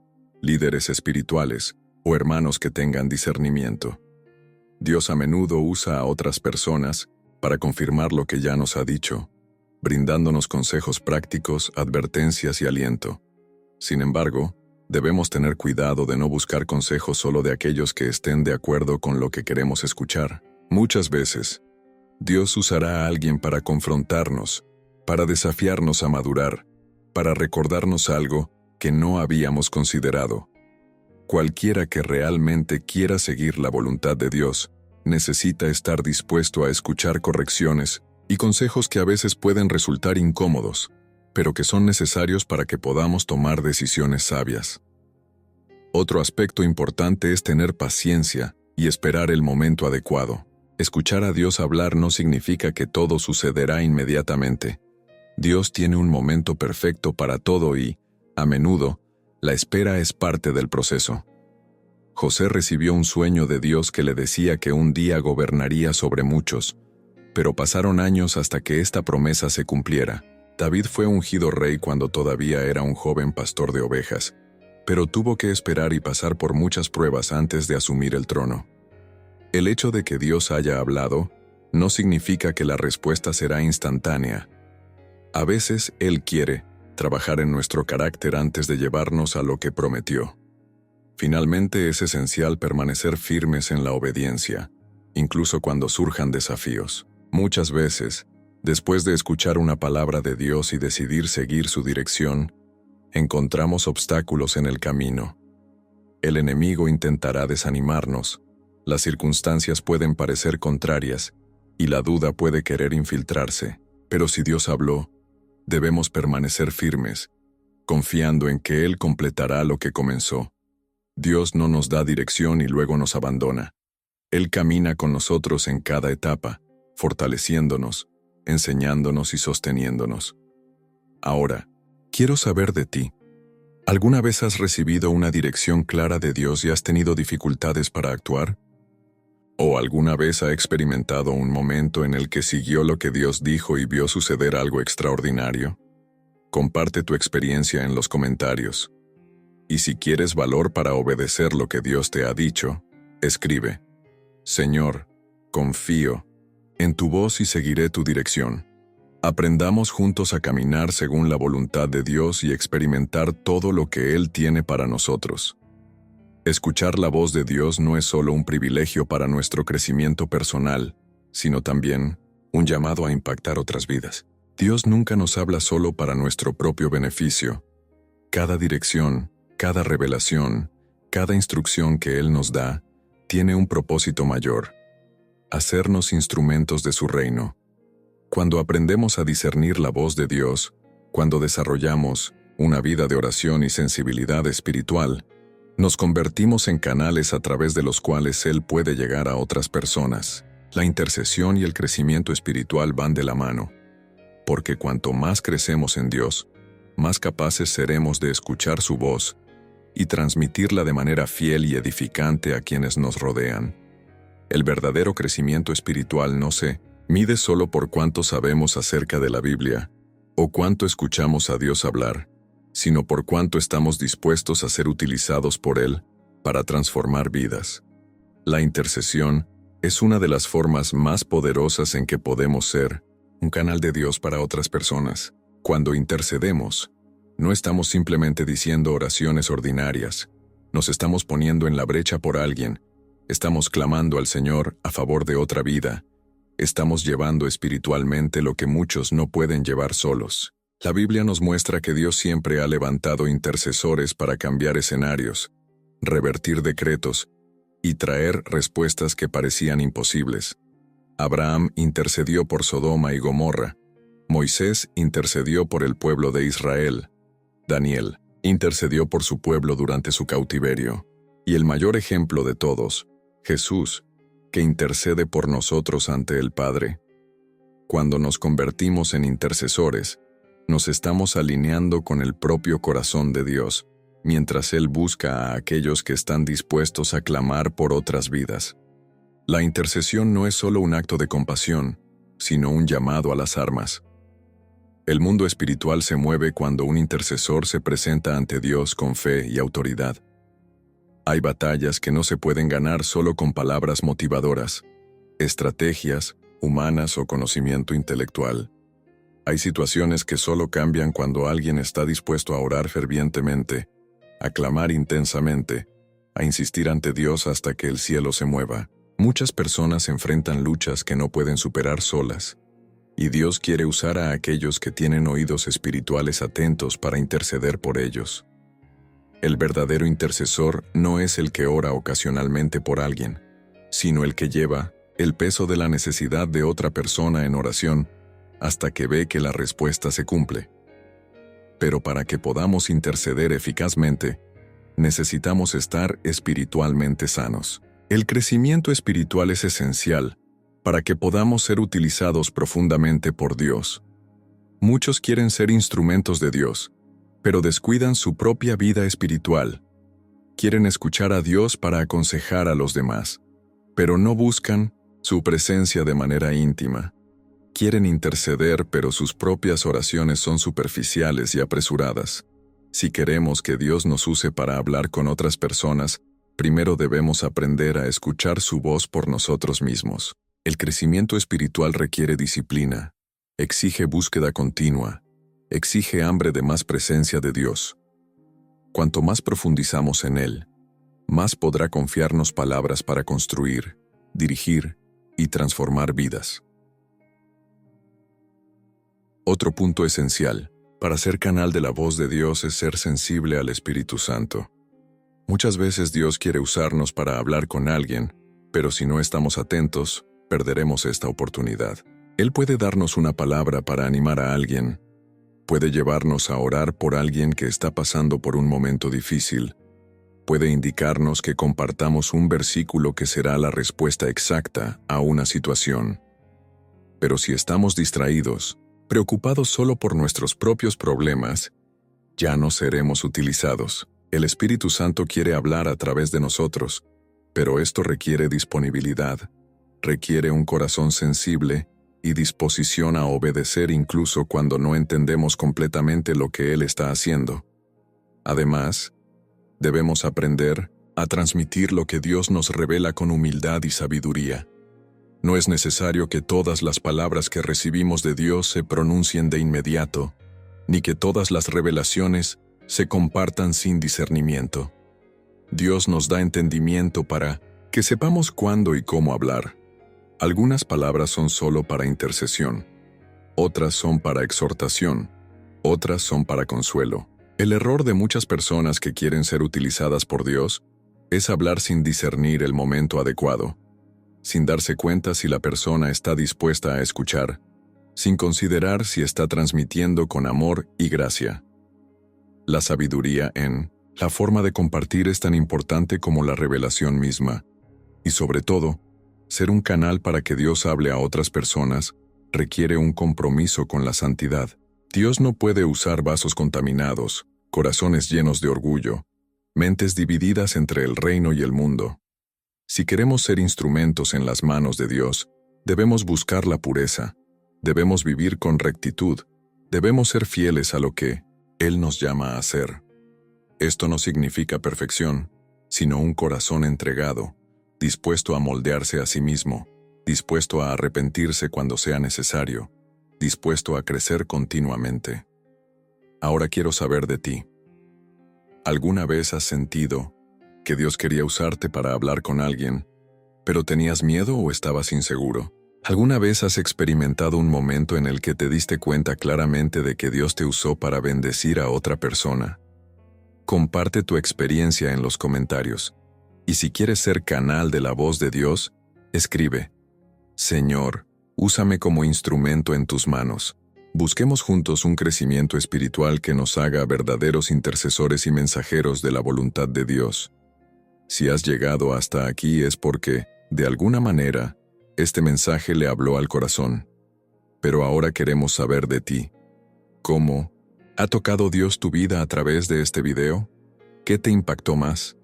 líderes espirituales o hermanos que tengan discernimiento. Dios a menudo usa a otras personas para confirmar lo que ya nos ha dicho, brindándonos consejos prácticos, advertencias y aliento. Sin embargo, debemos tener cuidado de no buscar consejos solo de aquellos que estén de acuerdo con lo que queremos escuchar. Muchas veces, Dios usará a alguien para confrontarnos, para desafiarnos a madurar, para recordarnos algo que no habíamos considerado. Cualquiera que realmente quiera seguir la voluntad de Dios, necesita estar dispuesto a escuchar correcciones y consejos que a veces pueden resultar incómodos, pero que son necesarios para que podamos tomar decisiones sabias. Otro aspecto importante es tener paciencia y esperar el momento adecuado. Escuchar a Dios hablar no significa que todo sucederá inmediatamente. Dios tiene un momento perfecto para todo y, a menudo, la espera es parte del proceso. José recibió un sueño de Dios que le decía que un día gobernaría sobre muchos, pero pasaron años hasta que esta promesa se cumpliera. David fue ungido rey cuando todavía era un joven pastor de ovejas, pero tuvo que esperar y pasar por muchas pruebas antes de asumir el trono. El hecho de que Dios haya hablado no significa que la respuesta será instantánea. A veces Él quiere trabajar en nuestro carácter antes de llevarnos a lo que prometió. Finalmente, es esencial permanecer firmes en la obediencia, incluso cuando surjan desafíos. Muchas veces, después de escuchar una palabra de Dios y decidir seguir su dirección, encontramos obstáculos en el camino. El enemigo intentará desanimarnos, Las circunstancias pueden parecer contrarias y la duda puede querer infiltrarse, pero si Dios habló, debemos permanecer firmes, confiando en que Él completará lo que comenzó. Dios no nos da dirección y luego nos abandona. Él camina con nosotros en cada etapa, fortaleciéndonos, enseñándonos y sosteniéndonos. Ahora, quiero saber de ti. ¿Alguna vez has recibido una dirección clara de Dios y has tenido dificultades para actuar? ¿O alguna vez ha experimentado un momento en el que siguió lo que Dios dijo y vio suceder algo extraordinario? Comparte tu experiencia en los comentarios. Y si quieres valor para obedecer lo que Dios te ha dicho, escribe: Señor, confío en tu voz y seguiré tu dirección. Aprendamos juntos a caminar según la voluntad de Dios y experimentar todo lo que Él tiene para nosotros. Escuchar la voz de Dios no es solo un privilegio para nuestro crecimiento personal, sino también un llamado a impactar otras vidas. Dios nunca nos habla solo para nuestro propio beneficio. Cada dirección, cada revelación, cada instrucción que Él nos da, tiene un propósito mayor: hacernos instrumentos de su reino. Cuando aprendemos a discernir la voz de Dios, cuando desarrollamos una vida de oración y sensibilidad espiritual, nos convertimos en canales a través de los cuales Él puede llegar a otras personas. La intercesión y el crecimiento espiritual van de la mano, porque cuanto más crecemos en Dios, más capaces seremos de escuchar su voz y transmitirla de manera fiel y edificante a quienes nos rodean. El verdadero crecimiento espiritual no se mide solo por cuánto sabemos acerca de la Biblia o cuánto escuchamos a Dios hablar, sino por cuánto estamos dispuestos a ser utilizados por Él para transformar vidas. La intercesión es una de las formas más poderosas en que podemos ser un canal de Dios para otras personas. Cuando intercedemos, no estamos simplemente diciendo oraciones ordinarias, nos estamos poniendo en la brecha por alguien, estamos clamando al Señor a favor de otra vida, estamos llevando espiritualmente lo que muchos no pueden llevar solos. La Biblia nos muestra que Dios siempre ha levantado intercesores para cambiar escenarios, revertir decretos y traer respuestas que parecían imposibles. Abraham intercedió por Sodoma y Gomorra. Moisés intercedió por el pueblo de Israel. Daniel intercedió por su pueblo durante su cautiverio. Y el mayor ejemplo de todos, Jesús, que intercede por nosotros ante el Padre. Cuando nos convertimos en intercesores, nos estamos alineando con el propio corazón de Dios, mientras Él busca a aquellos que están dispuestos a clamar por otras vidas. La intercesión no es solo un acto de compasión, sino un llamado a las armas. El mundo espiritual se mueve cuando un intercesor se presenta ante Dios con fe y autoridad. Hay batallas que no se pueden ganar solo con palabras motivadoras, estrategias humanas o conocimiento intelectual. Hay situaciones que solo cambian cuando alguien está dispuesto a orar fervientemente, a clamar intensamente, a insistir ante Dios hasta que el cielo se mueva. Muchas personas enfrentan luchas que no pueden superar solas, y Dios quiere usar a aquellos que tienen oídos espirituales atentos para interceder por ellos. El verdadero intercesor no es el que ora ocasionalmente por alguien, sino el que lleva el peso de la necesidad de otra persona en oración hasta que ve que la respuesta se cumple. Pero para que podamos interceder eficazmente, necesitamos estar espiritualmente sanos. El crecimiento espiritual es esencial para que podamos ser utilizados profundamente por Dios. Muchos quieren ser instrumentos de Dios, pero descuidan su propia vida espiritual. Quieren escuchar a Dios para aconsejar a los demás, pero no buscan su presencia de manera íntima. Quieren interceder, pero sus propias oraciones son superficiales y apresuradas. Si queremos que Dios nos use para hablar con otras personas, primero debemos aprender a escuchar su voz por nosotros mismos. El crecimiento espiritual requiere disciplina, exige búsqueda continua, exige hambre de más presencia de Dios. Cuanto más profundizamos en Él, más podrá confiarnos palabras para construir, dirigir y transformar vidas. Otro punto esencial para ser canal de la voz de Dios es ser sensible al Espíritu Santo. Muchas veces Dios quiere usarnos para hablar con alguien, Pero si no estamos atentos, perderemos esta oportunidad. Él puede darnos una palabra para animar a alguien. Puede llevarnos a orar por alguien que está pasando por un momento difícil. Puede indicarnos que compartamos un versículo que será la respuesta exacta a una situación. Pero si estamos distraídos, preocupados solo por nuestros propios problemas, ya no seremos utilizados. El Espíritu Santo quiere hablar a través de nosotros, pero esto requiere disponibilidad, requiere un corazón sensible y disposición a obedecer incluso cuando no entendemos completamente lo que Él está haciendo. Además, debemos aprender a transmitir lo que Dios nos revela con humildad y sabiduría. No es necesario que todas las palabras que recibimos de Dios se pronuncien de inmediato, ni que todas las revelaciones se compartan sin discernimiento. Dios nos da entendimiento para que sepamos cuándo y cómo hablar. Algunas palabras son solo para intercesión, otras son para exhortación, otras son para consuelo. El error de muchas personas que quieren ser utilizadas por Dios es hablar sin discernir el momento adecuado, sin darse cuenta si la persona está dispuesta a escuchar, sin considerar si está transmitiendo con amor y gracia. La sabiduría en la forma de compartir es tan importante como la revelación misma, y sobre todo, ser un canal para que Dios hable a otras personas requiere un compromiso con la santidad. Dios no puede usar vasos contaminados, corazones llenos de orgullo, mentes divididas entre el reino y el mundo. Si queremos ser instrumentos en las manos de Dios, debemos buscar la pureza, debemos vivir con rectitud, debemos ser fieles a lo que Él nos llama a hacer. Esto no significa perfección, sino un corazón entregado, dispuesto a moldearse a sí mismo, dispuesto a arrepentirse cuando sea necesario, dispuesto a crecer continuamente. Ahora quiero saber de ti. ¿Alguna vez has sentido que Dios quería usarte para hablar con alguien, pero tenías miedo o estabas inseguro? ¿Alguna vez has experimentado un momento en el que te diste cuenta claramente de que Dios te usó para bendecir a otra persona? Comparte tu experiencia en los comentarios. Y si quieres ser canal de la voz de Dios, escribe: Señor, úsame como instrumento en tus manos. Busquemos juntos un crecimiento espiritual que nos haga verdaderos intercesores y mensajeros de la voluntad de Dios. Si has llegado hasta aquí es porque, de alguna manera, este mensaje le habló al corazón. Pero ahora queremos saber de ti. ¿Cómo ha tocado Dios tu vida a través de este video? ¿Qué te impactó más?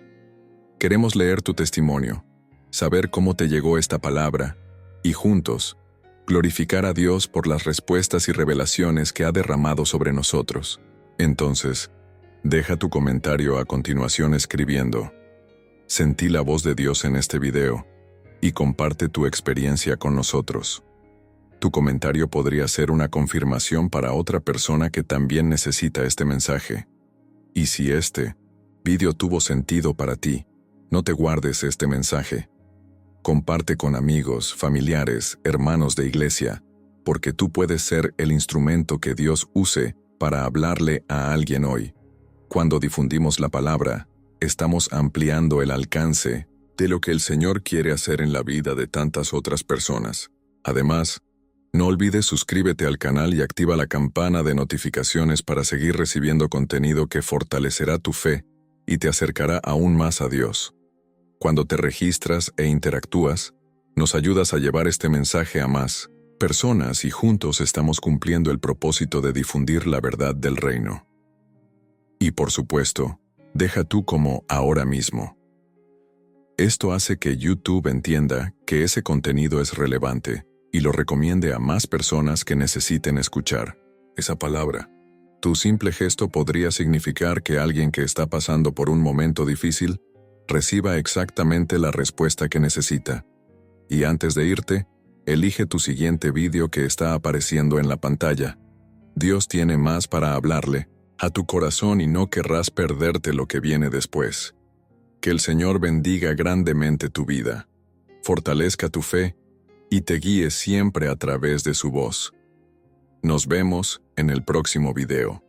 Queremos leer tu testimonio, saber cómo te llegó esta palabra, y juntos, glorificar a Dios por las respuestas y revelaciones que ha derramado sobre nosotros. Entonces, deja tu comentario a continuación escribiendo: Sentí la voz de Dios en este video, y comparte tu experiencia con nosotros. Tu comentario podría ser una confirmación para otra persona que también necesita este mensaje. Y si este video tuvo sentido para ti, no te guardes este mensaje. Comparte con amigos, familiares, hermanos de iglesia, porque tú puedes ser el instrumento que Dios use para hablarle a alguien hoy. Cuando difundimos la palabra, estamos ampliando el alcance de lo que el Señor quiere hacer en la vida de tantas otras personas. Además, no olvides suscríbete al canal y activa la campana de notificaciones para seguir recibiendo contenido que fortalecerá tu fe y te acercará aún más a Dios. Cuando te registras e interactúas, nos ayudas a llevar este mensaje a más personas y juntos estamos cumpliendo el propósito de difundir la verdad del reino. Y por supuesto, deja tú como ahora mismo. Esto hace que YouTube entienda que ese contenido es relevante y lo recomiende a más personas que necesiten escuchar esa palabra. Tu simple gesto podría significar que alguien que está pasando por un momento difícil reciba exactamente la respuesta que necesita. Y antes de irte, elige tu siguiente vídeo que está apareciendo en la pantalla. Dios tiene más para hablarle a tu corazón y no querrás perderte lo que viene después. Que el Señor bendiga grandemente tu vida, fortalezca tu fe y te guíe siempre a través de su voz. Nos vemos en el próximo video.